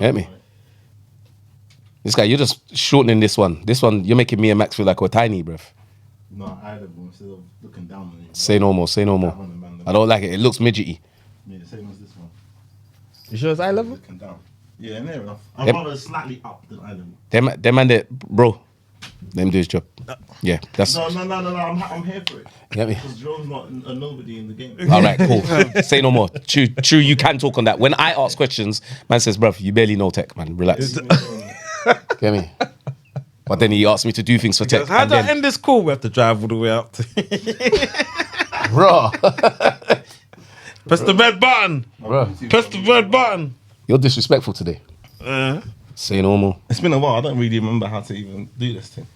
Get me? This guy, you're just shortening this one. This one, you're making me and Max feel like we're tiny, bruv. No, eye level instead of looking down on you. Say no more, say no more. I don't like it. It looks midgety. Yeah, the same as this one. You sure it's eye level? Looking down. Yeah, near enough. I'd rather slightly up than eye level. Them man that, bro, let him do his job. Yeah, that's... No, I'm here for it. Get me? Because Jerome's not a nobody in the game. All right, cool. Say no more. True, you can talk on that. When I ask questions, man says, bruv, you barely know tech, man. Relax. Get me? But then he asked me to do things for tech. How do I end this call? We have to drive all the way up to... Bro. Press the red button. Bro. Press the red button. You're disrespectful today. Say no more. It's been a while. I don't really remember how to even do this thing.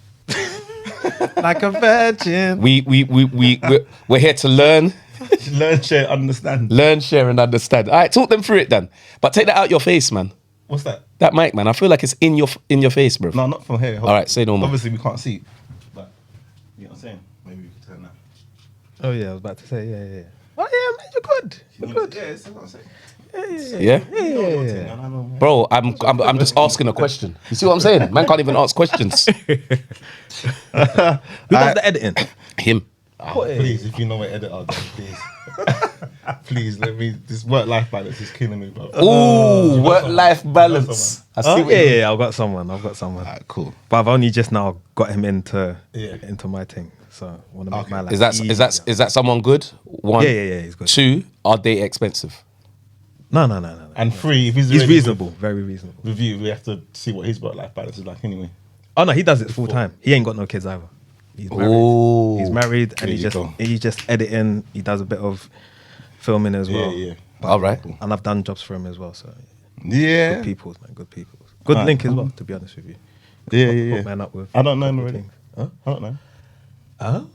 Like a virgin. We're here to learn. Learn, share, understand. Learn, share, and understand. All right, talk them through it then. But take that out your face, man. What's that? That mic, man. I feel like it's in your face, bro. No, not from here. All right, say no more. Obviously, we can't see. But, you know what I'm saying? Maybe we can turn that. Oh, yeah, I was about to say, yeah. Oh, yeah, man, you're good. You're good. Yeah, that's what I'm saying. Yeah? Bro, I'm just asking a question. You see what I'm saying? Man can't even ask questions. Who does the editing? Him. Oh, please, if you know what editor, then please. Please, let me. This work-life balance is killing me, bro. Ooh, work-life balance. I see what you- I've got someone. Alright, cool. But I've only just now got him into my thing. So I want to make my life Is that someone good? One. Yeah, he's good. Two, are they expensive? No. And three, if he's reasonable, very reasonable. with you, we have to see what his work-life balance is like anyway. Oh no, he does it full time. He ain't got no kids either. He's married. Ooh. He's married, and There you he's just editing. He does a bit of filming as well. Yeah. All right. And I've done jobs for him as well. So Yeah. good peoples, man. Good peoples. Good link as well. To be honest with you. Yeah. Hook man up with. I don't know him couple already. things. Huh? I don't know. Oh,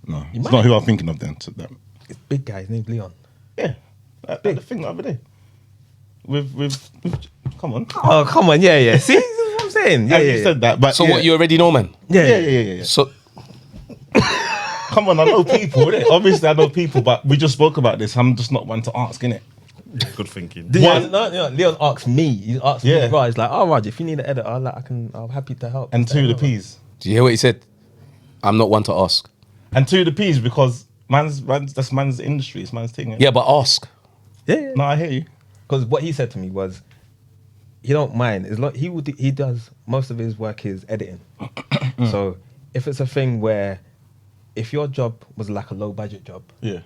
No, it's not who I'm thinking of then. So that, it's big guy. His name's Leon. yeah. The thing the other day. With come on. Oh come on, yeah. See, that's what I'm saying. Yeah, You said that, but So what, you already know, man? Yeah. So, Come on, I know people. Innit? Obviously, I know people, but we just spoke about this. I'm just not one to ask, innit? Good thinking. Leon asked me. He asked Yeah. me, bro. He's like, "Oh, Raj, if you need an editor, I'm happy to help." And two, the P's. do you hear what he said? I'm not one to ask. And two, the P's because that's man's industry. It's man's thing. Innit? Yeah, but ask. Yeah. No, I hear you. Because what he said to me was, he don't mind. As long he does most of his work is editing. So if it's a thing where, if your job was like a low budget job, Yeah.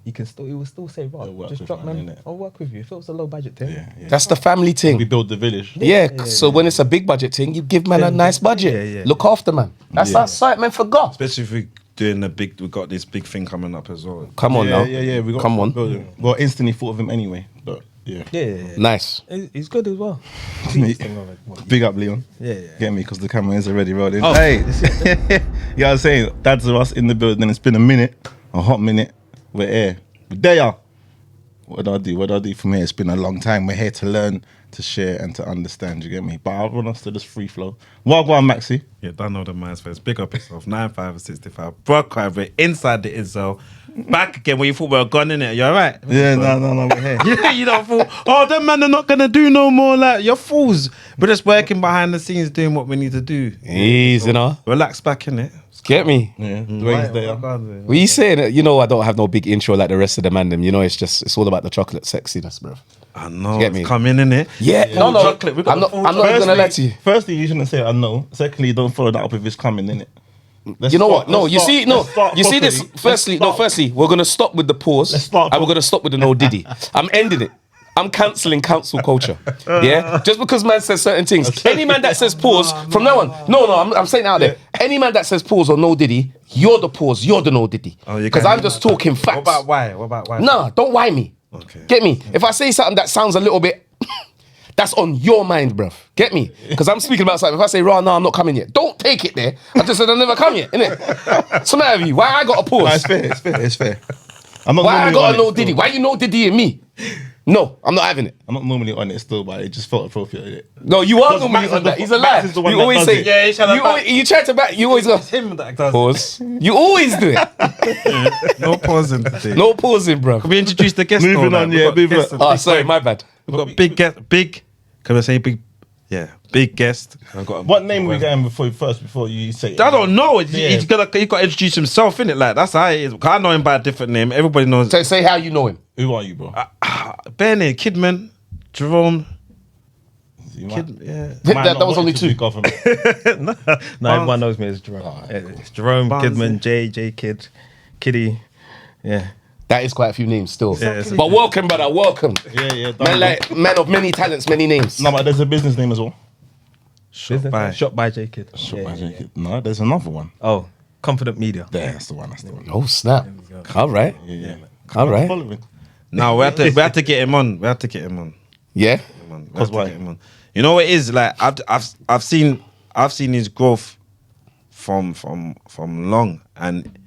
he will still say, It'll Rob, work just with drop man, man. innit? I'll work with you. If it was a low budget thing, Yeah. That's the family We thing. build the village. Yeah, so when it's a big budget thing, you give man a nice budget. Yeah. Look after man. That's sight man forgot. Especially if we doing we got this big thing coming up as well. Come on now. Yeah. We got Come on. Well, instantly thought of him anyway, but yeah. yeah. Nice. He's good as well. Big up, Leon. Yeah. Get me because the camera is already rolling. Oh. Hey, you know what I'm saying? Dadsrus in the building. It's been a hot minute. We're here. We're there. What do I do from here? It's been a long time. We're here to learn, to share, and to understand. You get me? But I want us to just free flow. Well, go on, Maxi. Yeah, don't know the man's face. Big up yourself. 95 and 65. Broadcast, we're inside the Incel. Back again when you thought we were gone in it. You alright? Yeah, no, we're here. Yeah, you don't fool. Oh, them man are not gonna do no more. Like you're fools. We're just working behind the scenes doing what we need to do. Easy, know. Relax back in it. Get me. Yeah, Dwayne's there. Well, you saying, you know, I don't have no big intro like the rest of the man. Them, you know, it's all about the chocolate sexiness, bro. I know. Get me? It's coming in it. Yeah, no. chocolate. We got I'm not full gonna lie to you. Firstly, you shouldn't say I know. Secondly, don't follow that up if it's coming, innit? You know what? No, you see this. Firstly, we're gonna stop with the pause, Let's start and we're gonna stop with the no diddy. I'm ending it. I'm cancelling cancel culture. Yeah, just because man says certain things. Any man that says pause from now on, no, I'm saying it out there. Any man that says pause or no diddy, you're the pause, you're the no diddy. Because I'm just talking facts. What about why? Nah, don't why me. Okay. Get me? If I say something that sounds a little bit, that's on your mind, bruv. Get me? Because I'm speaking about something. If I say, "Raw, no, I'm not coming yet," don't take it there. I just said I'll never come yet, innit? What's the matter with you? Why I got a pause? No, it's fair. I'm not Why I normally got on a no it diddy? still. Why you no diddy and me? No, I'm not having it. I'm not normally on it still, but it just felt appropriate. Innit? No, you are Because normally Max on is the- that. He's a Max lie. is the one You that always does say, it. Yeah, he shall have you try to back, you always go, It's him that does pause. You always do it. No pausing today. No pausing, bro. Can we introduce the guest? Moving though, on, like, yeah, we've got moving guests on. and Oh, big sorry, time. my bad. We've got big Can I say big? Yeah, big guest. I got What name are we getting before you say it? I don't know. He's Yeah. got to introduce himself, innit? Like that's how it is. 'Cause I know him by a different name. Everybody knows. So say how you know him. Who are you, bro? Benny, Kidman, Jerome. You might- Kid, yeah. might That not was want only to two. speak of him. No, everyone knows me as Jerome. It's Jerome, Barnsley. Kidman, J Kid, Kiddy. Yeah. That is quite a few names still. Yeah, it's- But welcome, brother. Welcome. Yeah. Man of many talents, many names. No, but there's a business name as well. Business by- name? Shot by J Kid. No, there's another one. Oh, Confident Media. There, that's the one. That's the one. Oh snap! All right, Yeah. all right. Following. No, we have to get him on. We have to get him on. Yeah. Man. We have Cause to why? get him on. You know what it is? Like I've seen his growth from long, and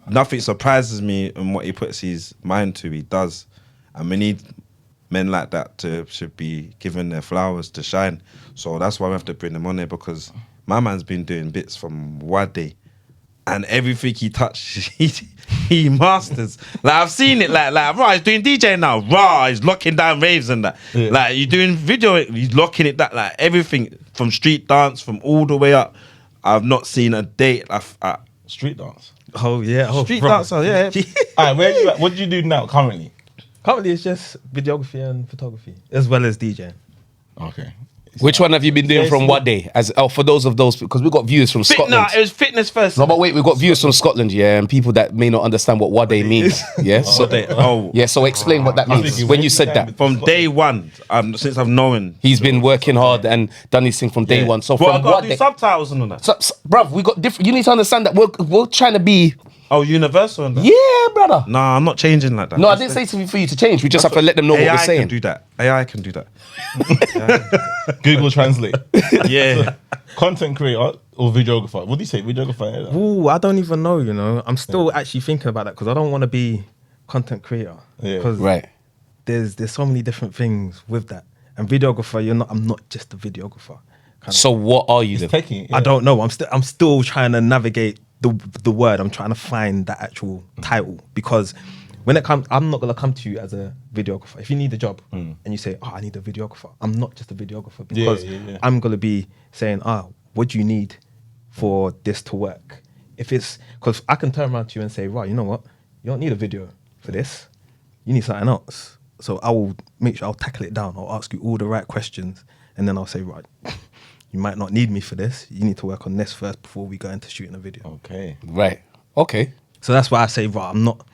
nothing surprises me in what he puts his mind to. He does, and we need men like that should be given their flowers to shine. So that's why we have to bring him on there, because my man's been doing bits from Wade, and everything he touched, he masters. Like I've seen it. Like right, he's doing DJ now. Raw, he's locking down raves and that. Yeah. Like you're doing video, he's locking it. That like everything from street dance, from all the way up. I've not seen a date. Street dance. Oh, yeah. Oh, Street bro. dancer, yeah. All right, where are you at? What do you do now currently? Currently, it's just videography and photography, as well as DJing. Okay. Which one have you been doing from what day? For those because we got viewers from Scotland. Nah, it was fitness first. No, but wait, we've got viewers from Scotland, yeah, and people that may not understand what day means. Yeah. So so explain what that means when you said that. From day one, since I've known. He's been working hard and done his thing from day one. So Well, I from got what to day? do subtitles and all that. Bruv, we got different. You need to understand that we're trying to be. Oh, universal and that. Yeah, brother. Nah, I'm not changing like that. No, I didn't say for you to change. We just have to let them know what AI we're saying. can do that. AI can do that. Google Translate. Yeah. Content creator or videographer? What do you say? Videographer? Ooh, I don't even know, you know. I'm still actually thinking about that because I don't want to be content creator. Yeah. Because Right. there's so many different things with that. And videographer, I'm not just a videographer. So what are you then? Techie. I don't know. I'm still trying to navigate the word. I'm trying to find that actual title, because when it comes, I'm not gonna come to you as a videographer. If you need a job and you say, "Oh, I need a videographer," I'm not just a videographer, because yeah. I'm gonna be saying, what do you need for this to work? If it's because I can turn around to you and say, right, you know what, you don't need a video for this. You need something else. So I will make sure I'll tackle it down. I'll ask you all the right questions, and then I'll say, right, you might not need me for this. You need to work on this first before we go into shooting a video. Okay. Right. Okay. So that's why I say, right, I'm not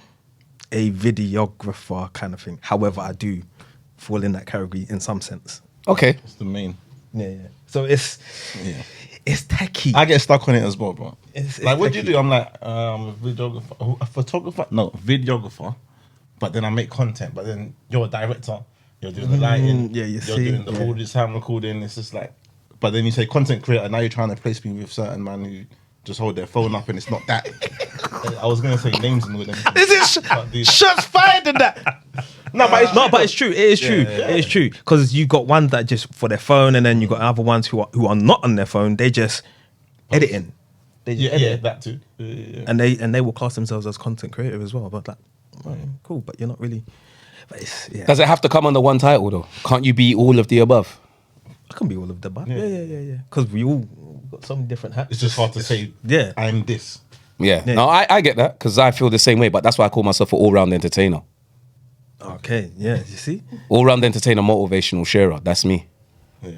a videographer kind of thing. However, I do fall in that category in some sense. Okay. It's the main. Yeah. So it's techie. I get stuck on it as well, bro. It's Like, what do you techie. do? I'm like, a videographer, a photographer? No, videographer. But then I make content. But then you're a director. You're doing the lighting. yeah, you You're see, doing the yeah. all this time recording. It's just like, but then you say content creator. Now you're trying to place me with certain man who just hold their phone up and it's not that. I was gonna say names and all them. Is it shots fired in that? No, but it's No, but it's true. It is true. yeah. It is true, because you got ones that just for their phone, and then you got other ones who are not on their phone. They just editing. They just yeah, edit. that too. Yeah. And they will class themselves as content creator as well. But like, cool, but you're not really. But it's, yeah. Does it have to come under one title though? Can't you be all of the above? I can be all of the above. Yeah. Because we all got so many different hats. It's just hard to say. Yeah. I'm this. Yeah. Yeah. No, I get that because I feel the same way. But that's why I call myself an all-round entertainer. Okay. Yeah. You see. All-round entertainer, motivational sharer. That's me.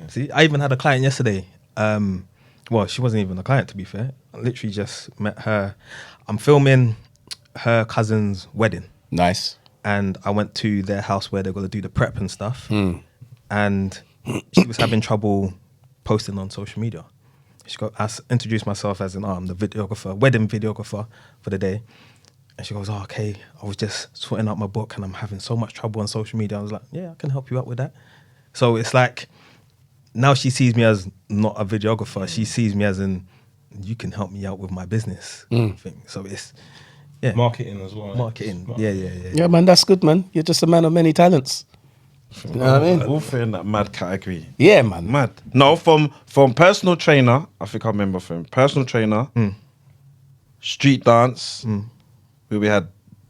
See, I even had a client yesterday. Well, she wasn't even a client, to be fair. I literally just met her. I'm filming her cousin's wedding, Nice. and I went to their house where they're going to do the prep and stuff. And she was having trouble posting on social media. I introduced myself as I'm the videographer, wedding videographer for the day. And she goes, "Oh, okay, I was just sorting out my book and I'm having so much trouble on social media." I was like, "Yeah, I can help you out with that." So it's like, now she sees me as not a videographer. She sees me as you can help me out with my business thing. So it's, yeah. Marketing as well. Marketing. Smart. Yeah. Yeah, man, that's good, man. You're just a man of many talents. You know what I mean? All fit in that mad category. Yeah, man. Mad. No, from personal trainer, I think I remember from personal trainer, street dance. We had,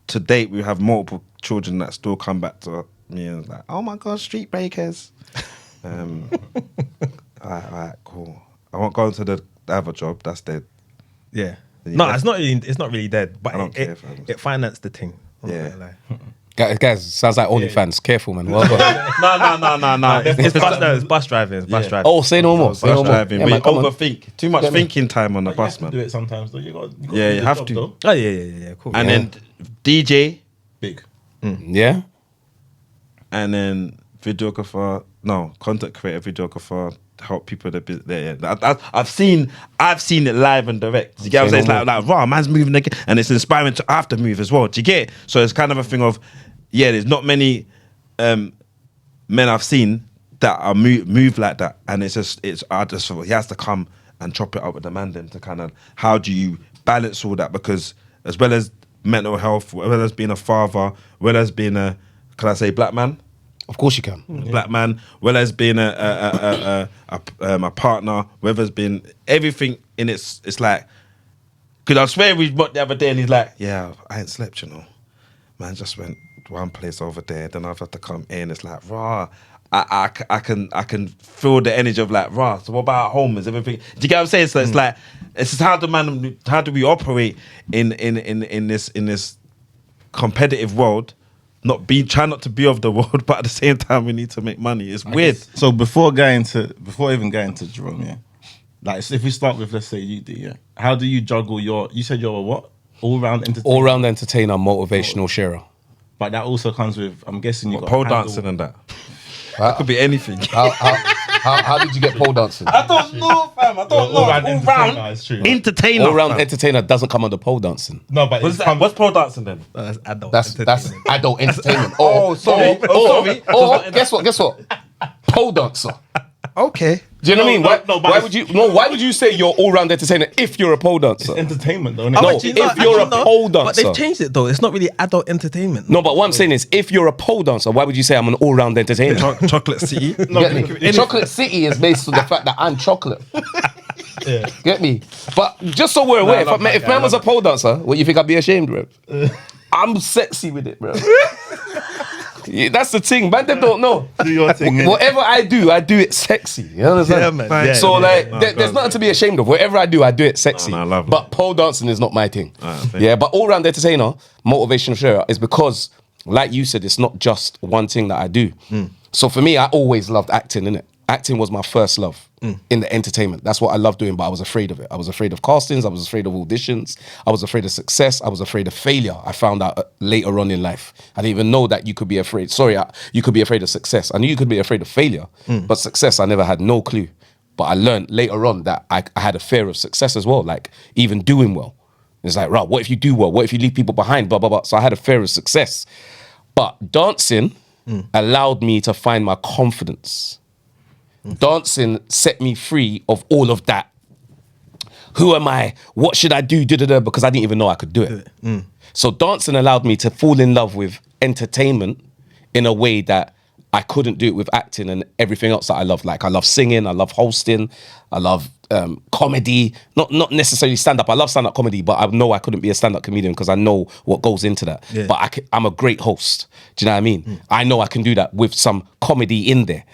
to date, we have multiple children that still come back to me and like, "Oh my God, street breakers." Alright, cool. I won't go into the other job. That's dead. Yeah. Yeah. No, it's not really. It's not really dead, but I don't care, it fam. financed the thing. I'm not Yeah. gonna lie. Guys, sounds like OnlyFans. Careful, man. Well done. No. It's bus driving. It's bus driving. Oh, say no more. Say Bus no more. driving. Yeah, We man, come on. overthink. Too much Yeah, man. thinking time on the You bus, have to man. do it sometimes though. You got Yeah, do you the have job, to. though. Oh yeah. Cool. And Yeah. then DJ, Big. Yeah. and then videographer. No, content creator, videographer. Help people that I've seen it live and direct. You get what I'm saying? It's like raw man's moving again, and it's inspiring to after move as well. Do you get it? So it's kind of a thing of there's not many men I've seen that are move like that, and he has to come and chop it up with the man then to kind of how do you balance all that, because as well as mental health, as well as being a father, as well as being a black man. Of course you can. Black man, well as being a partner, whether it's been everything in it's like, because I swear we met the other day and he's like, yeah, I ain't slept, you know. Man just went one place over there, then I've had to come in. It's like, rah, I can feel the energy of like, rah. So what about at home? Is everything? Do you get what I'm saying? So it's like, it's just how do we operate in this competitive world? Try not to be of the world, but at the same time we need to make money. It's weird. So before even going to Jerome, yeah, like so if we start with, let's say you do, yeah, how do you juggle you said you're a what? All-round entertainer? All-round entertainer, motivational sharer. But that also comes with, I'm guessing you got Pole handle- dancing and that. That could be anything. How did you get pole dancing? I don't know, fam. I don't know. All-round entertainer, All-round it's true. entertainer. All-round fam. entertainer doesn't come under pole dancing. No, but What's that? What's pole dancing then? That's adult. That's entertainment. adult entertainment. Oh, sorry. Sorry. Or guess what? Pole dancer. Okay. Do you know what I mean? but Why would you say you're all-round entertainer if you're a pole dancer? entertainment though. No, innit? if you're a pole But dancer. they've changed it though. It's not really adult entertainment. No, but what I'm saying is, if you're a pole dancer, why would you say I'm an all-round entertainer? Chocolate City. Get me? Chocolate City is based on the fact that I'm chocolate. Yeah. Get me? But just so we're aware, love that if guy, man I was a love pole dancer, what you think I'd be ashamed, bro? I'm sexy with it, bro. Yeah, that's the thing, man. They don't know. Do your thing. innit? Whatever I do it sexy. You understand? Yeah, man. Yeah, So yeah, there's nothing to be ashamed of. Whatever I do it sexy. No, I love it. But pole dancing is not my thing. thank Yeah, but all-round entertainer, motivational sharer is because, like you said, it's not just one thing that I do. So for me, I always loved acting, innit? Acting was my first love in the entertainment. That's what I loved doing, but I was afraid of it. I was afraid of castings. I was afraid of auditions. I was afraid of success. I was afraid of failure. I found out later on in life. I didn't even know that you could be afraid. You could be afraid of success. I knew you could be afraid of failure, but success, I never had no clue. But I learned later on that I had a fear of success as well, like even doing well. It's like, right, what if you do well? What if you leave people behind? Blah, blah, blah. So I had a fear of success. But dancing allowed me to find my confidence. Dancing set me free of all of that. Who am I? What should I do? Because I didn't even know I could do it. So dancing allowed me to fall in love with entertainment in a way that I couldn't do it with acting and everything else that I love. Like I love singing, I love hosting, I love comedy. Not necessarily stand-up. I love stand-up comedy, but I know I couldn't be a stand-up comedian because I know what goes into that. Yeah. But I'm a great host. Do you know what I mean? I know I can do that with some comedy in there.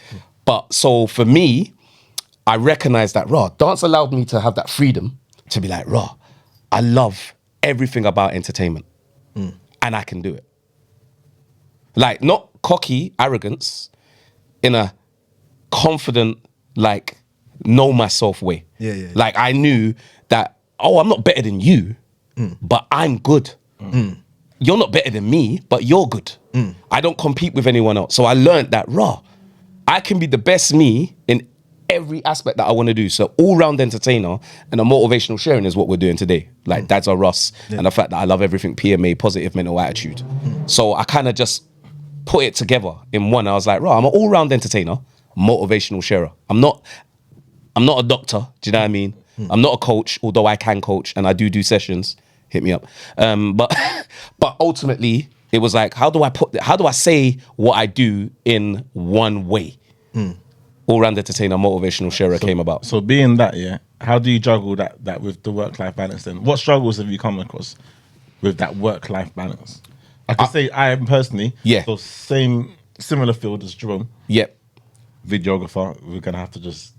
But so for me, I recognize that dance allowed me to have that freedom to be like, I love everything about entertainment and I can do it. Like not cocky arrogance in a confident, like know myself way. Yeah. Like I knew that, I'm not better than you, but I'm good. You're not better than me, but you're good. I don't compete with anyone else. So I learned that I can be the best me in every aspect that I want to do. So all-round entertainer and a motivational sharing is what we're doing today. Like dadsrus and the fact that I love everything PMA, positive mental attitude. So I kind of just put it together in one. I was like, I'm an all-round entertainer, motivational sharer. I'm not a doctor, do you know what I mean? I'm not a coach, although I can coach and I do sessions. Hit me up. But ultimately, it was like, how do I say what I do in one way? All-round entertainer, motivational sharer came about. So being that, yeah, how do you juggle that with the work-life balance then? What struggles have you come across with that work-life balance? I can say I am personally, Yeah. so similar field as Jerome. Yep. videographer. We're gonna have to just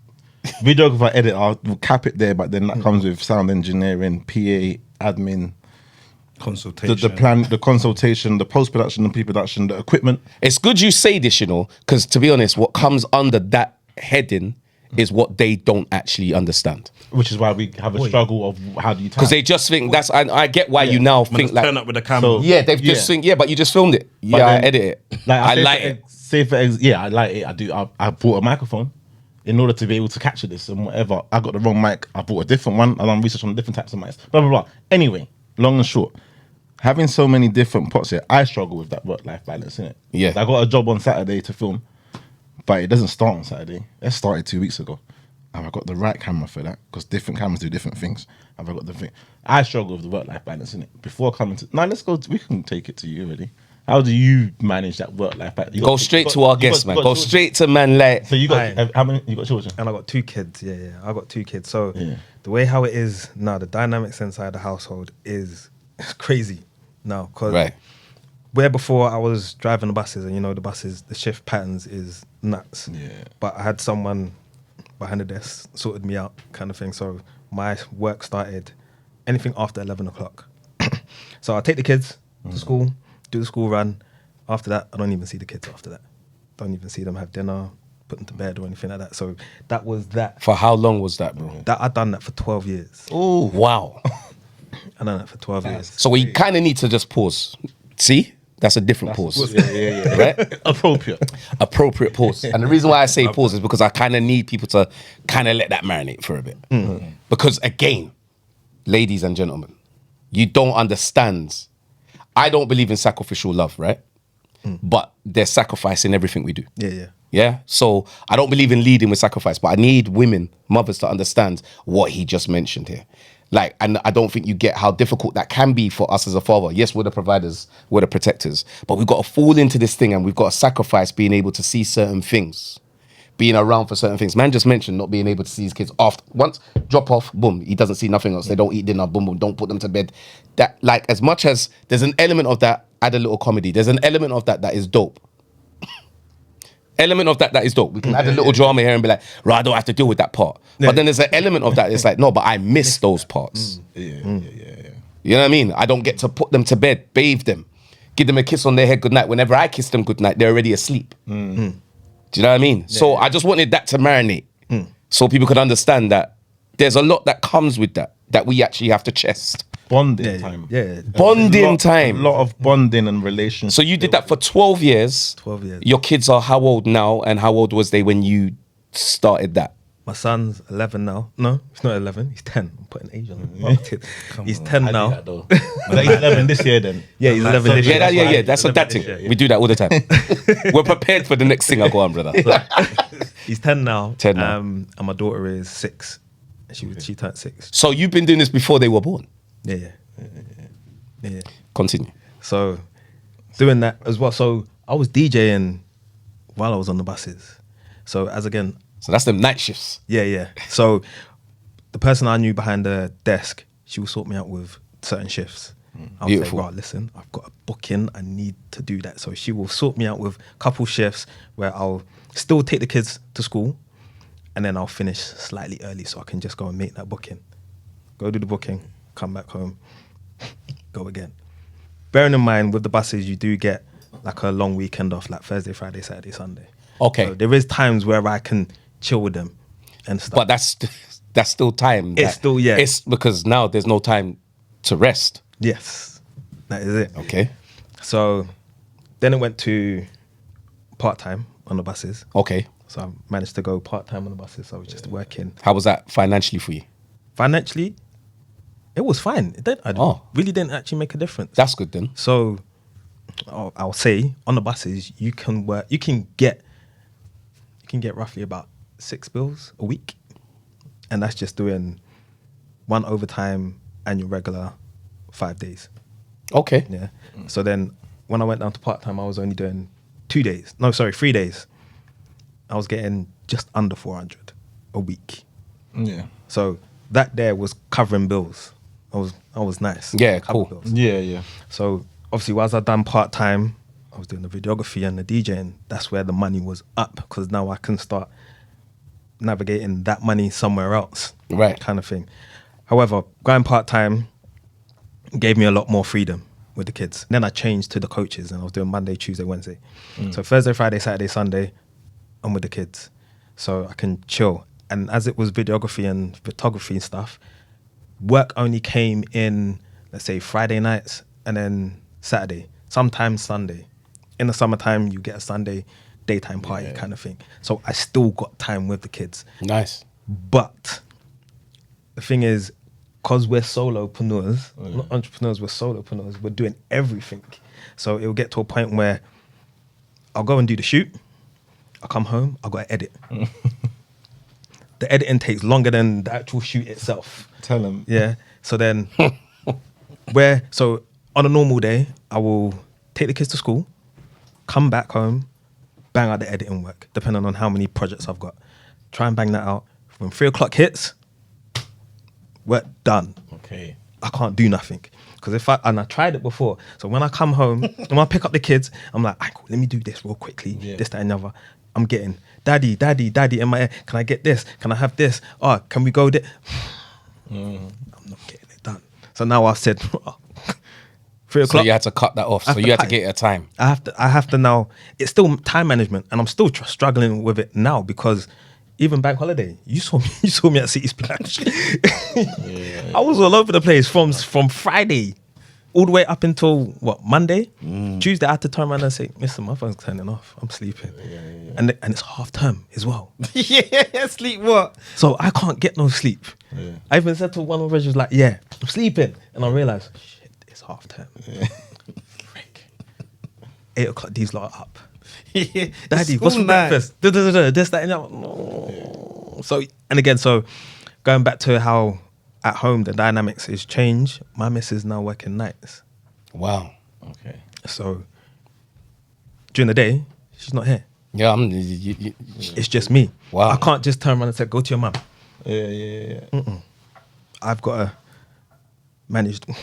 videographer, editor. We'll cap it there, but then that comes with sound engineering, PA, admin, Consultation. the plan, the consultation, the post production, the pre-production, the equipment. It's good you say this, you know, because to be honest, what comes under that heading is what they don't actually understand. Which is why we have a struggle of how do you Because they just think that's. I get why you now think like. turn up with the camera. So- Yeah, they've just think. Yeah, but you just filmed it. But Yeah, I then- edit it. I like it. Yeah, I like it. I do. I bought a microphone in order to be able to capture this and whatever. I got the wrong mic. I bought a different one. I done research on different types of mics. Blah blah blah. Anyway, long and short, having so many different pots here, I struggle with that work-life balance, innit? Yeah. I got a job on Saturday to film, but it doesn't start on Saturday. It started 2 weeks ago. Have I got the right camera for that? Because different cameras do different things. Have I got the thing? I struggle with the work-life balance, innit? Before coming to... Now, let's go... We can take it to you, already. How do you manage that work-life balance? Go straight to our guest, man. Go straight to man like. So you got... How many... You got children? And I got 2 kids. Yeah. I got 2 kids. So Yeah. the way how it is now, the dynamics inside the household is crazy now. Because Right. where before I was driving the buses, and you know the buses, the shift patterns is nuts. Yeah. But I had someone behind the desk sorted me out, kind of thing. So my work started anything after 11 o'clock. So I take the kids to school, do the school run. After that, I don't even see the kids after that. Don't even see them have dinner, put them to bed or anything like that. So that was that. For how long was that, bro? That I've done that for 12 years. Oh, wow. I've done that for 12 years. So we kind of need to just pause. See? That's a different pause. Yeah. Right? Appropriate. Appropriate pause. And the reason why I say pause is because I kind of need people to kind of let that marinate for a bit. Because again, ladies and gentlemen, you don't understand. I don't believe in sacrificial love, right? But there's sacrifice in everything we do. Yeah. Yeah. So I don't believe in leading with sacrifice, but I need women, mothers to understand what he just mentioned here. Like, and I don't think you get how difficult that can be for us as a father. Yes, we're the providers, we're the protectors, but we've got to fall into this thing and we've got to sacrifice being able to see certain things, being around for certain things. Man just mentioned not being able to see his kids after once drop off, boom, he doesn't see nothing else. They don't eat dinner, boom, boom, don't put them to bed. That, like, as much as there's an element of that, add a little comedy. There's an element of that is dope. Element of that is dope. We can add a little drama here and be like, right, I don't have to deal with that part. But then there's an element of that. It's like, no, but I miss those parts. Yeah. You know what I mean? I don't get to put them to bed, bathe them, give them a kiss on their head goodnight. Whenever I kiss them goodnight, they're already asleep. Do you know what I mean? So I just wanted that to marinate so people could understand that there's a lot that comes with that we actually have to chest. Bonding time. Yeah. Bonding time. A lot of bonding and relationship. So you did that for 12 years. 12 years. Your kids are how old now, and how old was they when you started that? My son's 11 now. No, he's not 11. He's 10. I'm putting age on him. He's 10 now. But he's 11 this year then. Yeah, he's 11 this year. Yeah, that's a dad thing. We do that all the time. We're prepared for the next thing I go on, brother. He's 10 now. 10 now. And my daughter is 6. She turned 6. So you've been doing this before they were born? Yeah. Continue. So doing that as well. So I was DJing while I was on the buses. So So that's them night shifts. Yeah. So the person I knew behind the desk, she will sort me out with certain shifts. I'll Beautiful. say, right, listen, I've got a booking. I need to do that. So she will sort me out with a couple shifts where I'll still take the kids to school and then I'll finish slightly early so I can just go and make that booking. Go do the booking, come back home, go again. Bearing in mind, with the buses, you do get like a long weekend off, like Thursday, Friday, Saturday, Sunday. Okay. So there is times where I can chill with them and stuff. But that's still time. It's still, yeah. It's because now there's no time to rest. Yes, that is it. Okay. So then it went to part-time on the buses. Okay. So I managed to go part-time on the buses. So I was just working. How was that financially for you? Financially, it was fine. I really didn't actually make a difference. That's good then. So I'll say on the buses, you can get roughly about 6 bills a week. And that's just doing 1 overtime and your regular 5 days. Okay. Yeah. So then when I went down to part-time, I was only doing 3 days. I was getting just under 400 a week. Yeah. So that there was covering bills. I was nice. Yeah, Cover cool. bills. Yeah. So obviously, whilst I'd done part-time, I was doing the videography and the DJing, that's where the money was up, because now I can start navigating that money somewhere else, Right. kind of thing. However, going part-time gave me a lot more freedom with the kids. Then I changed to the coaches and I was doing Monday, Tuesday, Wednesday. So Thursday, Friday, Saturday, Sunday, I'm with the kids. So I can chill. And as it was videography and photography and stuff, work only came in, let's say, Friday nights and then Saturday, sometimes Sunday. In the summertime, you get a Sunday daytime party kind of thing. So I still got time with the kids. Nice. But the thing is, because we're solopreneurs, not entrepreneurs, we're solopreneurs, we're doing everything. So it'll get to a point where I'll go and do the shoot, I'll come home, I've got to edit. The editing takes longer than the actual shoot itself. Tell them. Yeah. So then, so on a normal day, I will take the kids to school, come back home, bang out the editing work, depending on how many projects I've got. Try and bang that out. When 3 o'clock hits, work done. Okay. I can't do nothing. Because I tried it before. So when I come home, when I pick up the kids, I'm like, cool, let me do this real quickly. Yeah. This, that, and the other. I'm getting, daddy in my ear. Can I get this? Can I have this? Oh, can we go there? I'm not getting it done. So now I've said, 3 So o'clock. you had to cut that off. So you had to get a time. I have to now. It's still time management, and I'm still struggling with it now because even bank holiday, you saw me at City Splash. I was all over the place from Friday all the way up until Monday, Tuesday. I had to turn around and say, "Listen, my phone's turning off. I'm sleeping," and it's half term as well. Yeah, sleep what? So I can't get no sleep. Yeah. I even said to one of the residents, like, "Yeah, I'm sleeping," and I realized, shit, it's half term. Frick. 8 o'clock, these lot are up. Daddy, what's for breakfast? This, that, and that. No. So, and again, so going back to how at home the dynamics is changed, my missus now working nights. Wow. Okay. So during the day, she's not here. Yeah, It's just me. Wow. I can't just turn around and say, go to your mum. Yeah. I've got to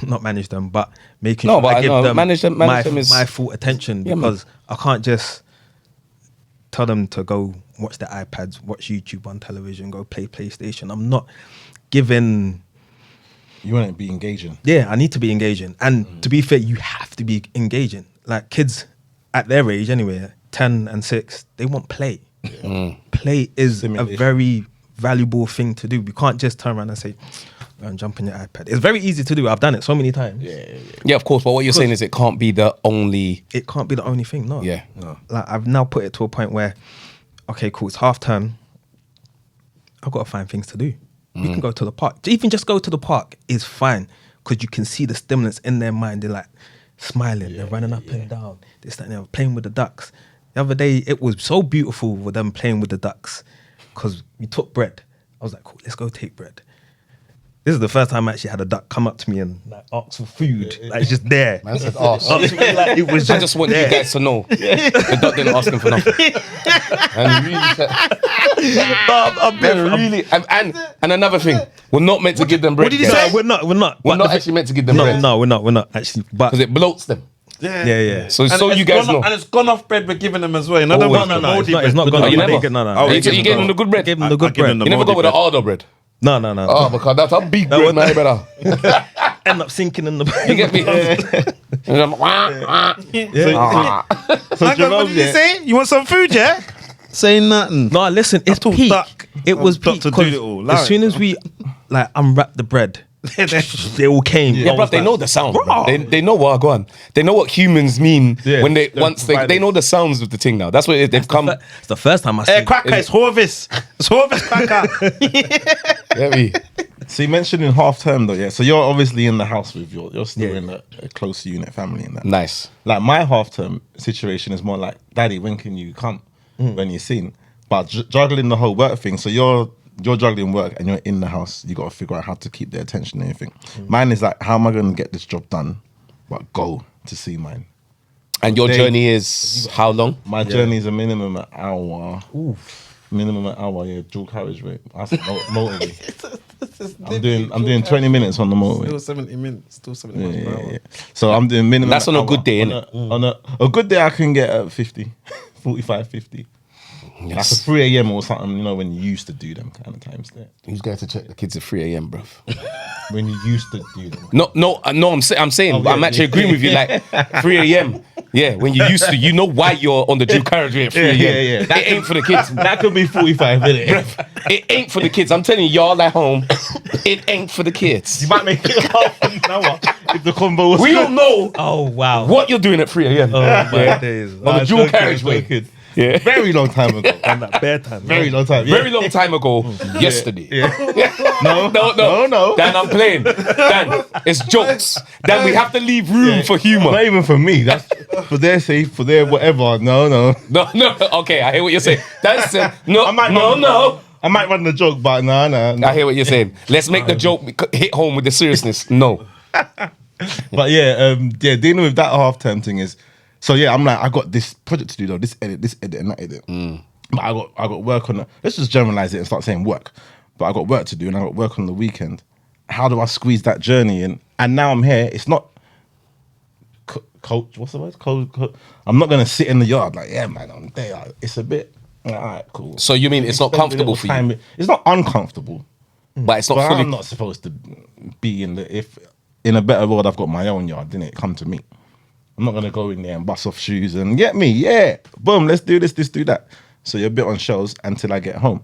not manage them, but making No, sure but I I give know, them, manage them is- my full attention, Yeah, man. because I can't just tell them to go watch their iPads, watch YouTube on television, go play PlayStation. I'm not giving... You want to be engaging. Yeah, I need to be engaging. And to be fair, you have to be engaging. Like kids at their age anyway, 10 and 6, they want play. Play is Stimulation. a very valuable thing to do. We can't just turn around and say, go and jump on your iPad. It's very easy to do. I've done it so many times. Yeah, of course. But what you're saying is it can't be the only. It can't be the only thing, no. Yeah. No. Like I've now put it to a point where, okay, cool, it's half term. I've got to find things to do. We can go to the park. Even just go to the park is fine, because you can see the stimulants in their mind. They're like smiling, they're running up and down, this, that, and the other, playing with the ducks. The other day, it was so beautiful with them playing with the ducks, because we took bread. I was like, cool, let's go take bread. This is the first time I actually had a duck come up to me and like ask for food. Like it's just there. Man said, "Ask." Up to me, like, it was I just want you guys to know the duck didn't ask him for nothing. And really, and another thing, we're not meant to give them bread. What did he say? We're not. We're not actually meant to give them bread No, we're not actually. But because it bloats them. yeah. So And you guys know. And it's gone off bread we're giving them as well. You know, Oh, no, it's not gone. Oh, you never? Oh, You gave them the good bread. Gave them the good I give them bread. You never go with the harder bread. No. Oh, because that's a big bread, my brother. End up sinking in the. You get me? And I'm, So Jerome, say? You want some food, yeah? Say nothing. No, listen, it's told peak. Duck. It was Duck peak. to do 'Cause it all. Allow as soon it. as we like unwrapped the bread, they all came. Yeah, I bro, was they like, know the sound. bro. Bro. They know what I go on. They know what humans mean Yeah. when they Yeah, they know the sounds of the thing now. That's what it is. They've come. It's the first time I Hey, see. cracker, it's Horvis. It's Horvis cracker. Get me? So you mentioned in half term though, yeah. So you're obviously in the house with you're still Yeah. in a close unit family and that. Nice. Like my half term situation is more like, Daddy, when can you come? When you're seen. But juggling the whole work thing. So you're juggling work and you're in the house. You got to figure out how to keep their attention and everything. Mine is like, how am I going to get this job done? But go to see mine. And your They- journey is how long? My journey is a minimum an hour. Minimum an hour, yeah. Dual carriageway. That's motorway. I'm doing 20 minutes on the motorway. Still 70 minutes. Still 70 miles per hour. Yeah. So I'm doing minimum. That's on a good day, On a good day, I can get 50, 45, 50. Like a 3 a.m. or something, you know, when you used to do them kind of times there. Who's going to check the kids at 3 a.m., bruv? When you used to do them. No, I'm saying, I'm actually agreeing with you. Like 3 a.m. Yeah, when you used to, you know why you're on the dual carriageway at 3 a.m. Yeah. It ain't for the kids. That could be 45 minutes. It ain't for the kids. I'm telling you, y'all at home, it ain't for the kids. You might make it half an hour if the combo was We good. don't know Oh wow. what you're doing at 3 a.m. Oh my days. On the dual carriageway. Joking. Yeah. Very long time ago. On that bare time. Very long time. Yeah. Very long time ago, yesterday. No. No. Dan, I'm playing. Dan, it's jokes. Dan, we have to leave room for humor. Not even for me. That's for their sake, for their whatever. No. No. Okay, I hear what you're saying. That's no. I might I might run the joke, but no. I hear what you're saying. Let's make the joke hit home with the seriousness. No. But dealing with that half-term thing is, so yeah, I'm like, I got this project to do though, this edit, and that edit. But I got work on it. Let's just generalize it and start saying work. But I got work to do, and I got work on the weekend. How do I squeeze that journey in? And now I'm here. It's not coach. What's the word? Coach. I'm not gonna sit in the yard like, yeah, man, I'm there. It's a bit. All right, cool. So you mean it's not Spend a comfortable little for you? time. It's not uncomfortable. But it's not But fully. I'm not supposed to be if in a better world I've got my own yard, didn't it? Come to me. I'm not gonna go in there and bust off shoes and get me. Yeah, boom. Let's do this, do that. So you're a bit on shelves until I get home.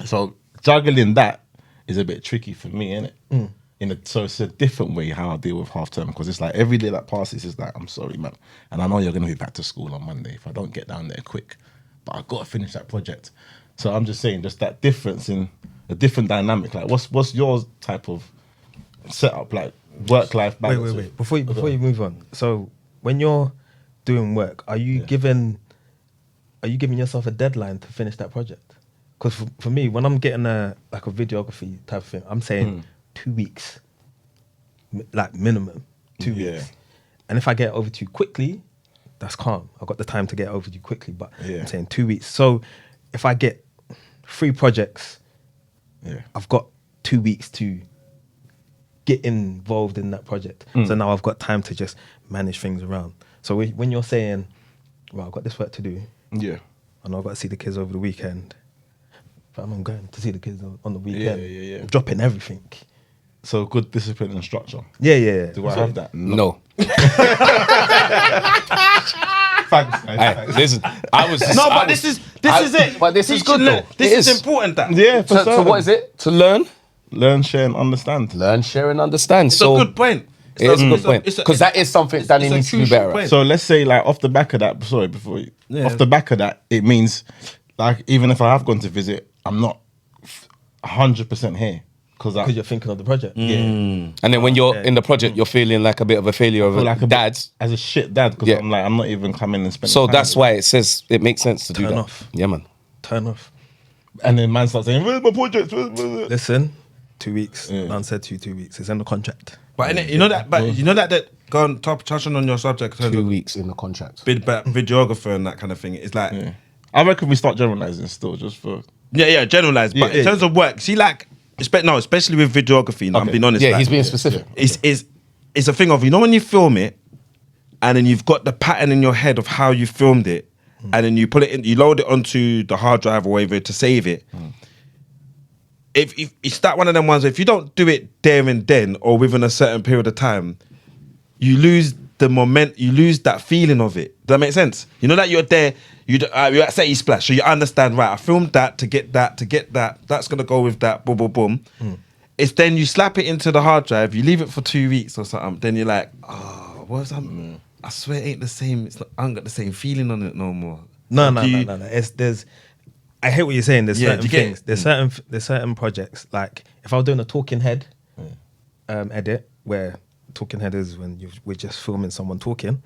So juggling that is a bit tricky for me, innit? So it's a different way how I deal with half term, because it's like every day that passes is like, I'm sorry, man, and I know you're gonna be back to school on Monday if I don't get down there quick, but I gotta finish that project. So I'm just saying, just that difference in a different dynamic. Like, what's your type of setup, like work-life balance? Wait. Before you move on, so when you're doing work, are you giving yourself a deadline to finish that project? Because for me, when I'm getting a videography type of thing, I'm saying 2 weeks, like minimum 2 weeks. And if I get it over to you quickly, that's calm. I've got the time to get it over to you quickly, but I'm saying 2 weeks. So if I get 3 projects, I've got 2 weeks to get involved in that project. So now I've got time to just manage things around. So when you're saying, well, I've got this work to do, Yeah. I know I've got to see the kids over the weekend, but I'm going to see the kids on the weekend. Yeah. I'm dropping everything. So good discipline and structure. Yeah. Do I have that? No. Thanks, guys. Listen, I was. No, but this is it. But this is good though. This is important. That Yeah, for So certain. what is it? To learn, Learn, share, and understand. learn, share, and understand. it's So a good point. it is a good point, because that is something that he it's a needs to be crucial better at. point. So let's say, like, off the back of that, off the back of that, it means, like, even if I have gone to visit, I'm not 100% here. Because You're thinking of the project. And then when you're in the project, you're feeling like a bit of a failure of like a dad. as a shit dad, because Yeah. I'm not even coming and spending So time that's with why it says it makes sense to do Turn that. off. Yeah, man. Turn off. you. And then man starts saying, where's my project? Listen, 2 weeks. Man said 2 weeks. It's in the contract. But innit, you know that go on touching on your subject, 2 weeks in the contract. videographer and that kind of thing. It's like I reckon we start generalizing still, just for... generalized. But in terms of work, see, like, especially with videography. I'm being honest. Yeah, like, he's being specific. It's a thing of, you know, when you film it, and then you've got the pattern in your head of how you filmed it, and then you put it in, you load it onto the hard drive or whatever to save it. If it's that one of them ones, if you don't do it there and then or within a certain period of time, you lose the moment, you lose that feeling of it. Does that make sense? You know that you're there, you're at City Splash, so you understand, right, I filmed that to get that, that's gonna go with that, boom, boom, boom. It's then you slap it into the hard drive, you leave it for 2 weeks or something, then you're like, oh, what's that? I swear it ain't the same, I ain't got the same feeling on it no more. No. I hate what you're saying. There's certain do you get things. There's certain projects. Like if I was doing a talking head edit, where talking head is when we're just filming someone talking,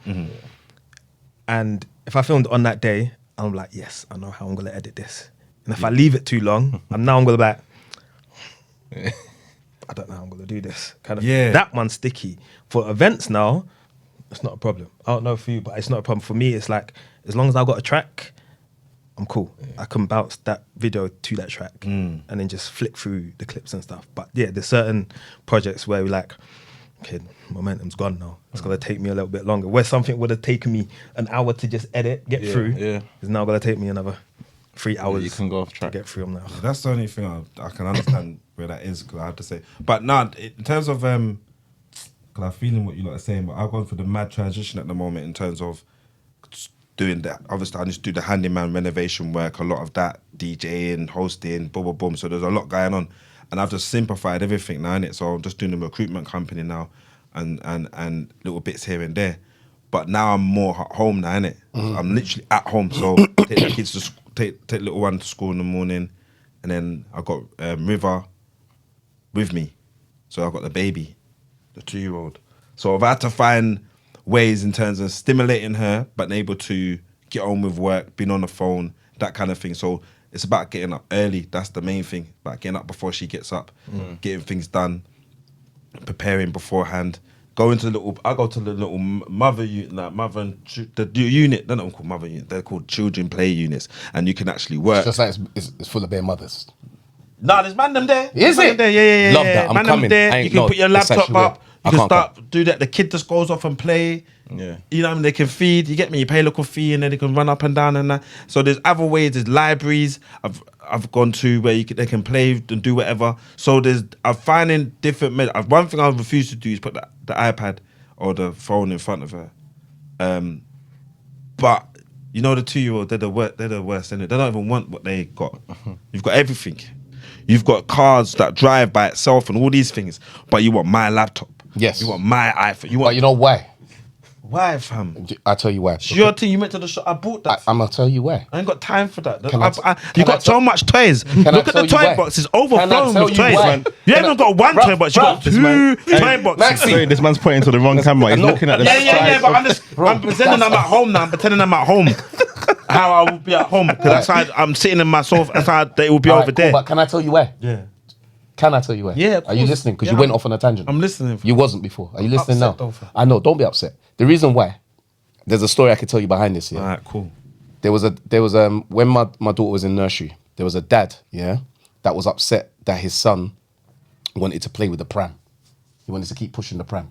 and if I filmed on that day, I'm like, yes, I know how I'm gonna edit this. And if I leave it too long, I'm gonna be like, I don't know how I'm gonna do this. Kind of. That one's sticky. For events now, it's not a problem. I don't know for you, but it's not a problem. For me, it's like, as long as I've got a track, I'm cool. I can bounce that video to that track and then just flick through the clips and stuff. But yeah, there's certain projects where we're like, okay, momentum's gone now. It's gonna take me a little bit longer. Where something would have taken me an hour to just edit, get through, is now gonna take me another 3 hours. You can go off track. To get through them now. That's the only thing I can understand where that is, because I have to say. But now, in terms of, because I'm feeling what you lot are saying, but I've gone through the mad transition at the moment in terms of doing that. Obviously, I just do the handyman renovation work, a lot of that, DJing, hosting, boom, boom, boom. So there's a lot going on. And I've just simplified everything now, innit? So I'm just doing the recruitment company now and little bits here and there. But now I'm more at home now, innit? I'm literally at home. So take the kids to take little one to school in the morning. And then I got River with me. So I got the baby, the 2-year-old. So I've had to find ways in terms of stimulating her, but able to get on with work, being on the phone, that kind of thing. So it's about getting up early. That's the main thing. About getting up before she gets up, getting things done, preparing beforehand. I go to the little mother unit, the unit. They're not called mother unit. They're called children play units, and you can actually work. It's just like it's full of bare mothers. Nah, there's man them there. Is it? There. Yeah. Love that. I'm man coming. Them there. I ain't- You can no, put your it's laptop actually up. weird. You I can can't start do that. The kid just goes off and play. Yeah. You know what I mean? They can feed. You get me? You pay a little fee and then they can run up and down and that. So there's other ways. There's libraries I've gone to where they can play and do whatever. So I'm finding different. One thing I refuse to do is put the iPad or the phone in front of her. But you know the 2-year-old, they're the worst, innit? They don't even want what they got. You've got everything. You've got cars that drive by itself and all these things, but you want my laptop. Yes. You want my iPhone. You But want you know why? why, fam? I'll tell you why. It's your thing. You went to the shop. I bought that. I'm gonna tell you why. I ain't got time for that. Can I You got tell- so much toys. I Look at tell the you toy why? box. It's Can I overflowing tell with you toys, why? man. You Can haven't got one Bruv, toy box. You got bruv, two Hey, toy boxes. Maxi. Sorry, this man's pointing to the wrong camera. He's No. looking at the Yeah. side. But I'm pretending I'm at home now. I'm pretending I'm at home. How I will be at home because I'm sitting in my sofa. That's how they will be Alright, over cool, there. but can I tell you why? Yeah. Can I tell you why? Yeah, of Are you course. listening? Because Yeah, you went off on a tangent. I'm listening. You wasn't before. Are you listening upset now? though, fam. I know. Don't be upset. The reason why, there's a story I could tell you behind this. Yeah. All right, cool. There was when my daughter was in nursery, there was a dad, yeah, that was upset that his son wanted to play with the pram. He wanted to keep pushing the pram.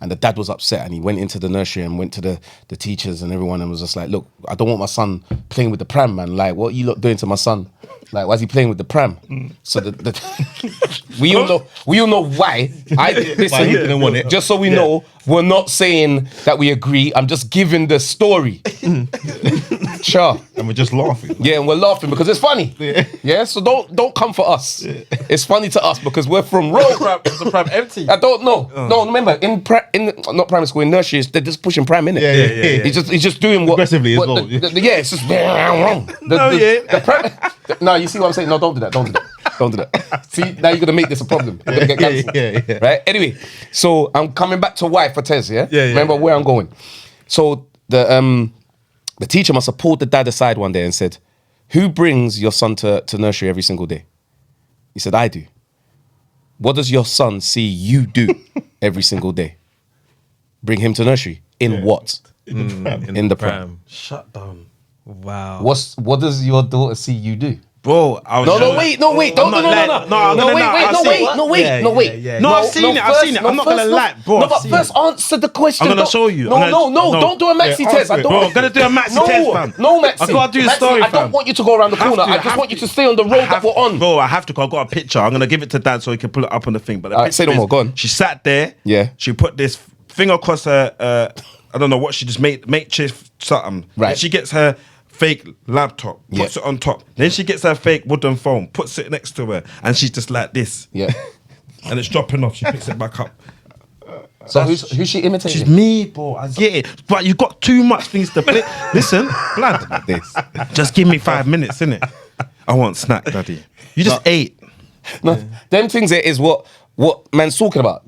And the dad was upset and he went into the nursery and went to the teachers and everyone and was just like, look, I don't want my son playing with the pram, man. Like, what are you lot doing to my son? Like, why is he playing with the pram? So we all know why. Listen, he didn't want it. just so we know, we're not saying that we agree. I'm just giving the story. Sure. And we're just laughing. Yeah, and we're laughing because it's funny. Yeah, so don't come for us. It's funny to us because we're from road. Is the pram empty? I don't know. No, remember in not primary school, in nursery, they're just pushing pram in it. Yeah. He's just doing what Aggressively as what well. yeah, it's just wrong. The pram, no, you see what I'm saying? No, don't do that. Don't do that. See, now you're gonna make this a problem. You're gonna get cancelled. Yeah. Right. Anyway, so I'm coming back to why for Tez. Yeah. Remember where I'm going. So the teacher must have pulled the dad aside one day and said, "Who brings your son to nursery every single day?" He said, "I do." What does your son see you do every single day? Bring him to nursery. In what? In the pram. Shut down. Wow. What does your daughter see you do? Bro, I was No, wait, don't, wait, I'm seeing it. I'm not gonna lie, bro. No, but first answer the question. I'm gonna show you. No, don't do a Maxi test. I don't. Bro, I'm gonna do a Maxi test, fam. No, Maxi. I gotta do the Maxi, story, I don't fam. want you to go around the corner. I just want you to stay on the road that we're on. Bro, I have to. 'Cause I've got a picture. I'm gonna give it to Dad so he can pull it up on the thing. But the Alright, say no picture more, is, go on. She sat there. Yeah. She put this thing across her. I don't know what she just makeshift something. Right. Then she gets her fake laptop, puts it on top. Then she gets her fake wooden phone, puts it next to her, and she's just like this. Yeah. And it's dropping off. She picks it back up. So who's she imitating? She's me, bro. I get it. But you got too much things to play. Listen, blood. This. Just give me 5 minutes, innit? I want snack, daddy. You just ate. No, them things there is what man's talking about.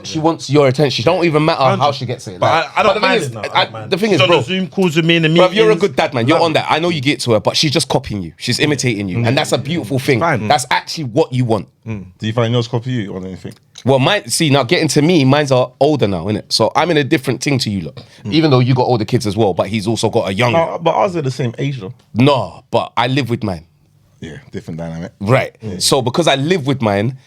She wants your attention. It don't even matter how she gets it. But I don't mind it. The thing is, She's on bro, the Zoom calls with me in the bro, meetings. you're a good dad, man. You're on that. I know you get to her, but she's just copying you. She's imitating you, and that's a beautiful thing. Fine. That's actually what you want. Do you find yours copy you on anything? Well, mine. See, now getting to me, mine's are older now, innit? So I'm in a different thing to you, look. Even though you got older kids as well, but he's also got a younger. No, but ours are the same age though. No, but I live with mine. Yeah, different dynamic. Right. So because I live with mine,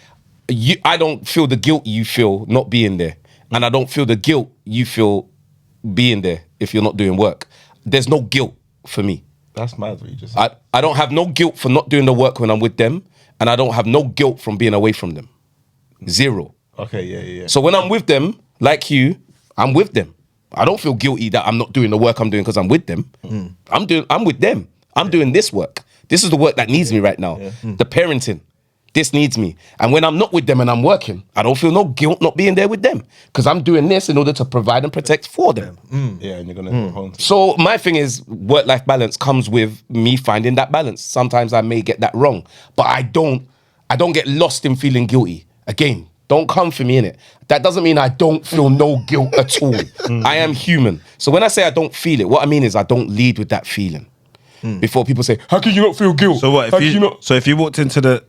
I don't feel the guilt you feel not being there. And I don't feel the guilt you feel being there if you're not doing work. There's no guilt for me. That's mad what you just said. I don't have no guilt for not doing the work when I'm with them. And I don't have no guilt from being away from them. Zero. Okay, yeah. So when I'm with them, like you, I'm with them. I don't feel guilty that I'm not doing the work I'm doing because I'm with them. I'm with them. I'm doing this work. This is the work that needs me right now. The parenting. This needs me. And when I'm not with them and I'm working, I don't feel no guilt not being there with them because I'm doing this in order to provide and protect for them. Yeah, and you're gonna go home. So my thing is work-life balance comes with me finding that balance. Sometimes I may get that wrong, but I don't get lost in feeling guilty. Again, don't come for me, innit? That doesn't mean I don't feel no guilt at all. I am human. So when I say I don't feel it, what I mean is I don't lead with that feeling. Before people say, how can you not feel guilt? So what? How can you not? So if you walked into the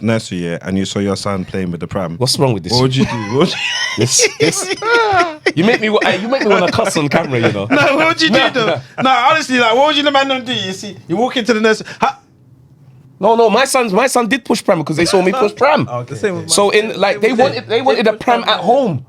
nursery, yeah, and you saw your son playing with the pram, What's wrong with this? what would you do? What would you- You make me want to cuss on camera, you know. No, what would you do though? No, honestly, like, what would you the man do? You see, you walk into the nursery. No, my son did push pram because they saw me push pram. Okay. So they wanted a pram at home.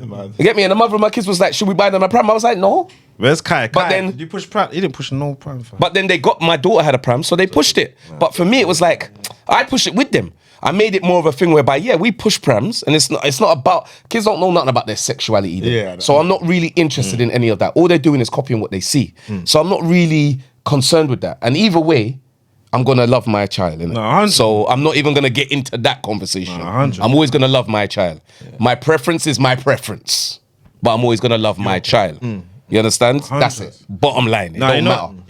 You get me? And the mother of my kids was like, should we buy them a pram? I was like, no. Where's Kai? But then- did you push pram? He didn't push no pram. Fam. But then my daughter had a pram, so they pushed it. But for me, it was like, I pushed it with them. I made it more of a thing whereby, yeah, we push prams, and it's not about, kids don't know nothing about their sexuality either. Yeah, so I'm not really interested in any of that. All they're doing is copying what they see. So I'm not really concerned with that. And either way, I'm gonna love my child, innit? No, 100. So I'm not even gonna get into that conversation. No, 100. I'm always gonna love my child. My preference is my preference, but I'm always gonna love my child. You understand? 100. That's it. Bottom line. It No, don't you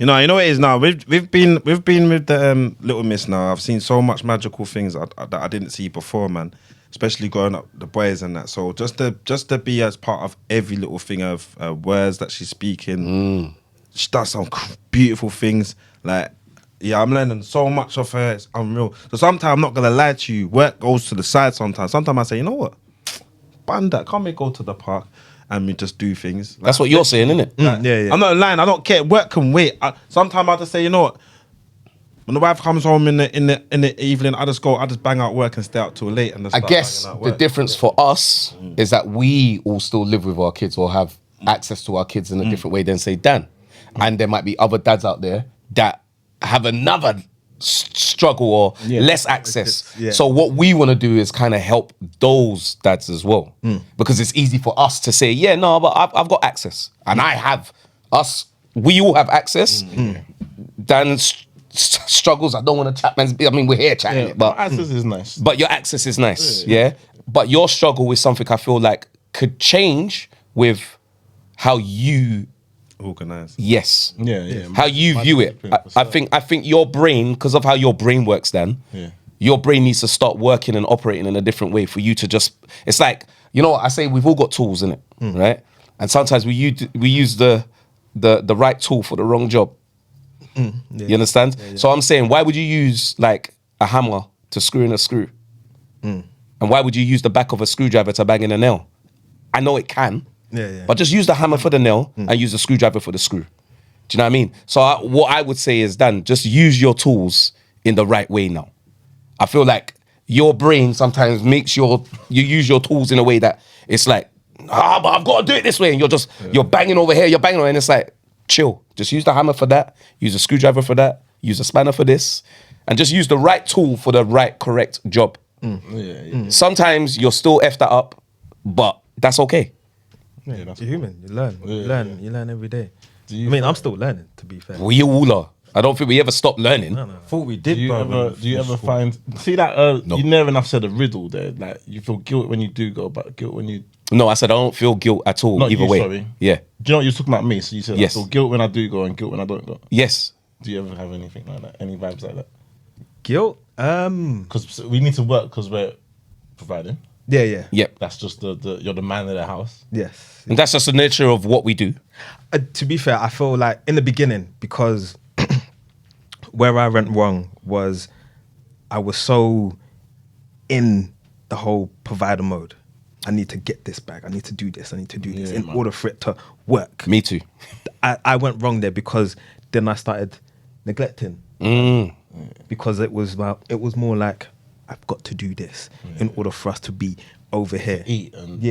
matter. know what it is now. We've been with the little miss now. I've seen so much magical things that I didn't see before, man. Especially growing up, the boys and that. So just to be as part of every little thing of words that she's speaking, she does some beautiful things. Like, yeah, I'm learning so much of her. It's unreal. So sometimes I'm not gonna lie to you. Work goes to the side sometimes. Sometimes I say, you know what, ban that. Can't we go to the park? And we just do things. Like, That's what you're saying, isn't it? Yeah. I'm not lying. I don't care. Work can wait. Sometimes I just say, you know what? When the wife comes home in the evening, I just bang out work and stay out till late. And just I start guess banging out the work. difference for us is that we all still live with our kids or have access to our kids in a different way than say Dan. And there might be other dads out there that have another struggle or less access. Yeah. So what we want to do is kind of help those dads as well. Because it's easy for us to say, yeah, no, but I've got access. And I have us, we all have access. Dan struggles, I don't want to chat, man. I mean, we're here chatting Yeah, it, but access is nice. but your access is nice, yeah. But your struggle is something I feel like could change with how you, Organized. yes, Yeah. how you view it. I think your brain, because of how your brain works, Dan, your brain needs to start working and operating in a different way for you to just. It's like, you know what I say, we've all got tools in it, right? And sometimes we use the right tool for the wrong job. You understand? So I'm saying, why would you use like a hammer to screw in a screw? And why would you use the back of a screwdriver to bang in a nail? I know it can, but just use the hammer for the nail and use the screwdriver for the screw. Do you know what I mean? So what I would say is, Dan, just use your tools in the right way now. I feel like your brain sometimes makes you use your tools in a way that it's like, but I've got to do it this way. And you're banging over here, you're banging over, and it's like, chill. Just use the hammer for that. Use a screwdriver for that. Use a spanner for this. And just use the right tool for the right, correct job. Sometimes you're still effed that up, but that's okay. You're human. You learn. You learn every day. you- I mean, I'm still learning, to be fair. We all are. I don't think we ever stop learning. Thought we did, Do you bro. ever find see that you never enough said a riddle there, like you feel guilt when you do go, but guilt when you No, I said I don't feel guilt at all, Not either you, way. sorry. Yeah. do you know what you're talking about me? So you said Yes. I feel guilt when I do go and guilt when I don't go. Yes. Do you ever have anything like that? Any vibes like that? Guilt? Because we need to work because we're providing. Yeah. Yep. That's just the you're the man of the house. Yes. And that's just the nature of what we do. To be fair, I feel like in the beginning, because where I went wrong was I was so in the whole provider mode. I need to get this bag. I need to do this. I need to do this in order for it to work. Me too. I went wrong there because then I started neglecting because it was more like I've got to do this in order for us to be over here. Eat and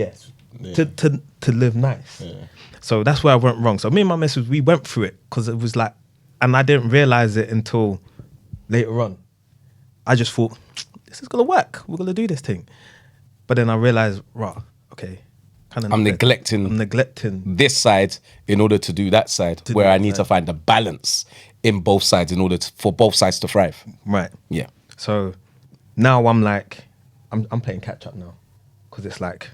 To live nice. Yeah. So that's where I went wrong. So me and my missus, we went through it because it was like, and I didn't realize it until later on. I just thought, this is gonna work. We're gonna do this thing. But then I realized, right, okay, I'm neglecting this side in order to do that side, where I need to find the balance in both sides in order for both sides to thrive. Right. Yeah. So now I'm like, I'm playing catch up now because it's like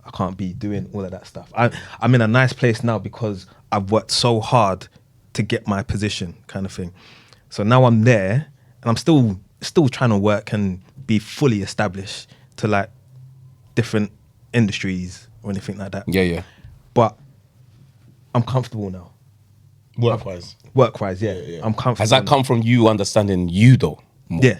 I can't be doing all of that stuff. I'm in a nice place now because I've worked so hard to get my position, kind of thing. So now I'm there, and I'm still trying to work and be fully established to like different industries or anything like that. Yeah. But I'm comfortable now. Work-wise, yeah. I'm comfortable. Has that come from you understanding you though? More? Yeah.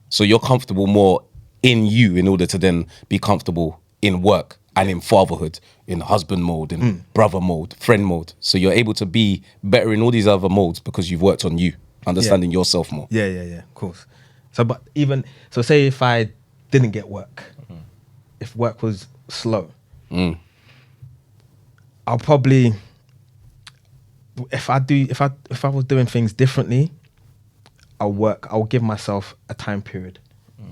So you're comfortable more in you in order to then be comfortable in work and in fatherhood, in husband mode, in brother mode, friend mode. So you're able to be better in all these other modes because you've worked on you, understanding yourself more. Yeah, of course. So say if I didn't get work, if work was slow, I'll probably, if I was doing things differently, I'll give myself a time period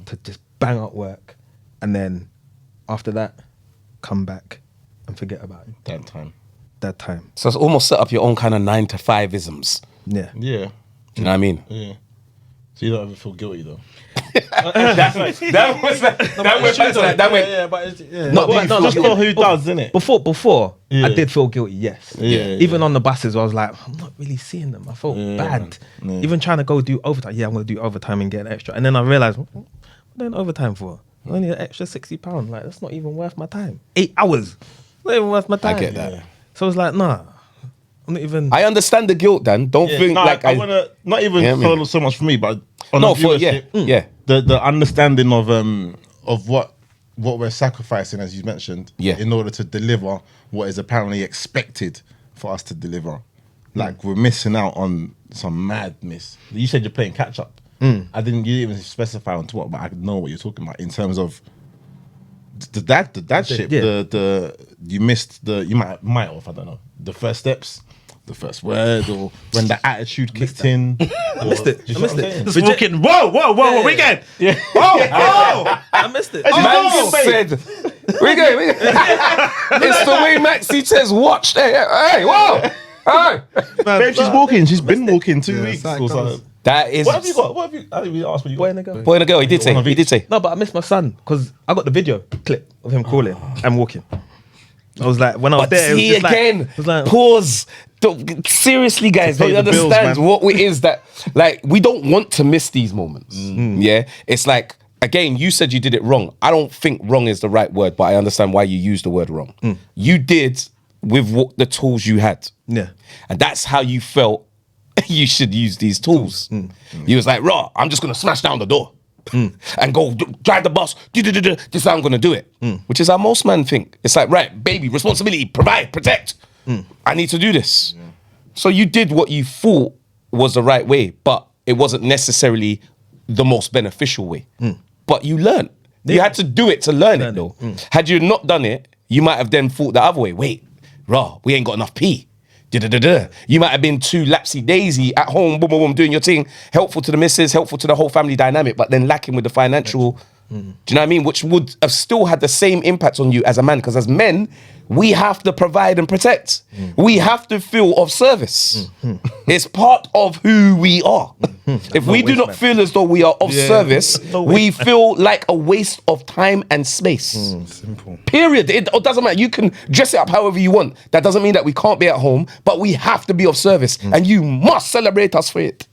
to just bang out work, and then after that, come back and forget about it. That time. So it's almost set up your own kind of 9 to 5-isms. Yeah. Yeah. Do you know what I mean? Yeah. So you don't ever feel guilty though. That went. Just for who does, innit? Before Yeah. I did feel guilty, yes. Yeah. Even on the buses, I was like, I'm not really seeing them. I felt bad. Yeah. Even trying to go do overtime. Yeah, I'm going to do overtime and get an extra. And then I realised, what am I doing overtime for? Only an extra £60. Like, that's not even worth my time. 8 hours. Not even worth my time. I get that. So I was like, nah. I'm not even... I understand the guilt, Dan. Don't think like I want to not even so much for me, but on No, the for viewership, the understanding of what we're sacrificing, as you mentioned, in order to deliver what is apparently expected for us to deliver. Like we're missing out on some madness. You said you're playing catch up. You didn't even specify on to what, but I know what you're talking about in terms of the dad ship. Yeah. You missed you might have, I don't know, the first steps. The first word, or when the attitude kicked in. I missed it. Just walking. Whoa, weekend. Yeah. I missed it. Man said, we go. It's the way Maxi says, watch. Hey, whoa. Hey. Babe, she's walking. She's been walking 2 weeks or something. That is. What have you got? I didn't really ask what you got. Boy and a girl. Boy and a girl, he did say. No, but I missed my son because I got the video clip of him crawling and walking. I was like, when I was there, see it was again, it was like, pause. Seriously, guys, don't you understand what it is that, like, we don't want to miss these moments. Yeah, it's like, again, you said you did it wrong. I don't think wrong is the right word, but I understand why you used the word wrong. You did with what the tools you had. Yeah. And that's how you felt you should use these tools. You was like, raw, I'm just going to smash down the door and go drive the bus. This is how I'm going to do it. Which is how most men think. It's like, right, baby, responsibility, provide, protect. I need to do this. Yeah. So you did what you thought was the right way, but it wasn't necessarily the most beneficial way. But you learned. You had to do it to learn it though. Had you not done it, you might have then thought the other way. Wait, raw, we ain't got enough P. You might have been too lapsy daisy at home, boom, boom, boom, doing your thing, helpful to the missus, helpful to the whole family dynamic, but then lacking with the financial. Do you know what I mean? Which would have still had the same impact on you as a man, because as men, we have to provide and protect. We have to feel of service. It's part of who we are. If we do not feel as though we are of service, we feel like a waste of time and space. Simple. Period. It doesn't matter. You can dress it up however you want. That doesn't mean that we can't be at home, but we have to be of service. And you must celebrate us for it.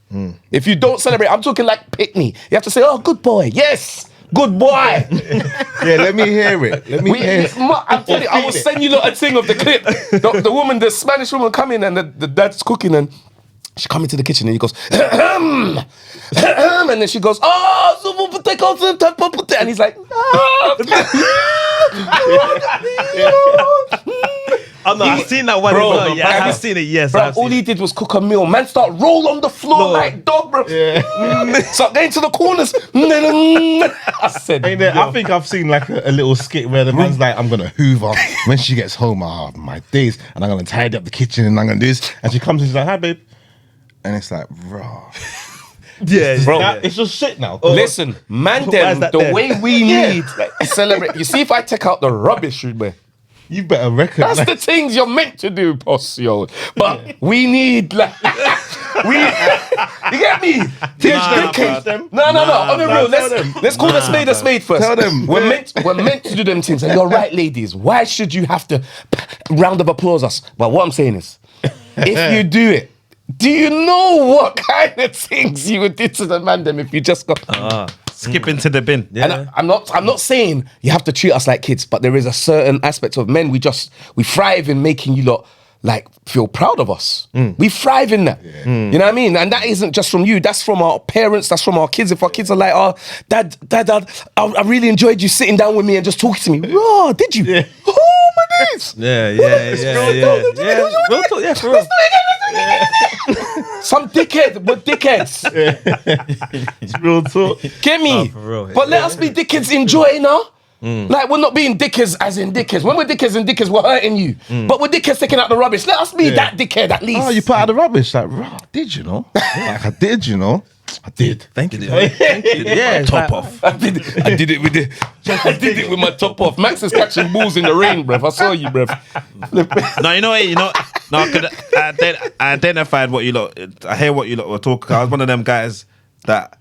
If you don't celebrate, I'm talking like pick me. You have to say, oh, good boy. Yes. Good boy. Yeah, let me hear it. I'm telling you, I will send you a thing of the clip. The woman, the Spanish woman come in and the dad's cooking and She come into the kitchen and he goes, and then she goes, oh, and he's like, Oh no, I've seen that one. Bro, as well. Yeah, man, I've seen it. Yes, bro, I've all seen he it. did was cook a meal. Man, start roll on the floor like dog, bro. Start going to the corners. I said, Ain't there, I think I've seen like a little skit where the man's like, I'm gonna hoover when she gets home. My days, and I'm gonna tidy up the kitchen, and I'm gonna do this. And she comes and she's like, "Hi, babe," and it's like, raw. Yeah, bro. It's just shit now. Listen, man, Why is them, that the there? way we need to celebrate. You see, if I take out the rubbish, man, You better reckon. that's the things you're meant to do, boss, yo. But we need, like, you get me? teach them. No. On the real, let's call a spade first. Tell them. We're meant to do them things. And you're right, ladies. Why should you have to round of applause us? But what I'm saying is, if you do it, do you know what kind of things you would do to the man them if you just got Skip into the bin. Yeah. And I'm not saying you have to treat us like kids, but there is a certain aspect of men we thrive in making you lot like feel proud of us. We thrive in that. You know what I mean? And that isn't just from you, that's from our parents, that's from our kids. If our kids are like, oh, dad, I really enjoyed you sitting down with me and just talking to me. Oh, did you? Yeah. Oh my days. Yeah. Real talk, yeah, for real. Some dickhead, but dickheads. It's real talk. Get me? for real. But let us be dickheads enjoying now. Like, we're not being dickheads as in dickheads. When we're dickheads and dickheads, we're hurting you. But we're dickheads taking out the rubbish. Let us be that dickhead at least. Oh, you put out the rubbish. Like, raw, did you know? Like, I did, you know. I did. Thank you. Yeah, Top off. I did it with my top off. Max is catching balls in the rain, bruv. I saw you, bruv. No, you know what? No, because I identified what you lot. I hear what you lot were talking. I was one of them guys that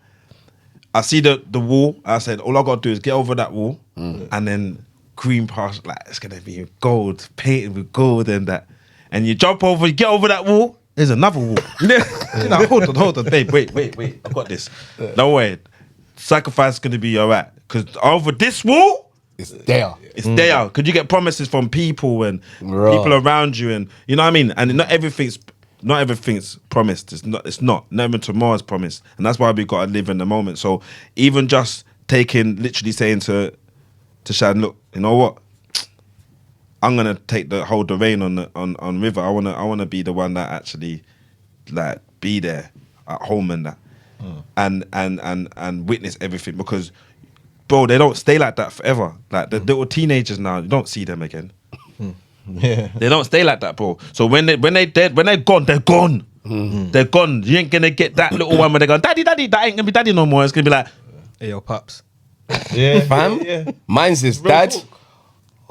I see the wall. I said, all I got to do is get over that wall, and then green past, like it's gonna be gold, painted with gold and that. And you jump over, you get over that wall. There's another wall. No, hold on, babe. Wait. I got this. Don't worry. Sacrifice is gonna be alright. Because over this wall, It's there. it's there. Could you get promises from people and people around you, and you know what I mean? And not everything's promised. It's not. Never tomorrow's promised. And that's why we gotta live in the moment. So even just literally saying to Shad, look, you know what? I'm gonna hold the reign on River. I wanna be the one that actually like be there at home and that. And witness everything, because bro, they don't stay like that forever. Like the little teenagers now, you don't see them again. Yeah. They don't stay like that, bro. So when they're gone, they're gone. They're gone. You ain't gonna get that little one where they go, daddy, that ain't gonna be daddy no more. It's gonna be like, Hey, yo, pops. Yeah. Fam, Yeah. mine's his Real dad. talk.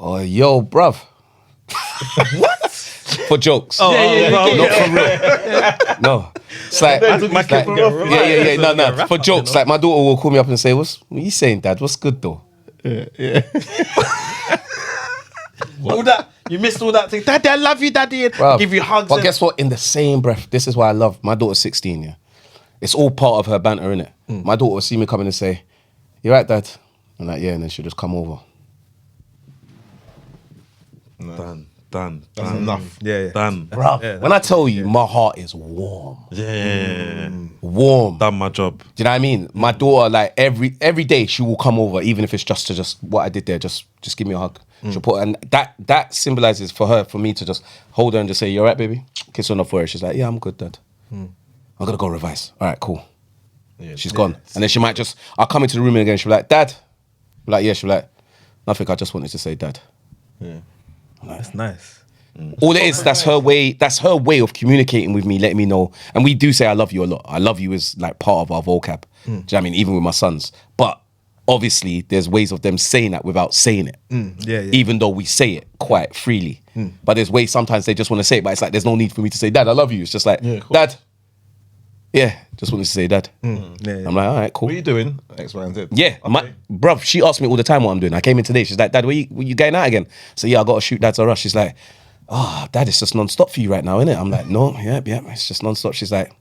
Oh, yo, bruv. What? For jokes. Oh, Not for real. No. It's like, My kid from Rough. yeah. No. For jokes, like my daughter will call me up and say, what are you saying, Dad? What's good though? Yeah. all that. You missed all that thing. Daddy, I love you, daddy. And Bruv. give you hugs. But and- guess what? In the same breath, this is why I love my daughter's 16, yeah. It's all part of her banter, innit? My daughter will see me coming and say, you right, Dad? I'm like, yeah, and then she'll just come over. Done. That's enough. Yeah. Done. Bruv, when I tell you, my heart is warm. Yeah. Warm. Done my job. Do you know what I mean? My daughter, like every day, she will come over, even if it's just what I did there. Just give me a hug. She'll put, and that symbolizes for me to just hold her and just say, "You all right, baby?" Kiss her on the forehead. She's like, "Yeah, I'm good, Dad. I'm gonna go revise." All right, cool. She's gone, and then she might I'll come into the room again. She'll be like, "Dad," I'm like, "Yeah." She'll be like, "Nothing. I just wanted to say, Dad." That's nice. All it is, that's her way. That's her way of communicating with me, letting me know. And we do say I love you a lot. I love you is like part of our vocab. Do you know what I mean? Even with my sons. But obviously, there's ways of them saying that without saying it. Yeah. Even though we say it quite freely. But there's ways sometimes they just want to say it, but it's like there's no need for me to say, Dad, I love you. It's just like, Yeah, cool. Dad. Yeah, just wanted to say Dad. Yeah. I'm like, all right, cool. What are you doing? X, Y, and Z. Yeah, Okay. bruv, she asks me all the time what I'm doing. I came in today, she's like, Dad, where you going out again? So yeah, I got to shoot dadsrus. She's like, oh, Dad, it's just non-stop for you right now, innit? I'm like, no, yeah, it's just non-stop. She's like,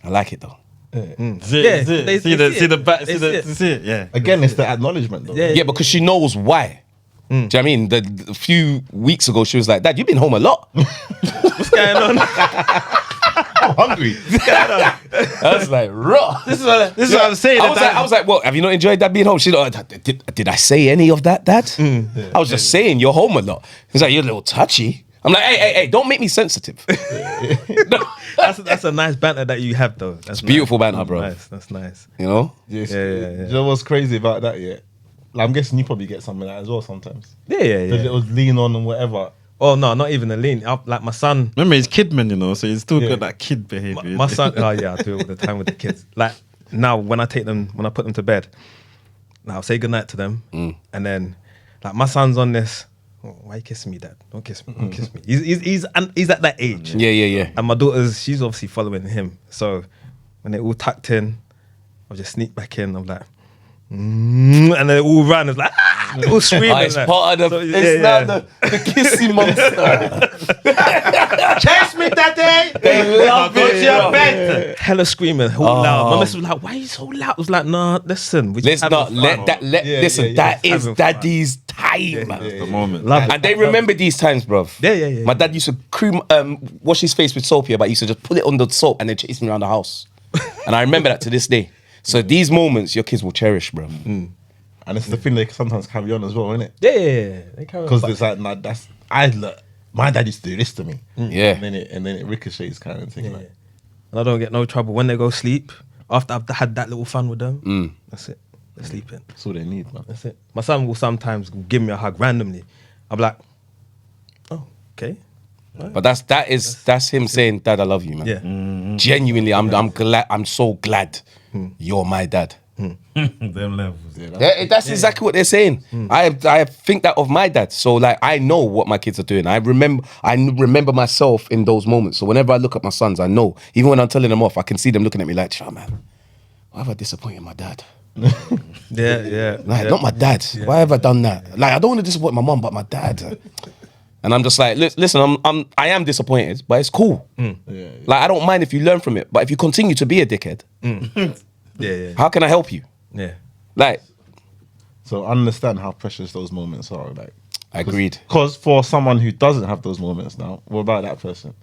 I like it though. Yeah, they see it. Yeah. Again, it's the acknowledgement though. Yeah. Yeah, because she knows why. Do you know what I mean? A few weeks ago, she was like, Dad, you've been home a lot. What's going on? I'm hungry. I was like, raw. This is what I'm saying. I was like, well, have you not enjoyed Dad being home? She's like, did I say any of that, Dad? I was just saying you're home a lot. He's like, you're a little touchy. I'm like, hey, don't make me sensitive. No. That's a nice banter that you have, though. That's Beautiful nice. banter, bro. That's nice. You know? Yes. Yeah. You know what's crazy about that? Yeah, like, I'm guessing you probably get something like that as well sometimes. Yeah. The little lean on and whatever. Oh no, not even a lean. Like my son. Remember, he's kid man, you know, so he's still Yeah. got that kid behavior. My son. Oh yeah, I do it all the time with the kids. Like now, when I put them to bed, now I'll say goodnight to them, and then like my son's on this. Oh, why you kissing me, Dad? Don't kiss me. Don't kiss me. He's at that age. Yeah. And my daughter's, she's obviously following him. So when they all tucked in, I'll just sneak back in. I'm like, and then they all ran. It's like, they all screaming. It's like. part of the. So, It's not the kissy monster. Chase me, daddy. They love Go to it. your bro. bed. Hella screaming, all loud. My missus was like, "Why are you so loud?" I was like, "Nah, listen, we just Let's not having let fun." that. Listen, that is Having fun. Daddy's time. The moment. Love it. And they remember these times, bruv. Yeah. My dad used to cream, wash his face with soap here, but he used to just put it on the soap and then chase me around the house. And I remember that to this day. So these moments your kids will cherish, bro. And it's the thing they sometimes carry on as well, isn't it? Yeah. They carry on. Because it's like, nah, my dad used to do this to me. Yeah. And then it ricochets kind of thing. Yeah. Like, And I don't get no trouble when they go sleep. After I've had that little fun with them, that's it. They're sleeping. that's all they need, man. That's it. My son will sometimes give me a hug randomly. I'm like, oh, okay. But that's him saying, Dad, I love you, man. Yeah. Genuinely, I'm glad. I'm so glad you're my dad. Them levels. That's exactly what they're saying. I think that of my dad. So like I know what my kids are doing. I remember myself in those moments. So whenever I look at my sons, I know. Even when I'm telling them off, I can see them looking at me like, "Shut man, why have I disappointed my dad? Yeah. Like not my dad. Why have I done that? Like I don't want to disappoint my mom, but my dad." And I'm just like, listen, I am disappointed, but it's cool. Like I don't mind if you learn from it, but if you continue to be a dickhead, Yeah. how can I help you? Yeah. Like, So I understand how precious those moments are. Like, agreed. Because for someone who doesn't have those moments now, what about that person?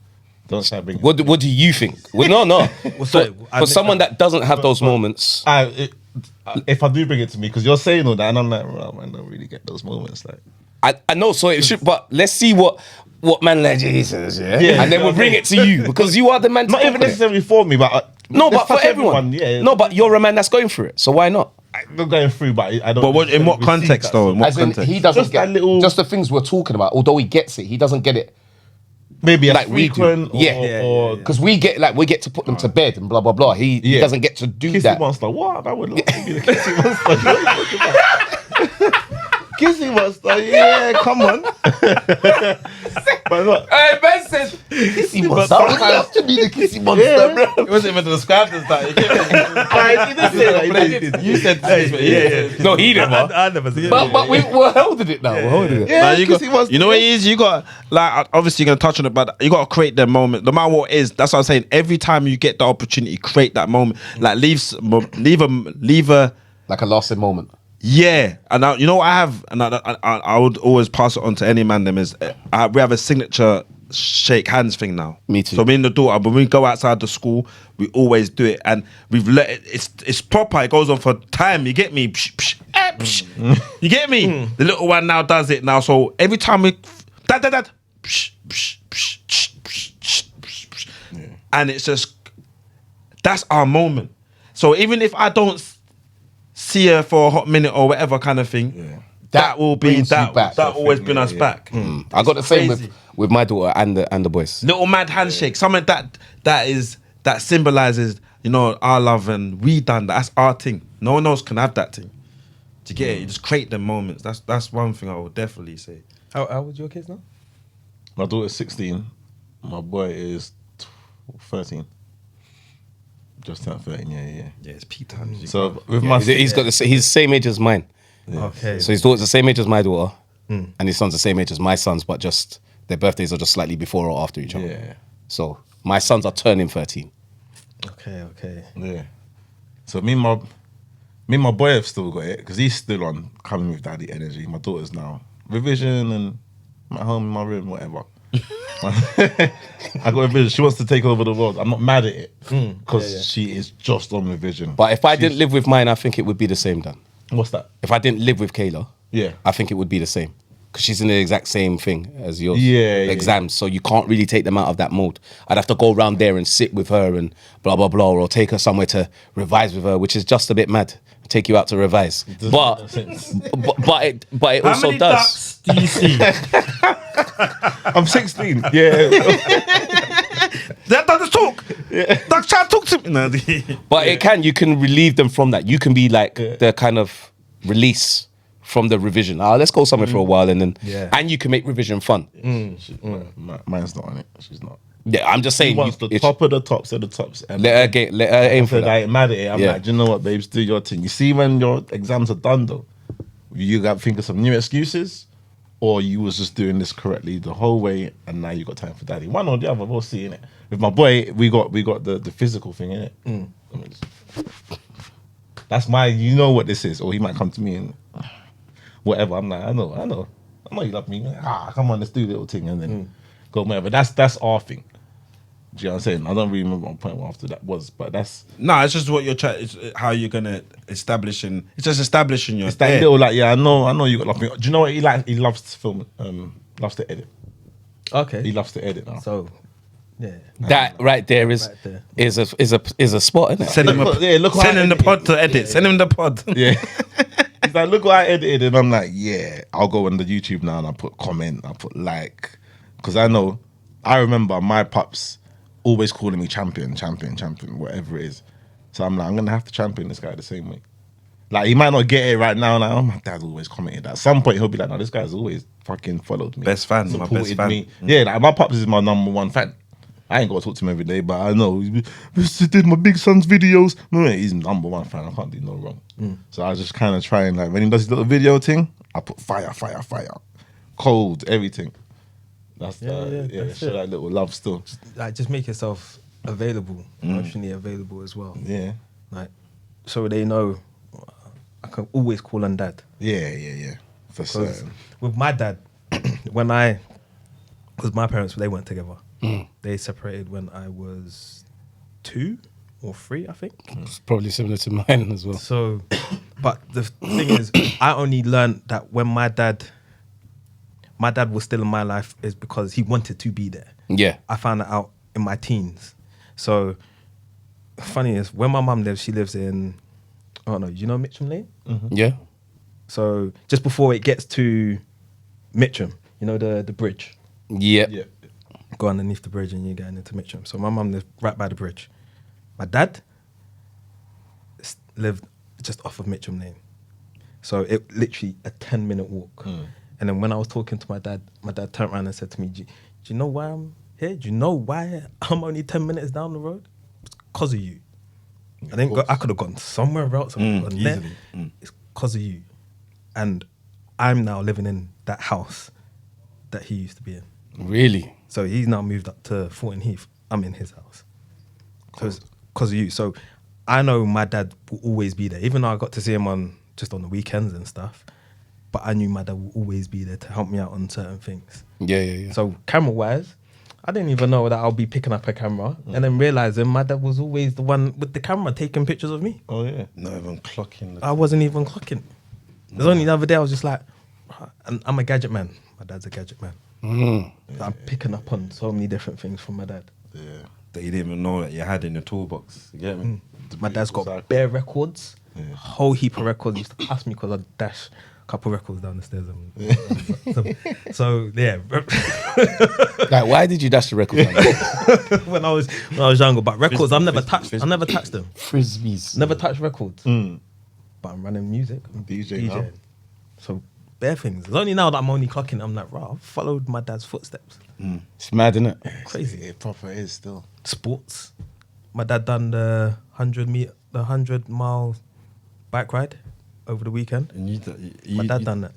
Don't start bringing. What do you think? Well, no. sorry, I For missed someone that doesn't have those moments, If I do bring it to me, because you're saying all that, and I'm like, well, man, I don't really get those moments. Like, I know. So it should, but let's see what man like Jesus, yeah, Yeah. and then we'll bring it to you because you are the man. To not talk even on it. necessarily for me, but No, let's but for touch everyone. Yeah. No, but you're a man that's going through it, so why not? I'm not going through, but I don't. But what, in what receive context, that. though? In what As in, context? he doesn't Just get that little- just the things we're talking about. Although he gets it, he doesn't get it Maybe like we do. frequent, or because we get to put them to bed and blah blah blah. He Yeah. doesn't get to do kissy that. monster. What? I would love to be the kissy monster. What are you talking about? Kissy monster. Yeah, come on. But look, Hey, Ben said kissy monster. I would love to be the kissy monster, Yeah. bro. It wasn't even described as that. guys, you did say that. You said this, No, he never. I never said But we're holding it now. We're holding it. Yeah, Like, you, kissy monster. you know what it is? You got, like, obviously you're gonna touch on it, but you gotta create that moment. No matter what it is, that's what I'm saying. Every time you get the opportunity, create that moment. Like leave a Like a lasting moment. yeah. And now, you know what I have, and I would always pass it on to any man. Them is we have a signature shake hands thing now. Me too. So me and the daughter, when we go outside the school, we always do it, and we've let it. It's proper. It goes on for time. You get me? Psh, psh, psh. You get me? The little one now does it now. So every time we dad. Psh, psh, psh, psh, psh, psh, psh, psh. And it's just that's our moment. So even if I don't see her for a hot minute or whatever kind of thing, that will be brings you that. back. That always bring us back. I got the same crazy. with my daughter and the boys. Little mad handshake, something that symbolizes, you know, our love, and we done that. That's our thing. No one else can have that thing. Do you get it? You just create them moments. That's one thing I would definitely say. How old your kids now? My daughter's 16. My boy is 13. Just turned 13. Yeah. Yeah, it's peak times. So with my He's got he's the same age as mine. Okay. So his daughter's the same age as my daughter, and his son's the same age as my sons, but just their birthdays are just slightly before or after each other. Yeah. So my sons are turning 13. Okay. Yeah. So me and my boy have still got it because he's still on coming with daddy energy. My daughter's now revision and I'm at home in my room, whatever. I got a vision. She wants to take over the world. I'm not mad at it because she is just on the vision. But if I didn't live with mine, I think it would be the same, Dan. What's that? If I didn't live with Kayla, Yeah. I think it would be the same. Because she's in the exact same thing as yours. Yeah, exams. So you can't really take them out of that mode. I'd have to go around there and sit with her and blah, blah, blah, or take her somewhere to revise with her, which is just a bit mad. Take you out to revise. But it How also many does. ducks do you see? I'm 16. Yeah. That doesn't talk. Ducks try to talk to me. No, But you can relieve them from that. You can be like the kind of release from the revision. Let's go somewhere for a while and then, and you can make revision fun. Mine's not on it. She's not. Yeah, I'm just saying. She wants the top of the tops of the tops. And Let her aim for I that. ain't mad at it. I'm like, do you know what, babes? Do your thing. You see, when your exams are done, though, you got to think of some new excuses, or you was just doing this correctly the whole way, and now you got time for daddy. One or the other, we'll see, innit? With my boy, we got the physical thing, innit? I mean, that's my, you know what this is, or he might come to me and whatever. I'm like, I know you love me. Come on, let's do a little thing, and then go whatever. That's our thing. Do you know what I'm saying? I don't really remember what point after that was, but that's No, it's just what you're trying. It's how you're gonna establishing. It's just establishing your. it's that little like, yeah, I know you got love me. Do you know what he like? He loves to film, loves to edit. Okay. He loves to edit now. So, yeah. That right there is a spot, isn't it? Send him send him the pod to edit. Send him the pod. Yeah. He's like, look what I edited, and I'm like, yeah, I'll go on the YouTube now and I put comment, I put like, because I remember my pups always calling me champion, whatever it is. So I'm like, I'm gonna have to champion this guy the same way. Like, he might not get it right now. Like, oh, my dad's always commented that. At some point, he'll be like, no, this guy's always fucking followed me. Best fan, my supported best fan. me. Yeah, like, my pops is my number one fan. I ain't got to talk to him every day, but I know he did my big son's videos. No, he's number one fan. I can't do no wrong. So I was just kind of trying, like, when he does his little video thing, I put fire, cold, everything. That's that's show it. that little love still. Like, just make yourself available, emotionally available as well. Yeah, Like, so they know I can always call on dad. yeah, for Because certain. with my dad, because my parents, they weren't together. They separated when I was 2 or 3, I think. It's probably similar to mine as well. So, but the thing is, I only learned that when my dad was still in my life is because he wanted to be there. Yeah. I found that out in my teens. So, funny is, when my mum lives, she lives in, oh no, you know Mitcham Lane? Yeah. So, just before it gets to Mitcham, you know the bridge? Yeah. Yeah. Go underneath the bridge and you're getting into Mitcham. So, my mum lived right by the bridge. My dad lived just off of Mitcham Lane. So, it literally a 10-minute walk. And then when I was talking to my dad turned around and said to me, do you know why I'm here? Do you know why I'm only 10 minutes down the road? It's because of you. I could have gone somewhere else. Easily. It's because of you. And I'm now living in that house that he used to be in. Really? So he's now moved up to Fulton Heath. I'm in his house. So it's because of you. So I know my dad will always be there. Even though I got to see him just on the weekends and stuff. But I knew my dad will always be there to help me out on certain things. Yeah. So camera-wise, I didn't even know that I'll be picking up a camera and then realising my dad was always the one with the camera taking pictures of me. Oh yeah. Not even clocking. I wasn't even clocking. It was only the other day I was just like, I'm a gadget man. My dad's a gadget man. I'm picking up on so many different things from my dad. Yeah. That you didn't even know that you had in your toolbox. You get me? My dad's got bare records, a whole heap of records. He used to pass me because I'd dash a couple of records down the stairs. So yeah. Like, why did you dash the record? when I was younger, but records I never touched them. Frisbees. Never touched records. But I'm running music. I'm DJ now. So bare things. It's only now that I'm only clocking. I'm like, right, I've followed my dad's footsteps. It's mad, isn't it? Crazy. It proper is still. Sports. My dad done the 100-mile bike ride over the weekend. And My dad done that.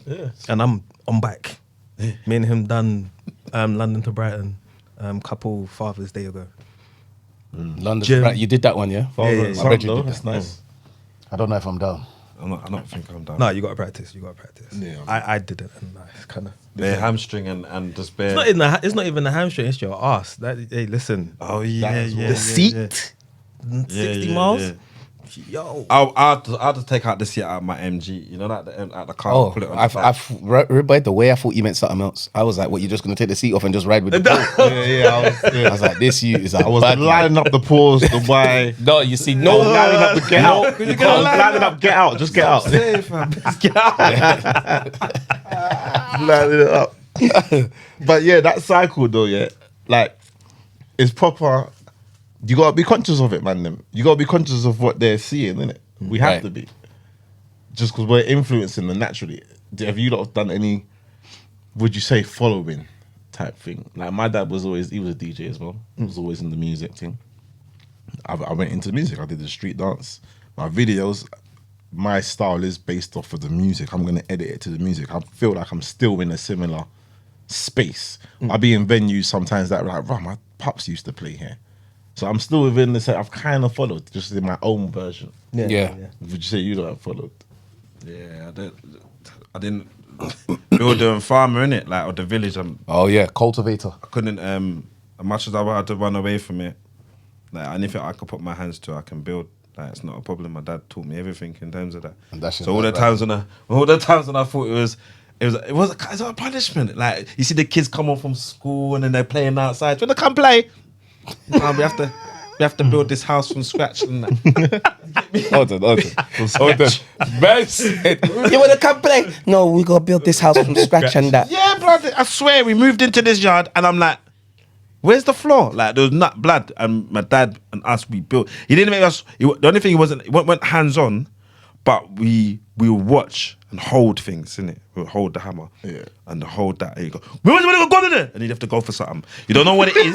Yeah. And I'm on bike. Me and him done London to Brighton couple Father's Day ago. London. Gym. Right, you did that one, yeah? Yeah. I read you did That's that. nice. I don't know if I'm down. I don't think I'm done. No, you got to practice. You got to practice. Yeah. I didn't, and it's kind of. Bare hamstring and just bare. It's not even the hamstring. It's your ass. Hey, listen. Oh yeah, yeah. The seat. 60 miles. Yo. I'll just take out the seat out of my MG. You know, like the car. Oh, Put it on the back. by the way, I thought you meant something else. I was like, what, you're just going to take the seat off and just ride with the pole? I was like, this you is a I was bad man. lining up the pause, the why. No, you see, no. Lining up the get out. You I gotta was line lining up, get out. Just get out. Say, fam. Just get out. Lining it up. But yeah, that cycle though, yeah, like it's proper. You gotta be conscious of it, man. Them. You gotta be conscious of what they're seeing, innit? We have Right. to be. Just because we're influencing them naturally. Have you lot done any, would you say, following type thing? Like my dad was always, he was a DJ as well. He was always in the music thing. I went into music. I did the street dance. My videos, my style is based off of the music. I'm gonna edit it to the music. I feel like I'm still in a similar space. I'll be in venues sometimes that are like, right, my pops used to play here. So I'm still within the set. I've kind of followed, just in my own version. Yeah. Would you say you don't have followed? Yeah, I didn't. We were doing farmer in it, like or the village. Oh, yeah, cultivator. I couldn't. As much as I had to run away from it, like anything I could put my hands to, I can build. Like it's not a problem. My dad taught me everything in terms of that. And that's So all the times when I thought it was a punishment. Like you see the kids come home from school and then they're playing outside. Do you want to come play? No, we have to build this house from scratch and that. Hold on. Man said, you want to come play? No, we got to build this house from scratch and that. Yeah, blood. I swear, we moved into this yard and I'm like, where's the floor? Like there was not blood, and my dad and us we built. He didn't make us. The only thing he went hands on, but we would watch and hold things, innit? We would hold the hammer, and hold that. And you go, where's the go in there? And you'd have to go for something. You don't know what it is. You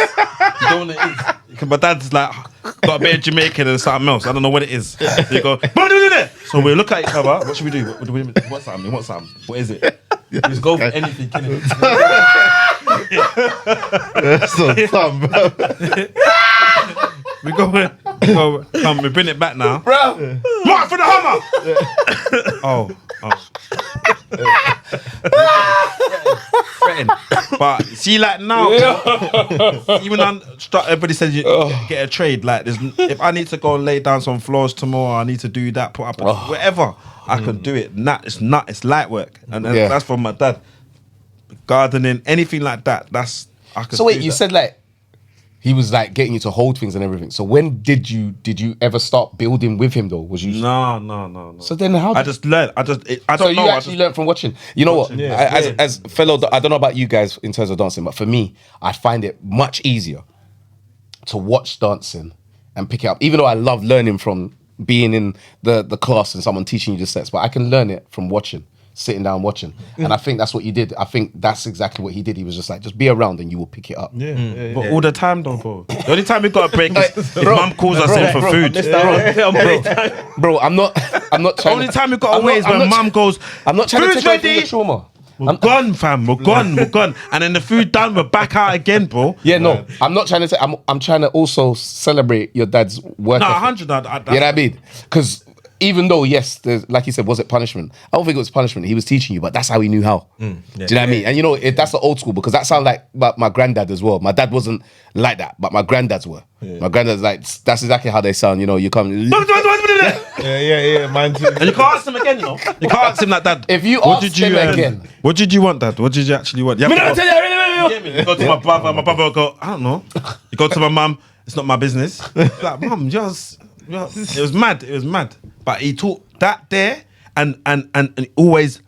don't know what it is. 'Cause my dad's like got a bit of Jamaican and something else. I don't know what it is. So you go, what do we do there? So we look at each other. What should we do? What's something? What's something? What is it? You just go for anything, innit? So dumb, bro. We come, we bring it back now. Bro. Mark for the hammer! Oh. Fretting. But see, like now, even on everybody says you get a trade. Like, if I need to go and lay down some floors tomorrow, I need to do that, put up whatever, I can do it. It's light work, and that's from my dad. Gardening, anything like that. I could. So wait, do you that. said like he was like getting you to hold things and everything. So when did you ever start building with him though? Was you No. So then how? I just learned. I so don't know. you actually learned from watching. You know what? As fellow, I don't know about you guys in terms of dancing, but for me, I find it much easier to watch dancing and pick it up. Even though I love learning from being in the class and someone teaching you the steps, but I can learn it from watching. Sitting down watching, and I think that's what you did. I think that's exactly what he did. He was just like, just be around and you will pick it up. But all the time though, bro. The only time we got a break is if mum calls us in for food. Bro, I'm not The trying. only time we got away is when mum goes, I'm not trying to "Food's take away from ready." the trauma. We're gone, fam. We're gone. And then the food done, we're back out again, bro. Yeah, no, I'm not trying to say. I'm trying to also celebrate your dad's work. No, ethic. 100. You know what I mean? Because even though, yes, like you said, was it punishment? I don't think it was punishment. He was teaching you, but that's how he knew how. Do you know what I mean? And you know, that's the old school, because that sounds like my granddad as well. My dad wasn't like that, but my granddads were. My granddad's like, that's exactly how they sound. You know, you come. Yeah, mine too. And you can't ask him again, you know. You can't ask him like that. If you ask him again. What did you want, Dad? What did you actually want? You have to you go to my brother will go, I don't know. You go to my mum, it's not my business. Like, mum, just it was mad. But he taught that there and always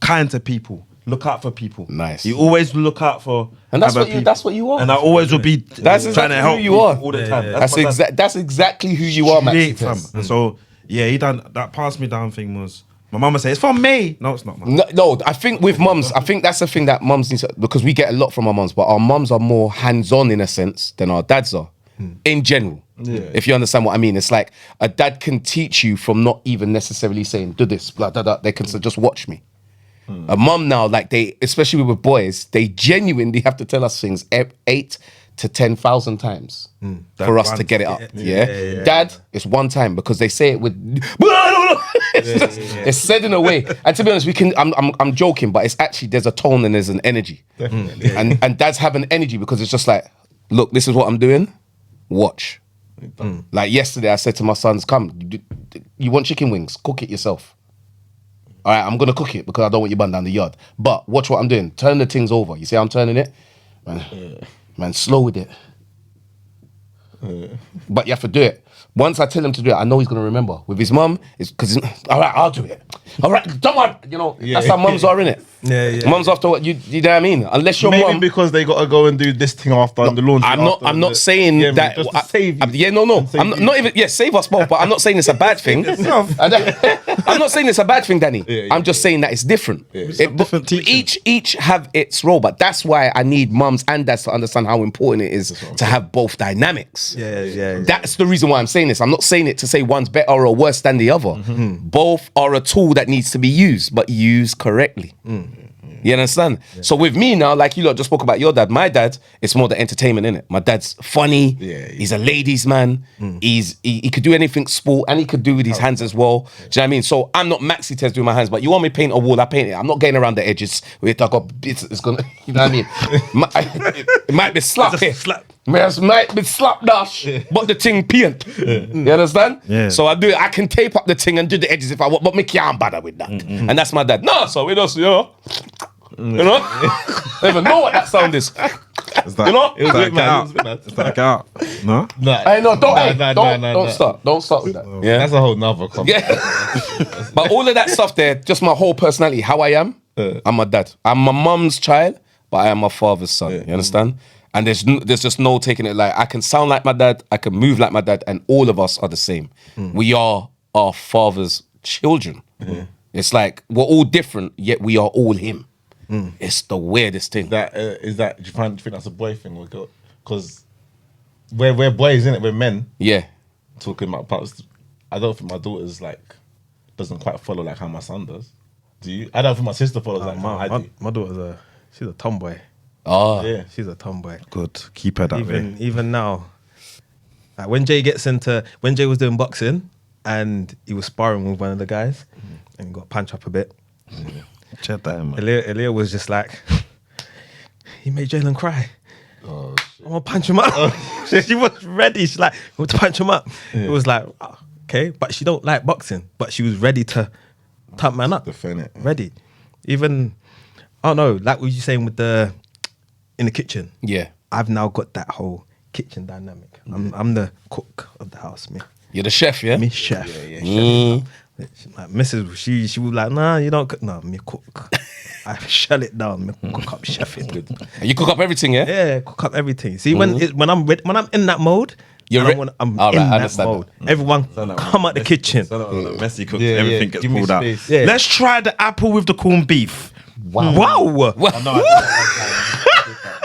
kind to people. Look out for people. Nice. You always look out for And that's other what you. people. That's what you are. And I always will be That's trying exactly to help who you are. all the time. That's exactly who you are, Straight, Maxi. fam. So yeah, he done that. Pass me down thing was my mum would say it's from me. No, it's not, man. No, I think with mums, I think that's the thing that mums need to, because we get a lot from our mums, but our mums are more hands-on in a sense than our dads are, in general. If you understand what I mean, it's like a dad can teach you from not even necessarily saying do this, blah blah blah. They can say just watch me. A mum now, like they, especially with boys, they genuinely have to tell us things 8, to 10,000 times that for us one to get it to up. get it. Yeah. Yeah. Dad, it's one time because they say it with. It's said in a way, and to be honest, we can. I'm joking, but it's actually there's a tone and there's an energy, Definitely. and dads have an energy because it's just like, look, this is what I'm doing. Watch. Like yesterday, I said to my sons, "Come, you want chicken wings? Cook it yourself. All right, I'm gonna cook it because I don't want you bun down the yard. But watch what I'm doing. Turn the things over. You see, I'm turning it, man. Slow with it. But you have to do it. Once I tell him to do it, I know he's gonna remember. With his mum, it's because all right, I'll do it. All right, don't worry. You know, that's how mums are, innit? Yeah. Mums after what you know what I mean. Unless your Maybe mum. because they gotta go and do this thing after and the laundry. I'm not saying yeah, that. just to save you. No. Save I'm not even. Yeah, save us both. But I'm not saying it's a bad thing. I'm not saying it's a bad thing, Danny. I'm just saying that it's different. different teaching. Each have its role, but that's why I need mums and dads to understand how important it is to have both dynamics. Yeah. That's the reason why I'm saying this. I'm not saying it to say one's better or worse than the other. Both are a tool that needs to be used, but used correctly. You understand? So with me now, like you lot just spoke about your dad, my dad, it's more the entertainment, innit? My dad's funny. He's a ladies' man. He could do anything sport and he could do with his hands as well. Do you know what I mean? So I'm not Maxi Tez doing my hands, but you want me to paint a wall, I paint it. I'm not getting around the edges. It's gonna, you know what I mean? It might be slap here. It might be slap dash, but the thing paint. You understand? Yeah. So I do it. I can tape up the thing and do the edges if I want, but me can't bother with that. And that's my dad. No, so we just, you know. I don't even know what that sound is. You know? It was a bit mad. It's like out. No? I know, don't start. Don't start with that. Yeah. That's a whole nother conversation. Yeah. But all of that stuff there, just my whole personality, how I am, I'm my dad. I'm my mum's child, but I am my father's son. You understand? And there's just no taking it like I can sound like my dad, I can move like my dad, and all of us are the same. We are our father's children. It's like we're all different, yet we are all him. It's the weirdest thing. Do you think that's a boy thing? Because we're boys, innit? We're men. Yeah. Talking about parts. I don't think my daughter's like doesn't quite follow like how my son does. Do you? I don't think my sister follows like how I do. My daughter's she's a tomboy. Oh. Yeah. She's a tomboy. Good. Keep her that way. Even now, like when Jay was doing boxing and he was sparring with one of the guys and he got punched up a bit. Check that in, man. Aaliyah was just like, he made Jalen cry. I'm gonna punch him up. She was ready. She's like, I'm to punch him up. It was like, okay, but she don't like boxing, but she was ready to tap man up. Defend it. Ready. Even, I don't know, like what you saying with in the kitchen. Yeah. I've now got that whole kitchen dynamic. I'm the cook of the house, me. You're the chef, yeah? Me chef. Chef. Like Mrs. She was like, nah, you don't cook. No, me cook. I shell it down. Me cook up chef it. You cook up everything, yeah? Yeah, cook up everything. See, when I'm in that mode, I'm all in right, that mode. Everyone come out the kitchen. Messi cooks, Yeah, everything yeah. gets Give me pulled out. space. Yeah. Let's try the apple with the corned beef. Wow.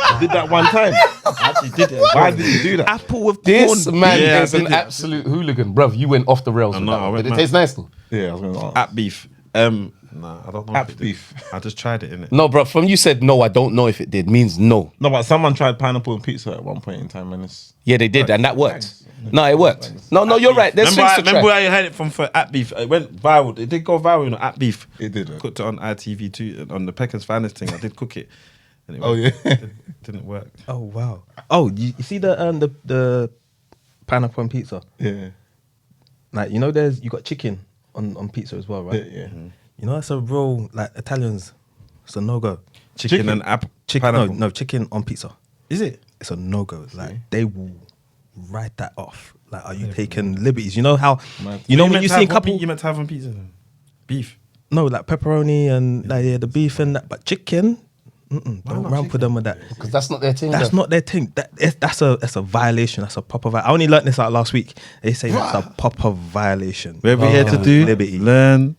I did that one time. I actually did it. Why did you do that? Apple with This corn. man Yeah, is I an did it. absolute hooligan. Bruv, you went off the rails with know, that I one. went Did it mad. taste nice though? Yeah, I was going to At beef. Nah, I don't know. App if it did. beef. I just tried it, innit? No, bruv, from you said no, I don't know if it did, means no. No, but someone tried pineapple and pizza at one point in time, and it's Yeah, they did, and that worked. No, it worked. No, you're right. There's Remember, things to remember try. where you had it from for at beef? It went viral. It did go viral, you know, at beef. It did. Cooked it on ITV2 on the Pecker's Finest thing. I did cook it. And it Oh, yeah. didn't work. Oh wow. Oh, you see the pineapple on pizza? Yeah, Like you got chicken on pizza as well, right? yeah. You know that's a real like Italians. It's a no go. Chicken and apple. Chicken, pineapple. no chicken on pizza. Is it? It's a no go. Like they will write that off. Like, are you taking liberties? You know how? You know when you see a couple. You meant to have on pizza then? Beef. No, like pepperoni and like, yeah, the beef and that, but chicken. Don't not ramp with them with that. Because that's not their thing. That's not their thing. That's a violation. That's a proper. I only learned this out last week. They say that's a proper violation. Where we here to do? Liberty. Learn.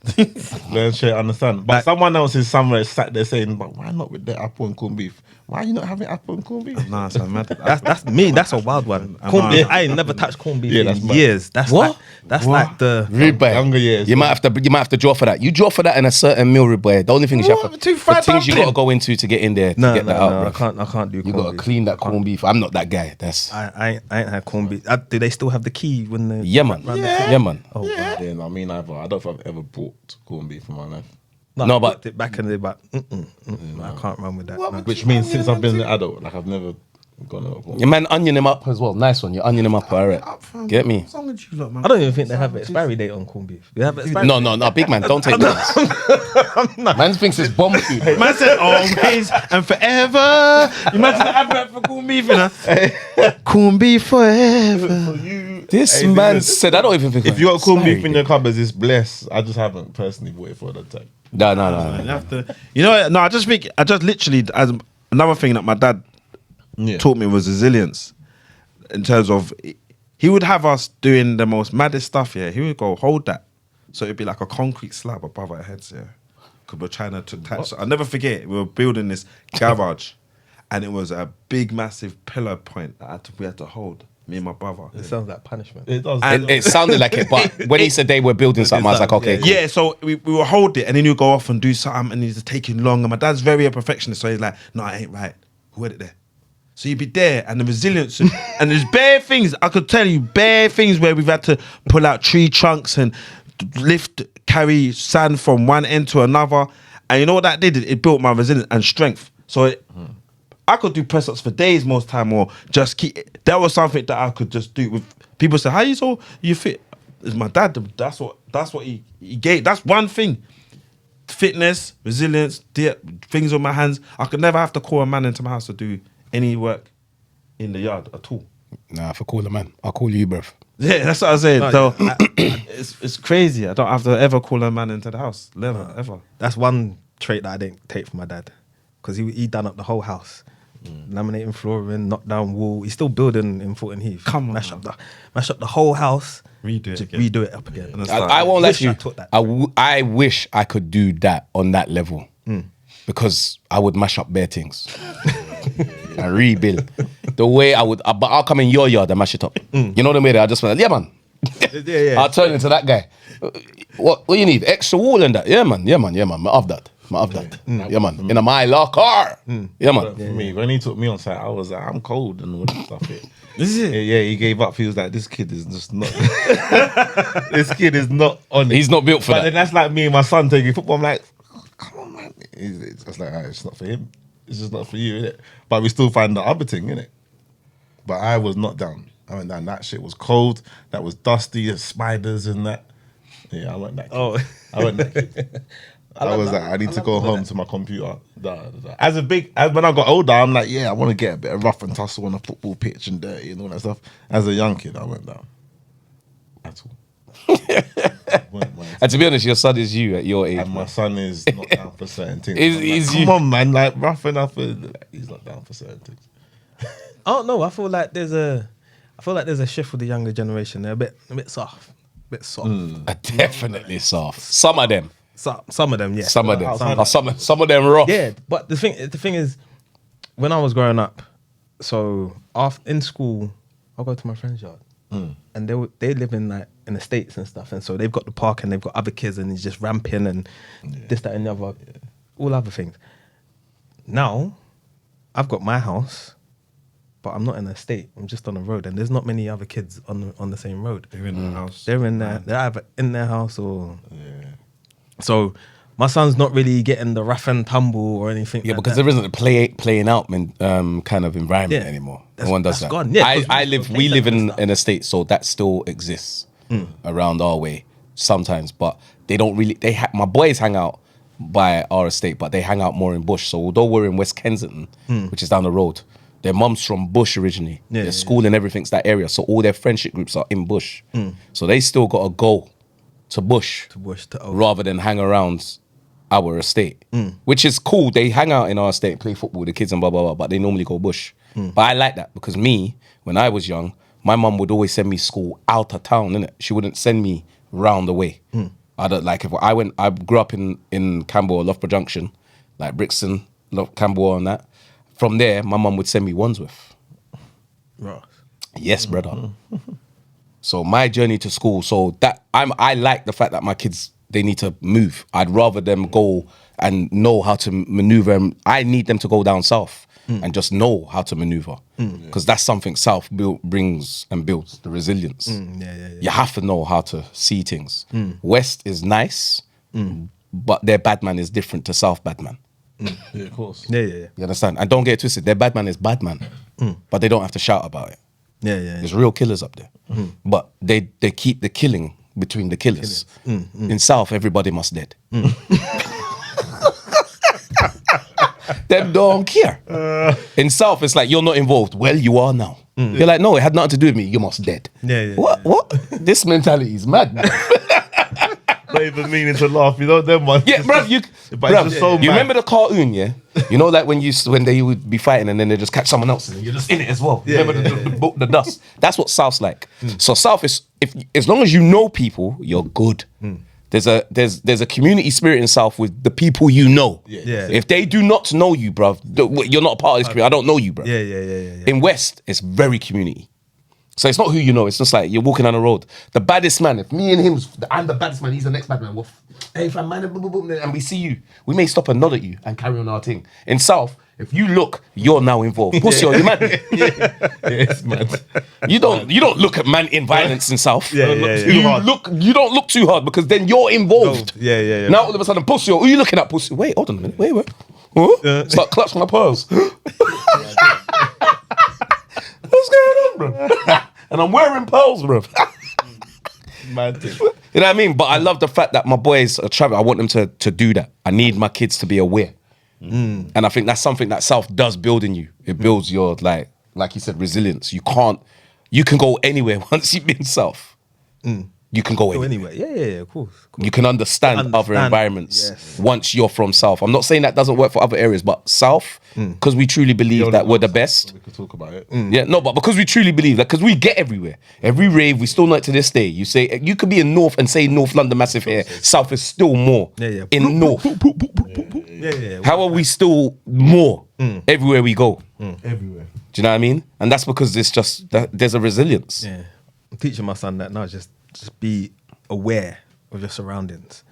Learn, share, understand. But someone else is somewhere sat there saying, "But why not with the apple and corned beef? Why are you not having apple and corned beef?" Nah, it's mad. That's me. That's a wild one. Corned beef. I ain't never touched corned beef Yeah, in that's mad. years. That's What? like that's like the. Rude boy. Younger years. You might have to draw for that. You draw for that in a certain meal, rude boy. The only thing is you have What? to, Too the fried things you got to dumpling? go into to get in there to get that out, bro. I can't do You corned gotta beef. clean that corned beef. I'm not that guy. That's I ain't had corned beef. Do they still have the key when they? yeah, man. Yeah, man. Oh, wow. Yeah, no, me neither. I don't think I've ever bought corned beef in my life. No, I but- looked it back in the but I can't run with that. no. Which means since I've been an adult, like I've never gone out. Your man onion him up as well. Nice one. You onion him up, alright. Get me? What's wrong with you lot, man? I don't even think they have an expiry date on corned beef. They have an expiry No, big man, don't take this. Man thinks it's bomb food. Man said always and forever. You imagine the advert for corned beef, you know? Corned beef forever. This Hey, man listen, said, I don't even think. If you got corned beef in your your cupboards, it's blessed. I just haven't personally bought it for the time. no. You have to, you know, no, I just literally, as another thing that my dad taught me was resilience. In terms of, he would have us doing the most maddest stuff, yeah. He would go, hold that. So it'd be like a concrete slab above our heads, yeah. Because we're trying to attach. I'll never forget, we were building this garage and it was a big, massive pillar point that we had to hold, me and my brother. It sounds like punishment. It does. It sounded like it, but when he said they were building something, I was like, okay, cool. Yeah, so we would hold it and then he'd go off and do something and he's taking long. And my dad's very a perfectionist, so he's like, no, I ain't right. Who had it there? So you'd be there and the resilience and there's bare things, I could tell you, bare things where we've had to pull out tree trunks and carry sand from one end to another. And you know what that did? It built my resilience and strength. So I could do press ups for days most time, or just keep. That was something that I could just do. With people say, "How you fit?" It's my dad. That's what he gave. That's one thing. Fitness, resilience, things on my hands. I could never have to call a man into my house to do any work in the yard at all. Nah, if I call a man, I'll call you, bruv. Yeah, that's what I'm saying. No, So it's crazy. I don't have to ever call a man into the house. Never, ever. That's one trait that I didn't take from my dad, because he done up the whole house, laminating flooring, knocked down wall. He's still building in Fulton Heath. Come on, mash up the whole house. Redo it just again. redo it up again. And it's I won't let Wish you. I taught that. I wish I could do that on that level, because I would mash up bare things and rebuild. The way I would, but I'll come in your yard and mash it up. You know the way that I just went, yeah, man. yeah. I'll turn into that guy. What you need? Extra wall and that? Yeah, man. I have that. Yeah, man. In a my locker. Yeah, man. For me, when he took me on site, I was like, I'm cold and all that stuff. Is it? Yeah, he gave up. He was like, this kid is just not. This kid is not on it. He's not built for But that. then that's like me and my son taking football. I'm like, come on, man. It's just like, it's not for him. It's just not for you, innit? But we still find the other thing, innit? But I was not down. I went down. That shit was cold. That was dusty. There's spiders and that. Yeah, I went that kid. Oh. I went that kid. I was like, I need to go home to my computer. As when I got older, I'm like, yeah, I want to get a bit of rough and tussle on a football pitch and dirty and all that stuff. As a young kid, I went down. At all. And to be honest, your son is you at your age. And my son is not down for certain things. Is- I'm like, is come you- on, man, like rough enough. He's not down for certain things. I don't know. I feel like there's a shift with the younger generation. They're a bit soft. Definitely soft. Some of them. Some of them, yeah. Some of them. Some of them rough. Yeah, but the thing is, when I was growing up, so in school, I'll go to my friend's yard, and they live in the States and stuff, and so they've got the park and they've got other kids and he's just ramping and this, that, and the other, all other things. Now, I've got my house, but I'm not in a state. I'm just on a road, and there's not many other kids on the same road. They're in the house. They're either in their house or. So my son's not really getting the rough and tumble or anything. Yeah, like because that. there isn't a playing out kind of environment Yeah. anymore. That's- No one does that's that. gone. Yeah, we live in a state, so that still exists around our way sometimes. But they don't really. My boys hang out by our estate, but they hang out more in Bush. So although we're in West Kensington, which is down the road, their mum's from Bush originally. Their school and everything's that area, so all their friendship groups are in Bush. So they still got to go to Bush rather than hang around our estate, which is cool. They hang out in our estate, play football with the kids and blah, blah, blah, but they normally go Bush. But I like that because when I was young, my mum would always send me school out of town, innit? She wouldn't send me round the way. I don't like, I grew up in Camberwell, Loughborough Junction, like Brixton, Camberwell and that. From there, my mum would send me Wandsworth. Right. Yes, brother. So my journey to school, I like the fact that my kids they need to move. I'd rather them go and know how to maneuver. And I need them to go down south and just know how to maneuver, because that's something south brings and builds the resilience. You have to know how to see things. West is nice, but their bad man is different to south bad man. Yeah, of course. Yeah. You understand? And don't get it twisted. Their bad man is bad man, but they don't have to shout about it. Yeah. There's real killers up there, but they keep the killing between the killers. In South, everybody must dead. Them don't care. In South, it's like, you're not involved. Well, you are now. You're like, no, it had nothing to do with me. You must dead. What? This mentality is mad. Not even meaning to laugh, you know them ones. Yeah, bruv, you remember the cartoon, yeah? You know, like when they would be fighting and then they just catch someone else and you're just in it as well. Remember the dust? That's what South's like. So South is, as long as you know people, you're good. There's a community spirit in South with the people you know. If they do not know you, bruv, you're not a part of this community. I don't know you, bruv. Yeah. In West, it's very community. So it's not who you know. It's just like you're walking down the road. The baddest man, if me and him, I'm the baddest man, he's the next bad man. Well, hey, fam, man, and we see you, we may stop and nod at you and carry on our thing. In South, if you look, you're now involved. Pussy, you man. Yes, man. You don't look at man in violence in South. Yeah. You don't look too hard because then you're involved. Yeah. Now all of a sudden, pussy, who are you looking at, pussy? Wait, hold on a minute. Wait. Huh? Start clutching my pearls. What's going on, bro? And I'm wearing pearls, bro. Mad thing. You know what I mean? But I love the fact that my boys are traveling. I want them to do that. I need my kids to be aware. And I think that's something that South does build in you. It builds your, like you said, resilience. You can go anywhere once you've been South. You can go anywhere. Yeah, of course. You can understand other environments yes. once you're from South. I'm not saying that doesn't work for other areas, but South, because we truly believe that we're the best. We could talk about it. Yeah, no, but because we truly believe that, because we get everywhere. Every rave, we still know it to this day. You say, you could be in North and say North London massive here. South is still more in North. Yeah. How are we still more everywhere we go? Everywhere. Do you know what I mean? And that's because there's a resilience. Yeah. I'm teaching my son that now. Just be aware of your surroundings.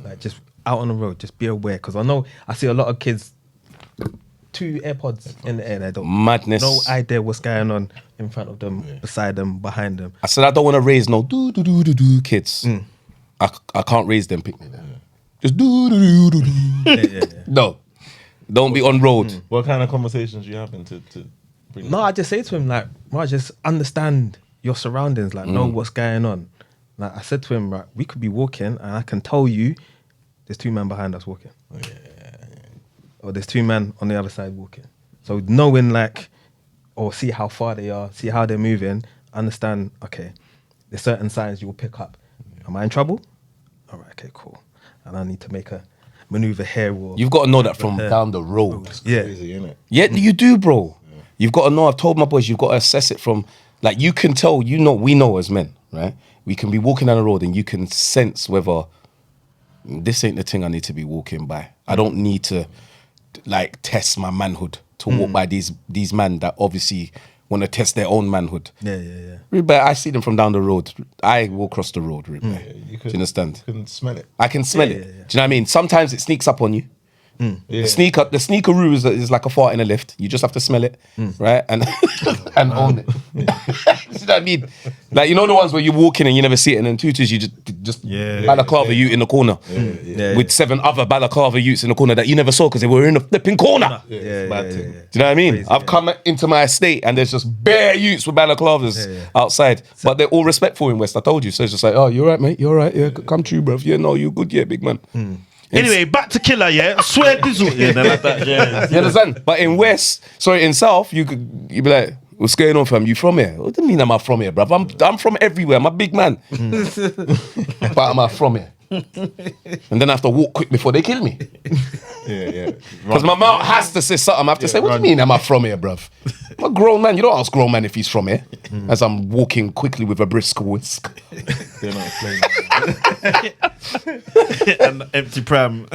Like, just out on the road, just be aware. Because I see a lot of kids, 2 AirPods in the air, they don't Madness. no idea what's going on in front of them, beside them, behind them. I said I don't want to raise no do kids. I can't raise them. Pick me there. Just do. Yeah. No, don't be on road. What kind of conversations you having to bring? No, I just say to him, like, just understand your surroundings, like, know what's going on. Like, I said to him, right, we could be walking and I can tell you there's 2 men behind us walking. Or there's 2 men on the other side walking. So knowing, like, or see how far they are, see how they're moving, understand, okay, there's certain signs you will pick up. Am I in trouble? All right, okay, cool. And I need to make a maneuver here. Or You've got to know that from down the road. yeah. Crazy, innit? Yeah, you do, bro. You've got to know. I've told my boys, you've got to assess it from, like, you can tell, we know as men, right? We can be walking down the road and you can sense whether this ain't the thing I need to be walking by. I don't need to, like, test my manhood to walk by these men that obviously want to test their own manhood. Yeah. But I see them from down the road. I will cross the road, Rip. Do you understand? You can smell it. I can smell it. Yeah. Do you know what I mean? Sometimes it sneaks up on you. Yeah. The sneakeroo is like a fart in a lift. You just have to smell it, right? And and own it. You know what I mean? Like, you know the ones where you walk in and you never see it, and then tutus you just balaclava ute in the corner with 7 other balaclava utes in the corner that you never saw because they were in the flipping corner. Yeah, it's mad thing. Do you know what I mean? Crazy, I've come into my estate and there's just bare utes with balaclavas outside, but they're all respectful in West. I told you. So it's just like, oh, you're right, mate. You're right. Yeah, come true, bruv. Yeah, no, you good. Yeah, big man. Anyway, back to Killer, yeah? I swear this one. Yeah, like that, yeah. You understand? But in in South, you'd be like, what's going on, fam? You from here? What do you mean I'm from here, bruv? I'm from everywhere. I'm a big man. But am I from here? And then I have to walk quick before they kill me. Yeah. Because my mouth has to say something. I have to say, what do you mean am I from here, bruv? I'm a grown man. You don't ask grown man if he's from here. As I'm walking quickly with a brisk whisk. They're not explaining. An empty pram.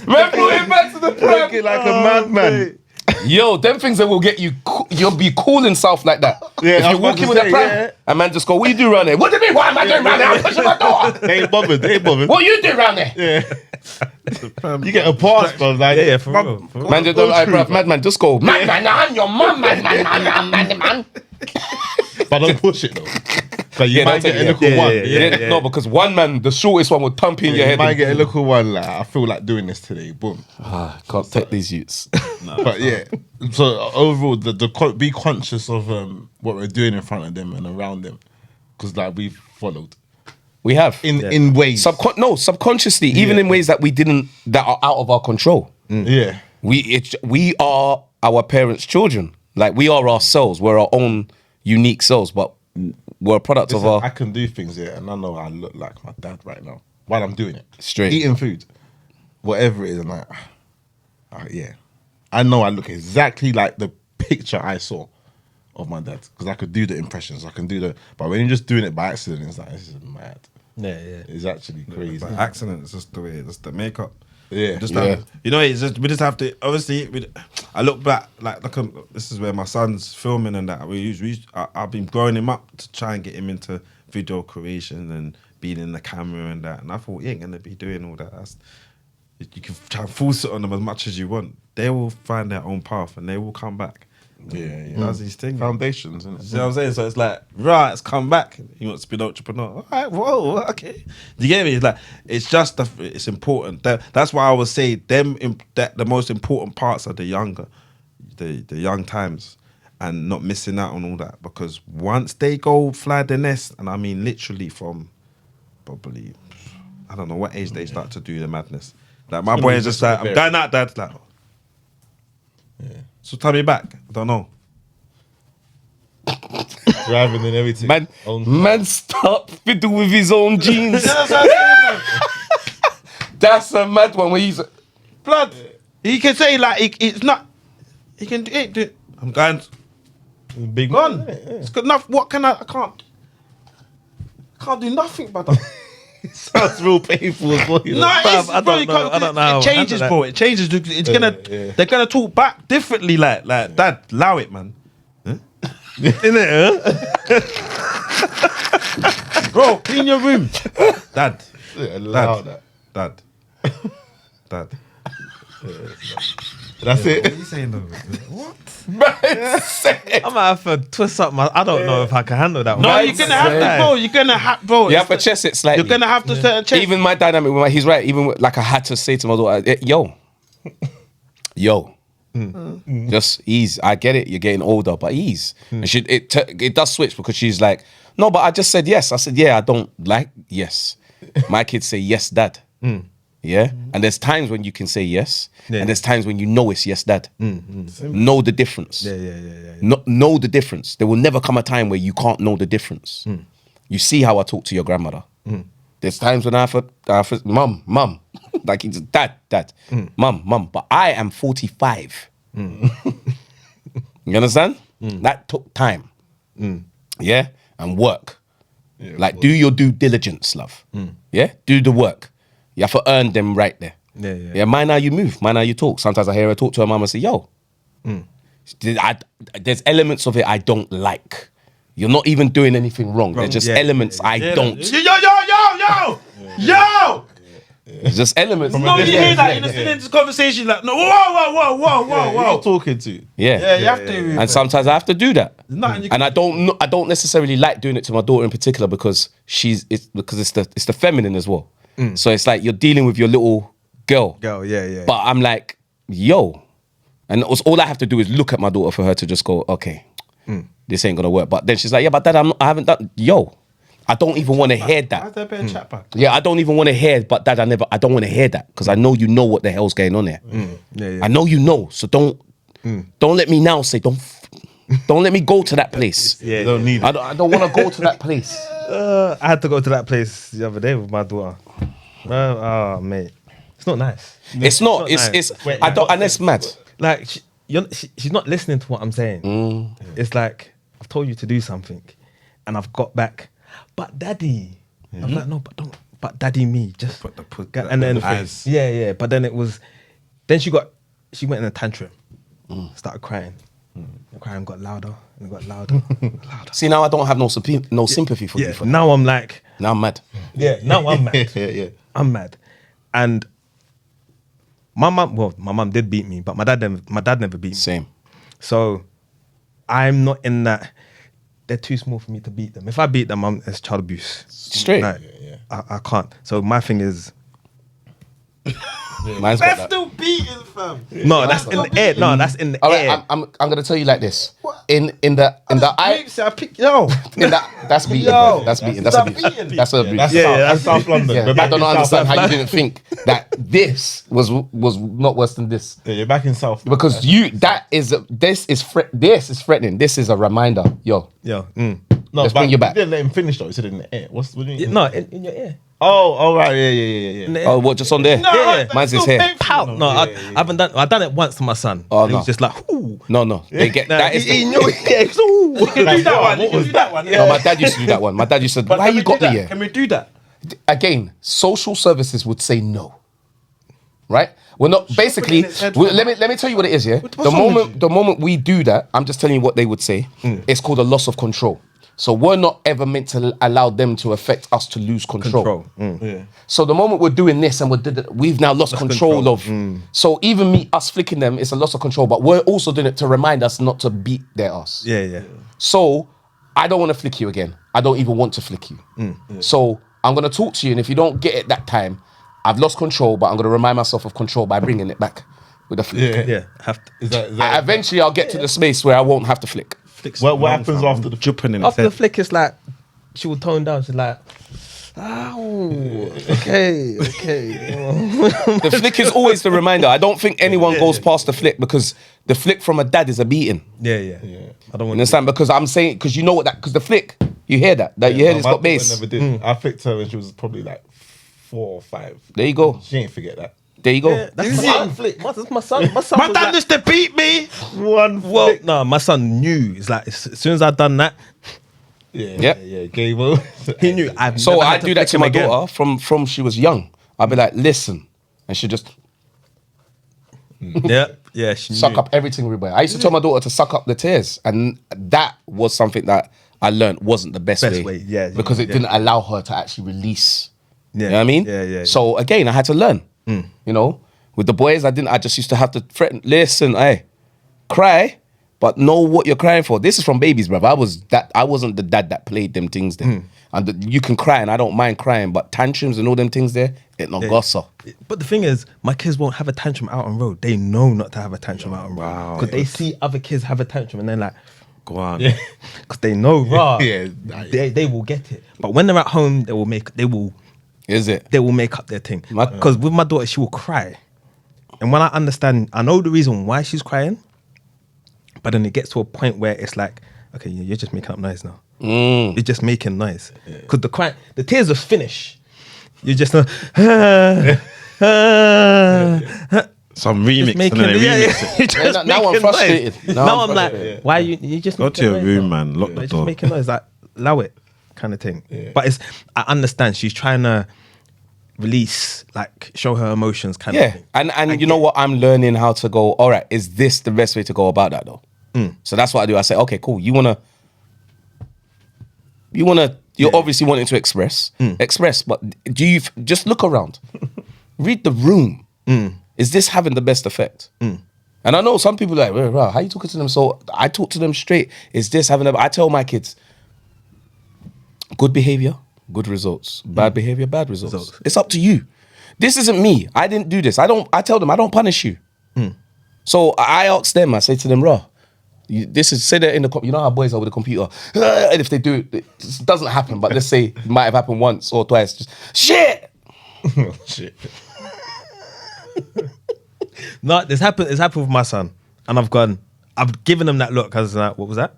Man, put it back to the pram. Looking like a madman. Yo, them things that will get you you'll be cool in South like that. Yeah, if I you was walk in about with to that say, pram, yeah. a man just go, what you do around there? What do you mean, what am I doing around there? I'm pushing my door. They ain't bothered. They ain't bothered. What you do around there? Yeah. You get a pass, bro. Like, Yeah, for real. Man, just don't, bruv, madman, just go, man, I'm your mum, man. But don't push it though. But you Yeah, might don't get a take it, little one. Yeah, no, because one man, the shortest one, would thump in your You head. might get a little one. Like, I feel like doing this today. Boom. Can't take these youths. But yeah. So overall, be conscious of what we're doing in front of them and around them, because like we've followed We have. in ways. Subconsciously, even in ways that that are out of our control. Yeah. We are our parents' children. Like, we are ourselves. We're our own unique selves, but we're a product of Listen, I our... can do things, yeah, and I know I look like my dad right now while I'm doing it. Straight. Eating food, whatever it is, and like, yeah, I know I look exactly like the picture I saw of my dad, because I could do the impressions, I can do but when you're just doing it by accident, it's like, this is mad. Yeah. It's actually crazy. By accident, it's just the way, it's the makeup. Yeah. Just Yeah. you know, it's just we just have to. Obviously, I look back like this is where my son's filming and that. I've been growing him up to try and get him into video creation and being in the camera and that. And I thought he ain't gonna be doing all that. You can try and force it on them as much as you want. They will find their own path and they will come back. Yeah. That's his thing. Foundations, isn't it? See what I'm saying? So it's like, right, it's come back. He wants to be an entrepreneur. All right, whoa, okay. Do you get me? It's like, it's just, it's important. That's why I would say that the most important parts are the younger, the young times, and not missing out on all that. Because once they go fly the nest, and I mean literally from probably, I don't know what age they start to do the madness. Like my boy is just like, I'm going out, dad. Like, so tell me back. I don't know. Driving and everything. Man stop fiddle with his own jeans. That's a mad one where he's... Blood. He can say like it's not. He can do it. I'm going. Big Gone. man. Yeah. It's good enough. What can I can't do nothing, brother. Sounds real painful as well. You know? No, I don't know how It to changes, handle bro. It changes. It's gonna. They're gonna talk back differently. Like dad, allow it, man. Bro, clean your room. Dad. Allow that. Dad. That's it. What are you saying though? What? I might have to twist up I don't know if I can handle that. No, one. you're gonna have to, bro. You're gonna have, bro. You have to chest it slightly. You're gonna have to certain chest. Even my dynamic with he's right. Even like I had to say to my daughter, yo, just ease. I get it. You're getting older, but ease. And it does switch because she's like, no, but I just said yes. I said, yeah, I don't like yes. My kids say yes, dad. Yeah, and there's times when you can say yes, and there's times when you know it's yes, dad. Know the difference. Yeah. Know the difference. There will never come a time where you can't know the difference. You see how I talk to your grandmother. There's times when I have to mum, like it's dad, mum, but I am 45. You understand? That took time. Yeah, and work. Yeah, like do your due diligence, love. Yeah, do the work. You have to earn them right there. Yeah. Mind how you move, mind how you talk. Sometimes I hear her talk to her mum and say, yo, there's elements of it I don't like. You're not even doing anything wrong. There's just elements I don't. Yo! There's just elements. No, you hear that in this conversation, like, no, whoa. You're talking to. Yeah, you have to. And sometimes I have to do that. Nothing you And I don't necessarily like doing it to my daughter in particular because it's the feminine as well. So it's like you're dealing with your little girl. Yeah. But I'm like, yo. And all I have to do is look at my daughter for her to just go, okay, this ain't gonna work. But then she's like, yeah, but dad, I haven't done. Yo, I don't even want to hear that. How's that better chat back? Yeah, I don't even want to hear. But dad, I don't want to hear that because I know you know what the hell's going on there. I know you know. So don't let me now say don't let me go to that place. You don't need it. I don't want to go to that place. I had to go to that place the other day with my daughter. Oh, mate, it's not nice. It's not. nice. It's. I don't. And it's mad. Like she's not listening to what I'm saying. It's like I've told you to do something, and I've got back. But daddy, I'm like, no, but don't. But daddy, me just and then yeah. But then it was. Then she went in a tantrum, started crying. The crying got louder and got louder. See, now I don't have no sympathy for you. Yeah, For that. now I'm like, Now I'm mad. yeah, now I'm mad. yeah. I'm mad. And my mum did beat me, but my dad never beat me. Same. So I'm not in that. They're too small for me to beat them. If I beat them, it's child abuse. Straight. Like, I can't. So my thing is, Mine's got that. Still beating, fam. no, that's in the air. No, that's in the All air. right, I'm gonna tell you like this. In the eye. I pick yo. That's beating. Yo, bro. That's beating. That's that's abuse. beating. That's abuse. That's Yeah, South, yeah, that's South London. Yeah, We're I back don't in South understand how you London. didn't think that this was not worse than this. Yeah, you're back in South. Because this is threatening. This is a reminder. Yo, Yo, No, let's but bring you back. You didn't let him finish though. You said it in the air. What do you mean? no, in your ear. Oh, right. Yeah. In the ear. oh, what? Just on there? Yeah. Mine's his hair. Pow! No, I haven't done. I done it once to my son. Oh, and he no. was just like, ooh. No. They get Nah, that. Is he knew it. Ooh. You can do that one. You can do that one. No, my dad used to do that one. My dad used to. Why you got me here? Can we do that? Again, social services would say no. Right? We're not basically. in its head, Let me tell you what it is. Yeah. The moment we do that, I'm just telling you what they would say. It's called a loss of control. So we're not ever meant to allow them to affect us to lose control. Yeah. So the moment we're doing this and we've now lost control of. So even us flicking them, it's a loss of control. But we're also doing it to remind us not to beat their ass. Yeah. So I don't want to flick you again. I don't even want to flick you. So I'm going to talk to you, and if you don't get it that time, I've lost control, but I'm going to remind myself of control by bringing it back with a flick. Yeah. Have to. Is that Eventually, I'll get to the space where I won't have to flick. what happens after the Jumping in After the head. flick, it's like she will tone down. She's like, "Ow, okay." The flick is always the reminder. I don't think anyone goes past the flick, because the flick from a dad is a beating. Yeah. I don't want. Understand? Because I'm saying, because you know what because the flick, you hear that you hear it's my got bass. daughter never did. I flicked her when she was probably like 4 or 5. There you go. She ain't forget that. There you go. That's my son. That's my son. My son. My was dad like, used to beat me. One well, flick. no, my son knew. It's like as soon as I done that, Yeah. Game over. he knew. I've So never I had do that to flick my him again. daughter from she was young. I'll be like, listen, and she just Yeah. She suck knew. up everything we wear. I used to tell my daughter to suck up the tears, and that was something that I learned wasn't the best way. Yeah, because it yeah. didn't allow her to actually release. Yeah. You know what I mean? Yeah. So again, I had to learn. You know, with the boys, I just used to have to threaten. Listen, hey, cry, but know what you're crying for. This is from babies, bruv. I wasn't the dad that played them things there. And you can cry, and I don't mind crying, but tantrums and all them things there, it not gossa. But the thing is, my kids won't have a tantrum out on road. They know not to have a tantrum out on road. Wow. Because they see other kids have a tantrum and they're like, Go on. because they know, rah, Yeah. they will get it. But when they're at home, they will make up their thing. Because with my daughter, she will cry. And when I know the reason why she's crying, but then it gets to a point where it's like, okay, you're just making up noise now. You're just making noise. Because the tears just finish. You're just Some remix and then they remix it. Now I'm frustrated. Now I'm like, why you just Go making to your noise room, now? man. Lock the You're just door. making noise, like allow it, kind of thing. But I understand she's trying to release, like show her emotions, kind of Yeah, thing. and you know what? I'm learning how to go. All right, is this the best way to go about that though? So that's what I do. I say, okay, cool. You're obviously wanting to express, but do you just look around, read the room? Is this having the best effect? And I know some people are like, "Rah, how you talking to them?" So I talk to them straight. Is this having? I tell my kids, good behavior, good results. Bad behavior, bad results. It's up to you. This isn't me. I didn't do this. I tell them I don't punish you. So I ask them. I say to them, "Rah, say that in the you know how boys are with the computer, and if they do it doesn't happen, but let's say it might have happened once or twice, just shit." Shit. No, it's happened with my son, and I've given him that look. I was like, what was that?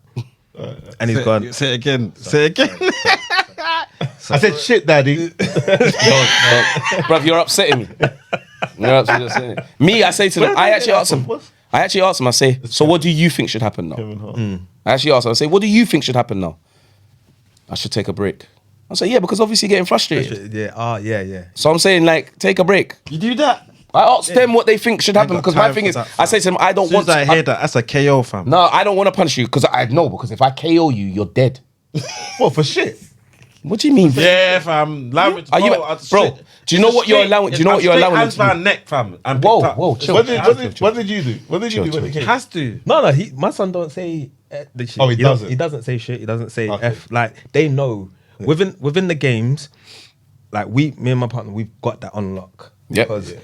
And he's gone. Say it again. Say it again. I said shit, daddy. Bruv, you're upsetting me. You're upsetting me. Me, I say to them, I actually ask them, I say, so what do you think should happen now? I actually ask them, I say, what do you think should happen now? I should take a break. I say, yeah, because obviously you're getting frustrated. Yeah. Yeah. So I'm saying, like, take a break. You do that? I asked them what they think should happen got because my time thing for is, that, I say to them, I don't As soon want as I to. hear that, that's a KO, fam. No, I don't want to punish you because I know because if I KO you, you're dead. What for shit? What do you mean? Yeah, fam. Language, Are you, bro? Do you know what you're allowing? Do you know what you're allowing? Hands round neck, fam. And Whoa, picked up. whoa, chill. What did you do? What did you do when it It came? has to. No, my son don't say the shit. Oh, he doesn't? He doesn't say shit. He doesn't say Okay. F. Like, they know. Within the games, like, me and my partner, we've got that on lock. Yep. Because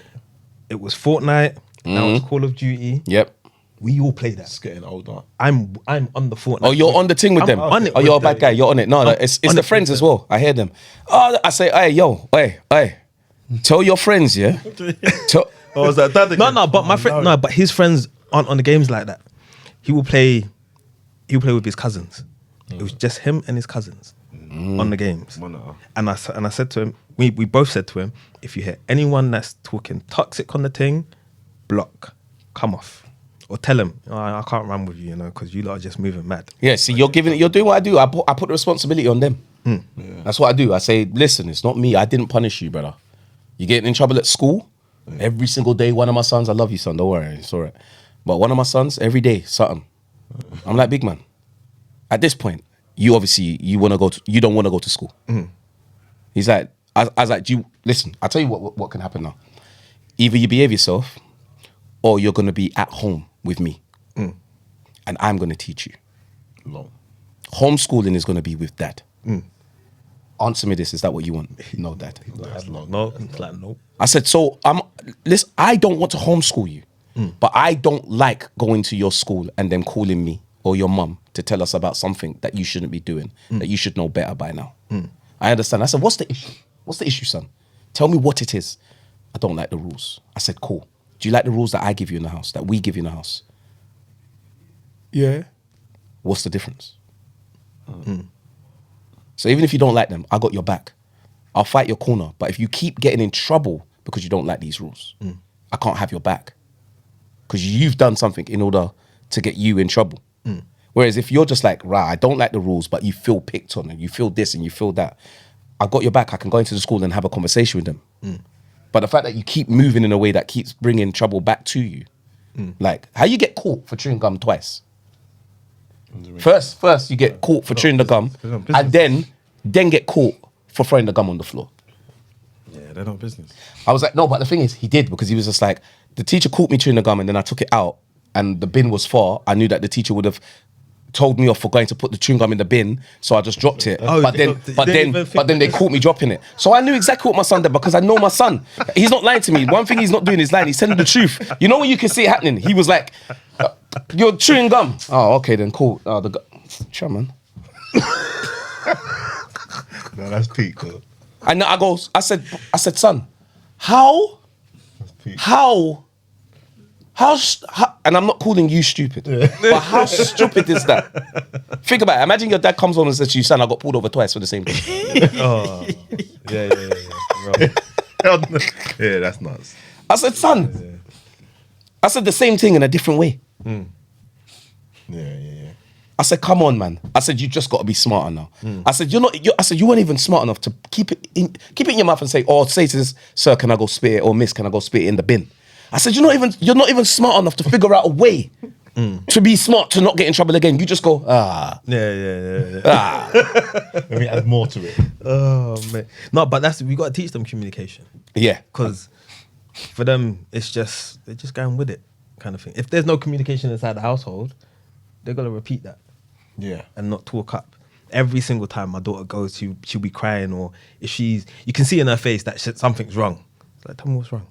it was Fortnite, now it's Call of Duty. Yep. We all play that. It's getting older. I'm on the Fortnite. Oh, you're on the thing with them. on it Oh, with you're a bad them. guy. You're on it. No, it's on the it friends with as well. I hear them. Oh, I say, hey, yo, hey. Tell your friends, yeah. Oh, was that dad again? No, but my friend, no, but his friends aren't on the games like that. He will play with his cousins. It was just him and his cousins on the games. Monitor. And I said to him, we both said to him, if you hear anyone that's talking toxic on the thing, block, come off, or tell him, oh, I can't run with you, because you lot are just moving mad. Yeah, see, you're doing what I do. I put the responsibility on them. That's what I do. I say, listen, it's not me. I didn't punish you, brother. You getting in trouble at school every single day. One of my sons, I love you, son. Don't worry, it's all right. But one of my sons, every day, something. I'm like, big man. At this point, you obviously you don't want to go to school. He's like, I was like, listen? I'll tell you what can happen now. Either you behave yourself, or you're gonna be at home with me, and I'm gonna teach you. Long. Homeschooling is gonna be with dad. Answer me this: is that what you want? No, dad. That's long. No, it's like, nope. I said, so listen, I don't want to homeschool you, but I don't like going to your school and then calling me or your mum to tell us about something that you shouldn't be doing, that you should know better by now. I understand. I said, what's the issue? What's the issue, son? Tell me what it is. I don't like the rules. I said, cool. Do you like the rules that I give you in the house, that we give you in the house? Yeah. What's the difference? So even if you don't like them, I got your back. I'll fight your corner. But if you keep getting in trouble because you don't like these rules, I can't have your back. Because you've done something in order to get you in trouble. Whereas if you're just like, I don't like the rules, but you feel picked on and you feel this and you feel that, I got your back. I can go into the school and have a conversation with them. But the fact that you keep moving in a way that keeps bringing trouble back to you, like how you get caught for chewing gum twice. First you get caught for chewing the gum, and then get caught for throwing the gum on the floor. Yeah, they're not business. I was like, no, but the thing is, he did, because he was just like, the teacher caught me chewing the gum and then I took it out and the bin was far. I knew that the teacher would have told me off for going to put the chewing gum in the bin, so I just dropped it. Oh, but then they caught me dropping it. So I knew exactly what my son did, because I know my son. He's not lying to me. One thing he's not doing is lying. He's telling the truth. You know when you can see it happening? He was like, you're chewing gum. Oh, okay then, cool. Sure, man. No, that's peak, though. And I said, son, how, and I'm not calling you stupid, but how stupid is that? Think about it. Imagine your dad comes home and says to you, son, I got pulled over twice for the same thing. Oh, yeah. Yeah, that's nuts. I said, son, I said the same thing in a different way. Yeah. I said, come on, man. I said, you just got to be smarter now. I said, I said, you weren't even smart enough to keep it in your mouth and say to this, sir, can I go spit it? Or miss, can I go spit it in the bin? I said, you're not even smart enough to figure out a way to be smart, to not get in trouble again. You just go, Yeah. Let me add more to it. Oh, man. No, but we got to teach them communication. Yeah. Because for them, they're just going with it, kind of thing. If there's no communication inside the household, they're going to repeat that. Yeah. And not talk up. Every single time my daughter goes, she'll be crying, or if you can see in her face that something's wrong. It's like, tell me what's wrong.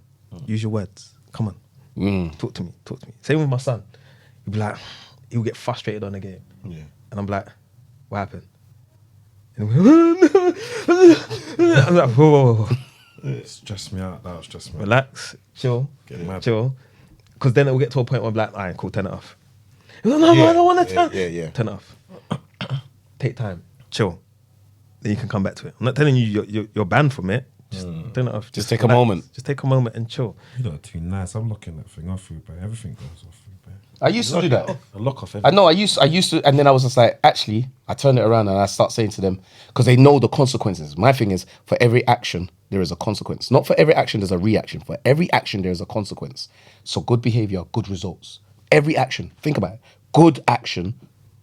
Use your words. Come on. Talk to me. Same with my son. He'll be like, he'll get frustrated on the game. Yeah. And I'm like, what happened? And I'm like, whoa. Stress me out. That'll stress me out. Relax, chill. mad. Because then it will get to a point where I'm like, all right, cool, turn it off. No, I don't want to turn. Yeah. Turn it off. Take time, chill. Then you can come back to it. I'm not telling you you're banned from it. Just turn it off. Just take a moment. Just take a moment and chill. You lot are too nice. I'm locking that thing off for you, but everything goes off for you, babe. I used to do that. I lock off I everything. know, I used to, and then I was just like, actually, I turn it around and I start saying to them, because they know the consequences. My thing is, for every action, there is a consequence. Not for every action, there's a reaction. For every action, there is a consequence. So good behavior, good results. Every action, think about it. Good action,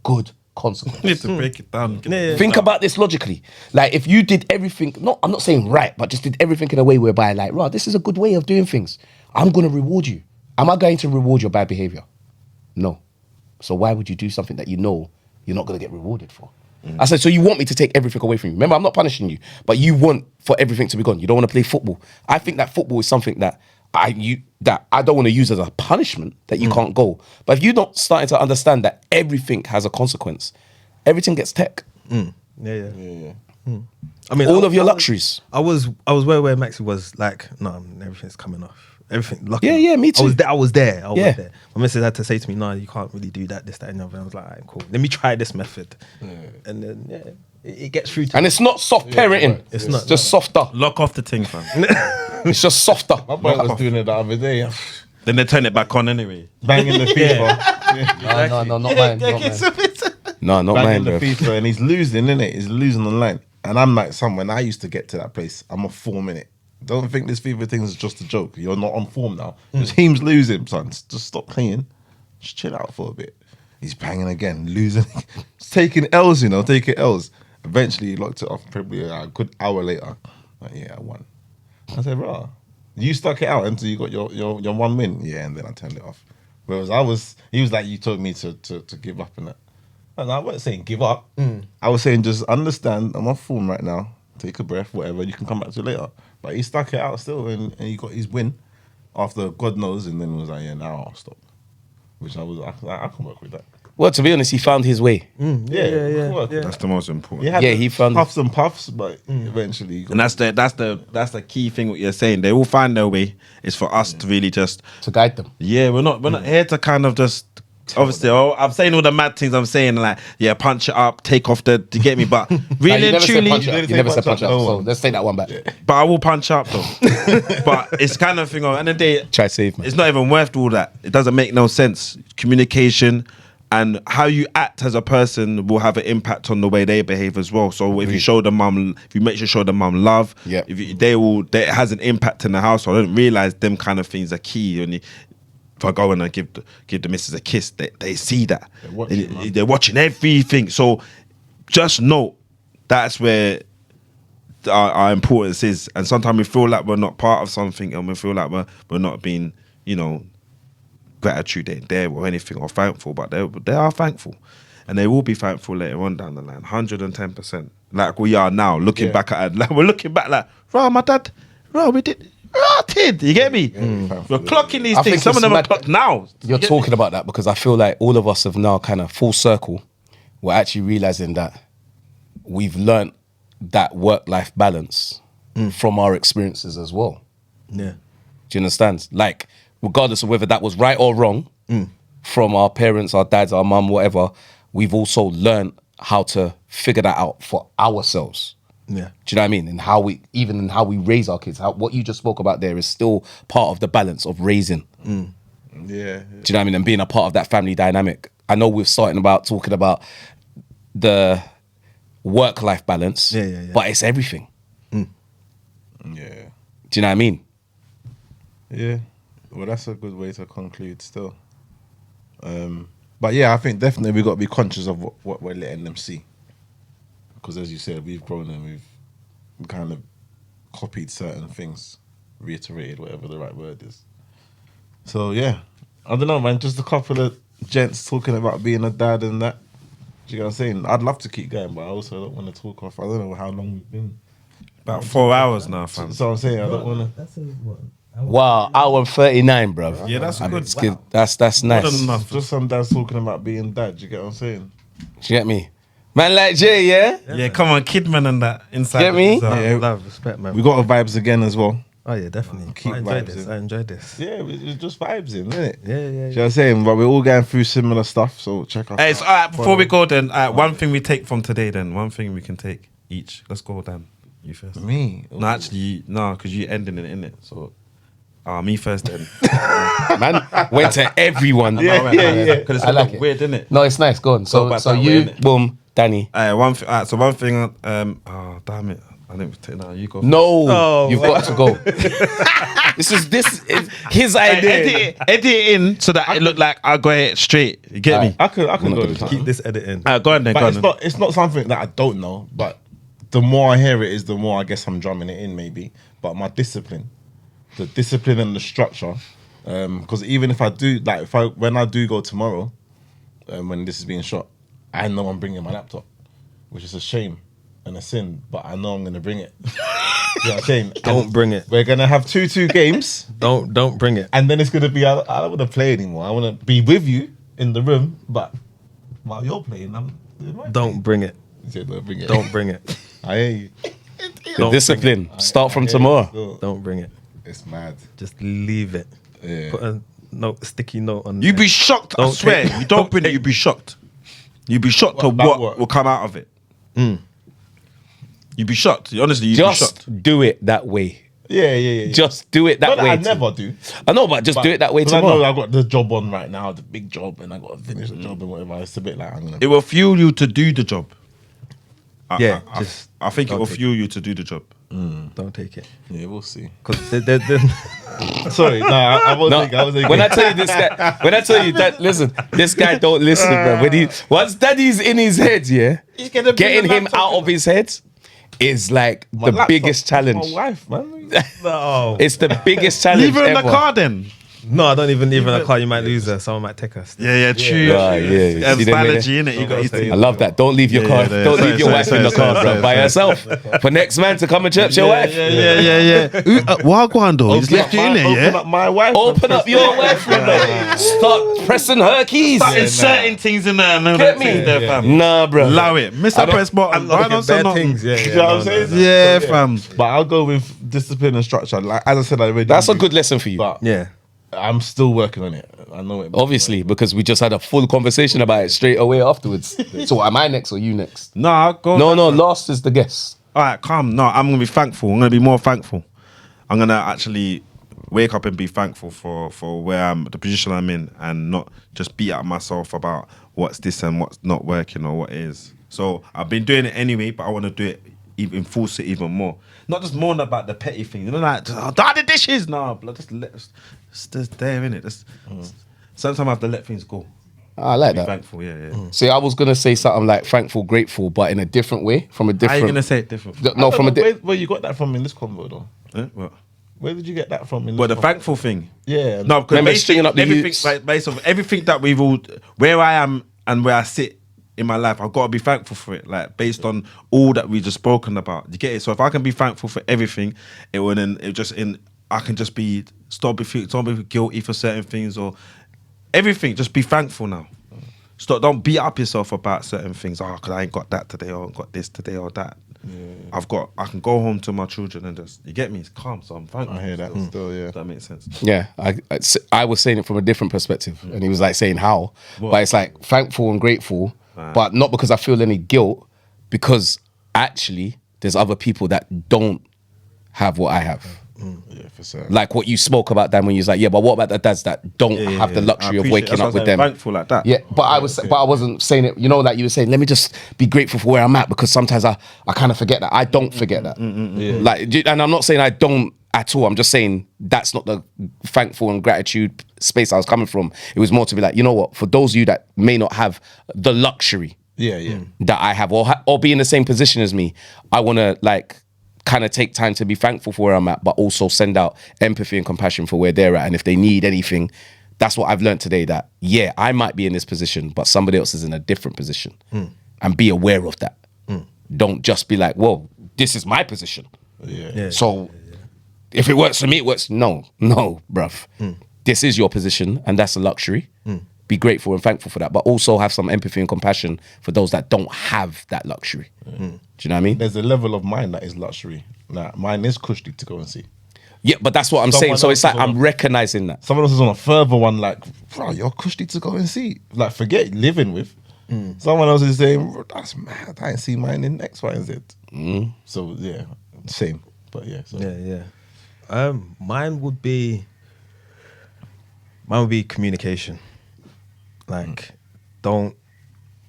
good consequence. Need to break it down. Think about this logically. Like if you did everything, I'm not saying right, but just did everything in a way whereby like, right, this is a good way of doing things. I'm going to reward you. Am I going to reward your bad behavior? No. So why would you do something that you know you're not going to get rewarded for? I said, so you want me to take everything away from you. Remember, I'm not punishing you, but you want for everything to be gone. You don't want to play football. I think that football is something that I don't want to use as a punishment that you can't go. But if you're not starting to understand that everything has a consequence, everything gets tech. Yeah. I mean, All of your luxuries. I was where Maxi was like, no, everything's coming off. Everything. Lucky. Yeah, me too. I was there. I was Yeah. there. My missus had to say to me, no, you can't really do that, this, that, and the other. And I was like, all right, cool. Let me try this method. And then, it gets through to And it's not soft parenting. It's not. just softer. Lock off the thing, fam. It's just softer. My boy was doing it the other day. Then they turn it back on anyway. Banging the FIFA. No, not mine. Not mine. No, not mine, Banging the bro. FIFA. And he's losing, innit? He's losing online. And I'm like, when I used to get to that place, I'm a 4 minute. Don't think this FIFA thing is just a joke. You're not on form now. Your team's losing, son. Just stop playing. Just chill out for a bit. He's banging again, losing. He's taking L's, taking L's. Eventually, he locked it off probably a good hour later. Like, yeah, I won. I said, bro, you stuck it out until you got your one win. Yeah, and then I turned it off. Whereas he was like, you told me to give up and that. And I wasn't saying give up. I was saying just understand, I'm on form right now. Take a breath, whatever, you can come back to it later. But he stuck it out still and he got his win after God knows, and then was like, yeah, now I'll stop. Which I can work with that. Well, to be honest, he found his way. Yeah. That's the most important. He found puffs and puffs, but eventually he got And that's the key thing what you're saying. They will find their way. It's for us to really just to guide them. we're not here to kind of just obviously I'm saying all the mad things I'm saying, like punch it up, take off do you get me? But really and truly You never said punch up. So let's take that one back. but I will punch up though. But it's kind of thing of end of the day, Try save man. it's not even worth all that. It doesn't make no sense. Communication and how you act as a person will have an impact on the way they behave as well. So if you show the mum, if you make sure show the mum love, Yep. if you, it has an impact in the household. I don't realize them kind of things are key. And if I go in and give the missus a kiss, they see that they're watching everything. So just note that's where our importance is. And sometimes we feel like we're not part of something, and we feel like we're not being, gratitude ain't there or anything or thankful, but they are thankful, and they will be thankful later on down the line, 110%. Like we are now, looking back at it, like we're looking back like, right, my dad, right, we did. You get me? We're clocking these I things. think Some of it's them are mad clocked now. You're talking about that because I feel like all of us have now kind of full circle. We're actually realizing that we've learnt that work-life balance from our experiences as well. Yeah. Do you understand? Like, regardless of whether that was right or wrong, from our parents, our dads, our mum, whatever, we've also learned how to figure that out for ourselves. Yeah. Do you know what I mean? And how we raise our kids. What you just spoke about there is still part of the balance of raising. Yeah. Do you know what I mean? And being a part of that family dynamic. I know we're talking about the work-life balance, but it's everything. Yeah. Do you know what I mean? Yeah. Well, that's a good way to conclude still. But yeah, I think definitely we've got to be conscious of what we're letting them see. Because as you said, we've grown and we've kind of copied certain things, reiterated whatever the right word is. So yeah, I don't know, man. Just a couple of gents talking about being a dad and that. Do you know what I'm saying? I'd love to keep going, but I also don't want to talk off. I don't know how long we've been. About 4 hours now, fam. So I'm saying I don't want to. That's Wow, hour and 39, bro. Yeah, that's good. It's good. That's nice. More than enough. Just some dads talking about being dad. Do you get what I'm saying? Do you get me? Man like Jay, yeah? Yeah, come on, Kidman and that inside. Get me? Yeah. love, respect, man. We got our vibes again as well. Oh yeah, definitely. Keep I enjoyed vibes this. in. I enjoyed this. Yeah, it's just vibes in, isn't it? Yeah, Do you know what I'm saying? But we're all going through similar stuff, so check us Hey, out. so, all right, before we go then, one thing we take from today then, one thing we can take each. Let's go, Dan. You first. Me? No, actually, no, because you ending it, innit? So, me first then. Man, went to everyone. Yeah. Because it's I like like it. weird, innit? No, it's nice. Go on. Go So back that way, you, innit? boom, Danny. So one thing, oh, damn it. I didn't take no. You go. No, Oh, you've got to go. this is his idea. Edit it in so that it look like I got it straight. You get me? I could go with Keep that. this editing. Go on then. But Go it's on. not. It's not something that I don't know. But the more I hear it, is the more I guess I'm drumming it in, maybe. But my discipline, the discipline and the structure, because even if I do, like, when I do go tomorrow, when this is being shot, I know I'm bringing my laptop, which is a shame and a sin, but I know I'm gonna bring it. You know what I'm saying? Don't bring it. We're gonna have 2-2 games, Don't bring it. and then it's gonna be I don't want to play anymore. I want to be with you in the room, but while you're playing, I'm doing my Don't bring it. thing. Don't bring it. Don't bring it. I hear you. The discipline. Start from tomorrow. Still, Don't bring it. it's mad. Just leave it. Yeah. Put a sticky note on. You'd there. be shocked. I Don't swear. take- You don't bring it. You'd be shocked. You'd be shocked at about what what? will come out of it. You'd be shocked. Honestly, you'd be shocked. Just do it that way. Yeah. Just do it that Not that way. I never do. I know, but just do it that way 'cause I tomorrow. know I've got the job on right now, the big job, and I got to finish the job and whatever. It's a bit like I'm gonna. It will fuel you to do the job. Yeah, I just think it don't will take fuel you to do the job. Don't take it. Yeah, we'll see. Because Sorry, no, I was No, thinking. I was thinking. when I tell you this guy, when I tell you that, listen, this guy don't listen, bro. Once daddy's in his head, yeah, He's gonna bring getting the him laptop out of his head is like My the laptop biggest is challenge. My wife, man. no, It's the biggest challenge Leave her in the ever. car then. no, I don't even leave in a car. You might lose her. Someone might take us. Yeah, true. Right, yeah. And See them in biology, innit? You got to I love that. Don't leave your car. yeah. Don't Sorry, leave your wife in the car, bro, by herself. For next man to come and church your wife. Yeah. Wagwan though. He's left you in there, Open yeah? up my wife. Open up your wife, bro. Start pressing her keys. Certain things in there. No, Get me? there, fam. Nah, bro. Allow it. Mr. Press button. Why not say bad nothing? things. Yeah, You know what I'm saying? Yeah, So, fam. But I'll go with discipline and structure. Like as I said, I already. That's a do, good lesson for you. But yeah. I'm still working on it. I know it. Obviously, because we just had a full conversation about it straight away afterwards. So am I next or you next? Nah, go. No, last is the guest. All right, calm. No, I'm gonna be thankful. I'm gonna be more thankful. I'm gonna actually wake up and be thankful for where I'm, the position I'm in, and not just beat up myself about what's this and what's not working or what is. So I've been doing it anyway, but I want to do it, even enforce it even more. Not just moan about the petty things. You know, like the dishes. No, blood. Just there, innit? Sometimes I have to let things go. I like Be that. thankful. Yeah. See, I was gonna say something like thankful, grateful, but in a different way, from a How different. you gonna say it different? No, from a where you got that from in this convo though? What? Where did you get that from? In But this the convo? thankful thing. Yeah. No, because Remember basically stringing up the everything, youths? like, based on everything that we've all, where I am and where I sit in my life, I've got to be thankful for it. Like based on all that we just spoken about, you get it. So if I can be thankful for everything, I can just be stop be guilty for certain things or everything. Just be thankful now. Don't beat up yourself about certain things. Oh, because I ain't got that today, or I ain't got this today, or that. Yeah. I can go home to my children and just, you get me? It's calm, so I'm thankful. I hear that still. Yeah. If that makes sense. Yeah, I was saying it from a different perspective, and he was like saying how, but it's like thankful and grateful, but not because I feel any guilt, because actually there's other people that don't have what I have. Yeah, for certain. Like what you spoke about, Dan, when you was like, yeah, but what about the dads that don't have the luxury of waking up with them? Thankful like that. Yeah, but I wasn't saying it. You know, like you were saying, let me just be grateful for where I'm at, because sometimes I kind of forget that. I don't forget that. Like, and I'm not saying I don't at all. I'm just saying that's not the thankful and gratitude space I was coming from. It was more to be like, you know what? For those of you that may not have the luxury Yeah. that I have, or be in the same position as me, I want to like kind of take time to be thankful for where I'm at, but also send out empathy and compassion for where they're at. And if they need anything, that's what I've learned today, that, yeah, I might be in this position, but somebody else is in a different position. And be aware of that. Don't just be like, well, this is my position. Yeah. So if it works for me, it works. No, bruv. This is your position, and that's a luxury. Be grateful and thankful for that, but also have some empathy and compassion for those that don't have that luxury. Do you know what I mean? There's a level of mine that is luxury. Nah, mine is cushy to go and see. Yeah, but that's what I'm saying. Someone So it's else like is on I'm recognizing that. Someone else is on a further one, like, bro, you're cushy to go and see. Like, forget living with. Someone else is saying, bro, that's mad. I ain't see mine in X, Y, and Z. So yeah, same. But yeah. So. Yeah. Mine would be communication. Like, don't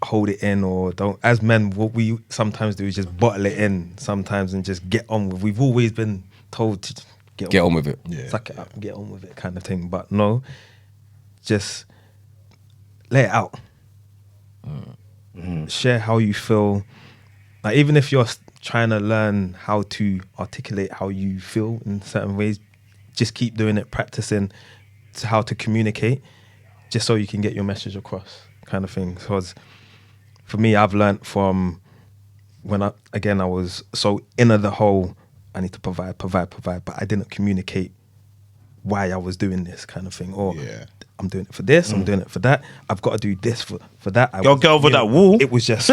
hold it in, or don't. As men, what we sometimes do is just bottle it in sometimes and just get on with. We've always been told to Get on with it. suck it up, and get on with it, kind of thing. But no, just let it out. Share how you feel. Like, even if you're trying to learn how to articulate how you feel in certain ways, just keep doing it, practicing to how to communicate, just so you can get your message across, kind of thing. Because for me, I've learned from when I was so into the whole, I need to provide, but I didn't communicate why I was doing this, kind of thing. Or I'm doing it for this, I'm doing it for that. I've got to do this for that. Go get over that wall. It was just,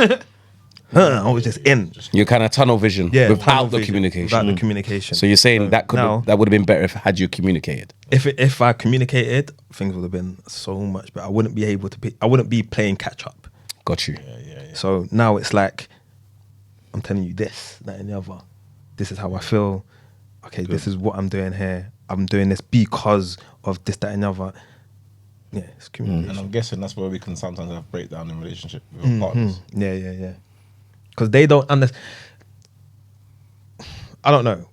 I was just in. You're kind of tunnel vision tunnel without the vision, communication. Without the communication. So you're saying that now, that would have been better if had you communicated. if I communicated, things would have been so much better. I wouldn't be able to I wouldn't be playing catch up. Got you. So now it's like, I'm telling you this, that, and the other. This is how I feel. Okay, this is what I'm doing here. I'm doing this because of this, that, and the other. Yeah, it's communication. And I'm guessing that's where we can sometimes have breakdown in relationship with our partners. Yeah. Because they don't understand. I don't know.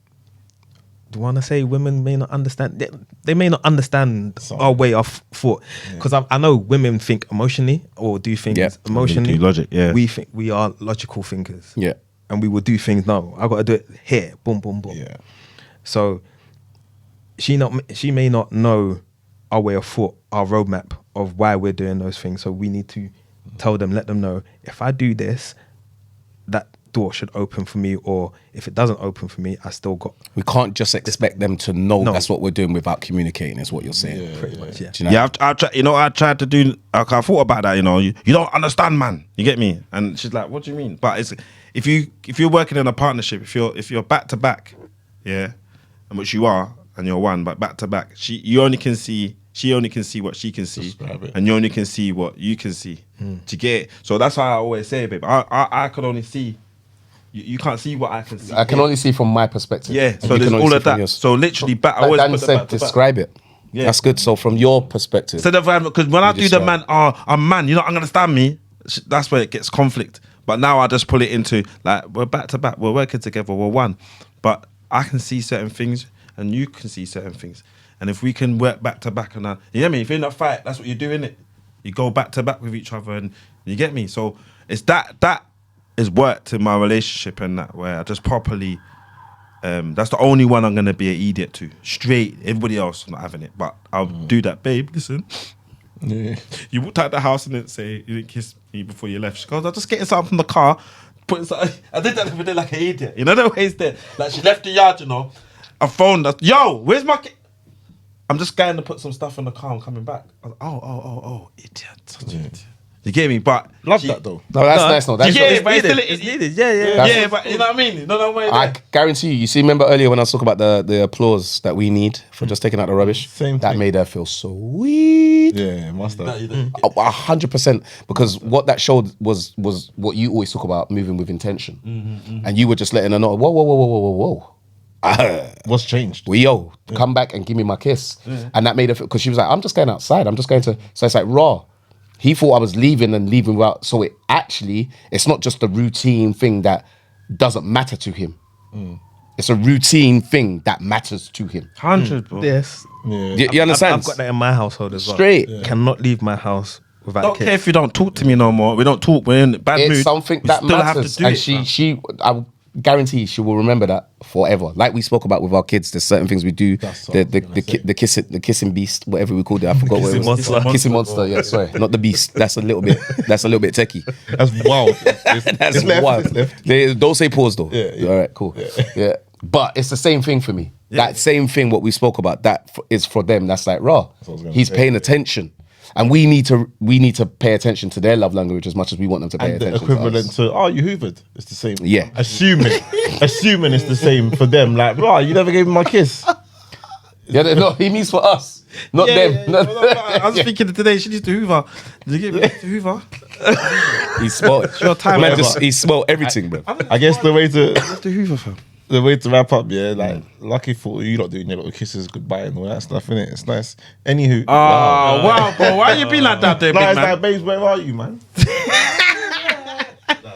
Do I want to say women may not understand? They may not understand our way of thought. Because I know women think emotionally or do things emotionally. Do logic, yeah. We think we are logical thinkers. Yeah. And we will do things. No, I got to do it here. Boom, boom, boom. Yeah. So she may not know our way of thought, our roadmap of why we're doing those things. So we need to tell them, let them know, if I do this, that door should open for me, or if it doesn't open for me, I still got. We can't just expect them to know No. that's what we're doing without communicating, is what you're saying. Pretty much, yeah. Do you know? Yeah, I've tried, I tried to do. I thought about that. You don't understand, man. You get me? And she's like, "What do you mean?" But it's if you're working in a partnership, if you're back to back, yeah, and which you are, and you're one, but back to back, she only can see what she can see, Describe it. and you only can see what you can see. Do you get it? So that's why I always say, babe, I can only see. You can't see what I can see. I can only see from my perspective. Yeah, And so you there's can only all see of from that. yours. So literally, back. I Like always Dan put the said, back to back. describe it. Yeah. That's good. So from your perspective, So because when I do the describe. man, I'm man, you don't understand me. That's where it gets conflict. But now I just pull it into like we're back to back, we're working together, we're one. But I can see certain things, and you can see certain things. And if we can work back to back, and you get me, if you're in a fight, that's what you do, innit? You go back to back with each other, and you get me. So it's that is worked in my relationship, and that where I just properly. That's the only one I'm gonna be an idiot to. Straight, everybody else I'm not having it. But I'll do that, babe. Listen, you walked out the house and didn't say you didn't kiss me before you left. She goes, "I'm just getting something from the car." I did that the other day like an idiot. You know the way it's there. Like she left the yard, I phoned her. Yo, where's my? I'm just going to put some stuff in the car. I'm coming back. I was, oh, idiot. Such an idiot. You get me? But Love that though. no, that's nice. No, that's you get it, but It's needed. Yeah. yeah, but you know what I mean? No way. I guarantee you see, remember earlier when I was talking about the applause that we need for just taking out the rubbish? Same That thing. made her feel sweet. Yeah, must have. 100%. Because what that showed was what you always talk about, moving with intention. And you were just letting her know, whoa. What's changed? Come back and give me my kiss. And that made her feel, because she was like, I'm just going outside. I'm just going to, so it's like raw. He thought I was leaving without, so it's not just a routine thing that doesn't matter to him. It's a routine thing that matters to him. 100, bro. Yes. You understand? I've got that in my household as well. Straight. Cannot leave my house without Don't kids. care if you don't talk to me no more. We don't talk. We're in bad mood. It's something we that still have matters. to do And it, I guarantee she will remember that forever. Like we spoke about with our kids, there's certain things we do. That's what I was gonna say. The kissing beast, whatever we called it. I forgot what it was. Kissing monster. Kissing monster. Yeah, sorry, not the beast. That's a little bit techie. That's wild. That's It's left, wild. it's left. Don't say pause though. Yeah. All right, cool. Yeah. But it's the same thing for me. That same thing what we spoke about, that is for them. That's like raw. what I was gonna He's say. paying attention. And we need to pay attention to their love language as much as we want them to pay And the attention equivalent to us. to, oh, you hoovered. It's the same. Yeah. Assuming it's the same for them. Like, bro, you never gave me my kiss. Yeah, no, he means for us, not them. No, I was thinking today, she needs to hoover. Did you get me to hoover? He smelled. your time, Man, whatever. he smelled everything, bro. I guess the way to To hoover, fam. wrap up, yeah, like lucky for you not doing your little kisses goodbye and all that stuff, innit? It's nice. Anywho, Oh, wow, bro. Why you be like that there, no, big it's man? like, babes, where are you, man?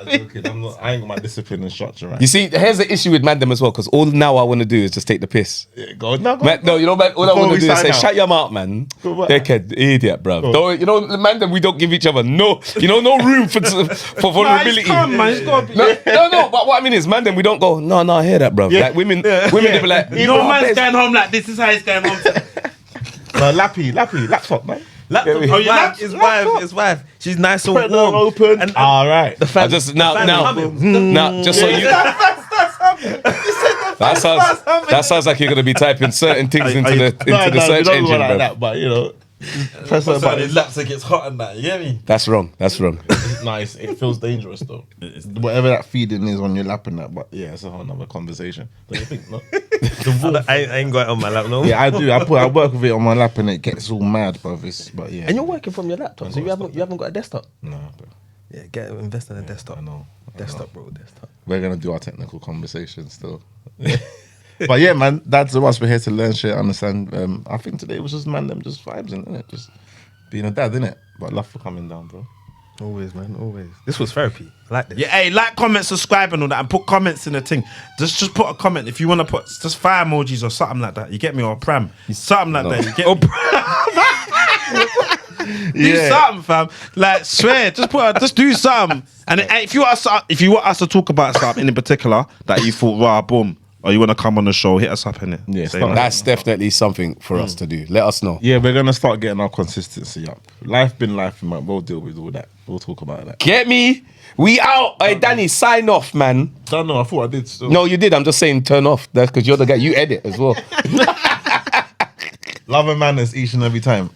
I ain't got my discipline and structure right. You see, here's the issue with Mandem as well, because all now I want to do is just take the piss. Yeah, go on. No, Man, no, you know, man, all I Before want we to do is sign say, out. shut your mouth, man. Go on. Dickhead, idiot, bruv. Don't, you know, Mandem, we don't give each other no room for vulnerability. Come, man, it's gotta be. No, but what I mean is, Mandem, we don't go, no, I hear that, bruv. Yeah. Like, women, they be like, No man's "Babes, going home like this. This is how he's going home. Lappy, laptop, man. Laptop, Yeah, oh, we- yeah, his wife. She's nice and Spread warm. open. And All right. the I fan, just, the fan coming. just so you... That sounds like you're going to be typing certain things into the search we don't engine, go like bruv. that, but you know, press the So button. his laps, it gets hot and that. You get me? That's wrong. Nice. It feels dangerous though. Whatever that feeding is on your lap and that, but yeah, it's a whole nother conversation. Don't you think? No? I ain't got it on my lap, no. Yeah, I do. I work with it on my lap and it gets all mad, bruv. But yeah. And you're working from your laptop, so you haven't got a desktop. No, bro. Yeah, invest in a desktop. I know. Desktop, bro, desktop. We're gonna do our technical conversation still. But yeah, man, that's us. We're here to learn shit, understand. I think today was just them just vibes, innit? Just being a dad, innit? But love for coming down, bro. Always, man, always. This was therapy. I like this. Yeah, hey, like, comment, subscribe, and all that, and put comments in the thing. Just put a comment if you want to put just fire emojis or something like that. You get me, or pram, something like that. You get me. Do something, fam. Like, swear, just do something. And if you want us to talk about something in particular that you thought, rah, boom, or you want to come on the show, hit us up in it. Yeah, That's definitely something for us to do. Let us know. Yeah, we're gonna start getting our consistency up. Life been life, man. We'll deal with all that. We'll talk about that. Get me? We out. Hey, Danny, sign off, man. Don't know. I thought I did. Still. No, you did. I'm just saying turn off. That's because you're the guy. You edit as well. Love and manners each and every time.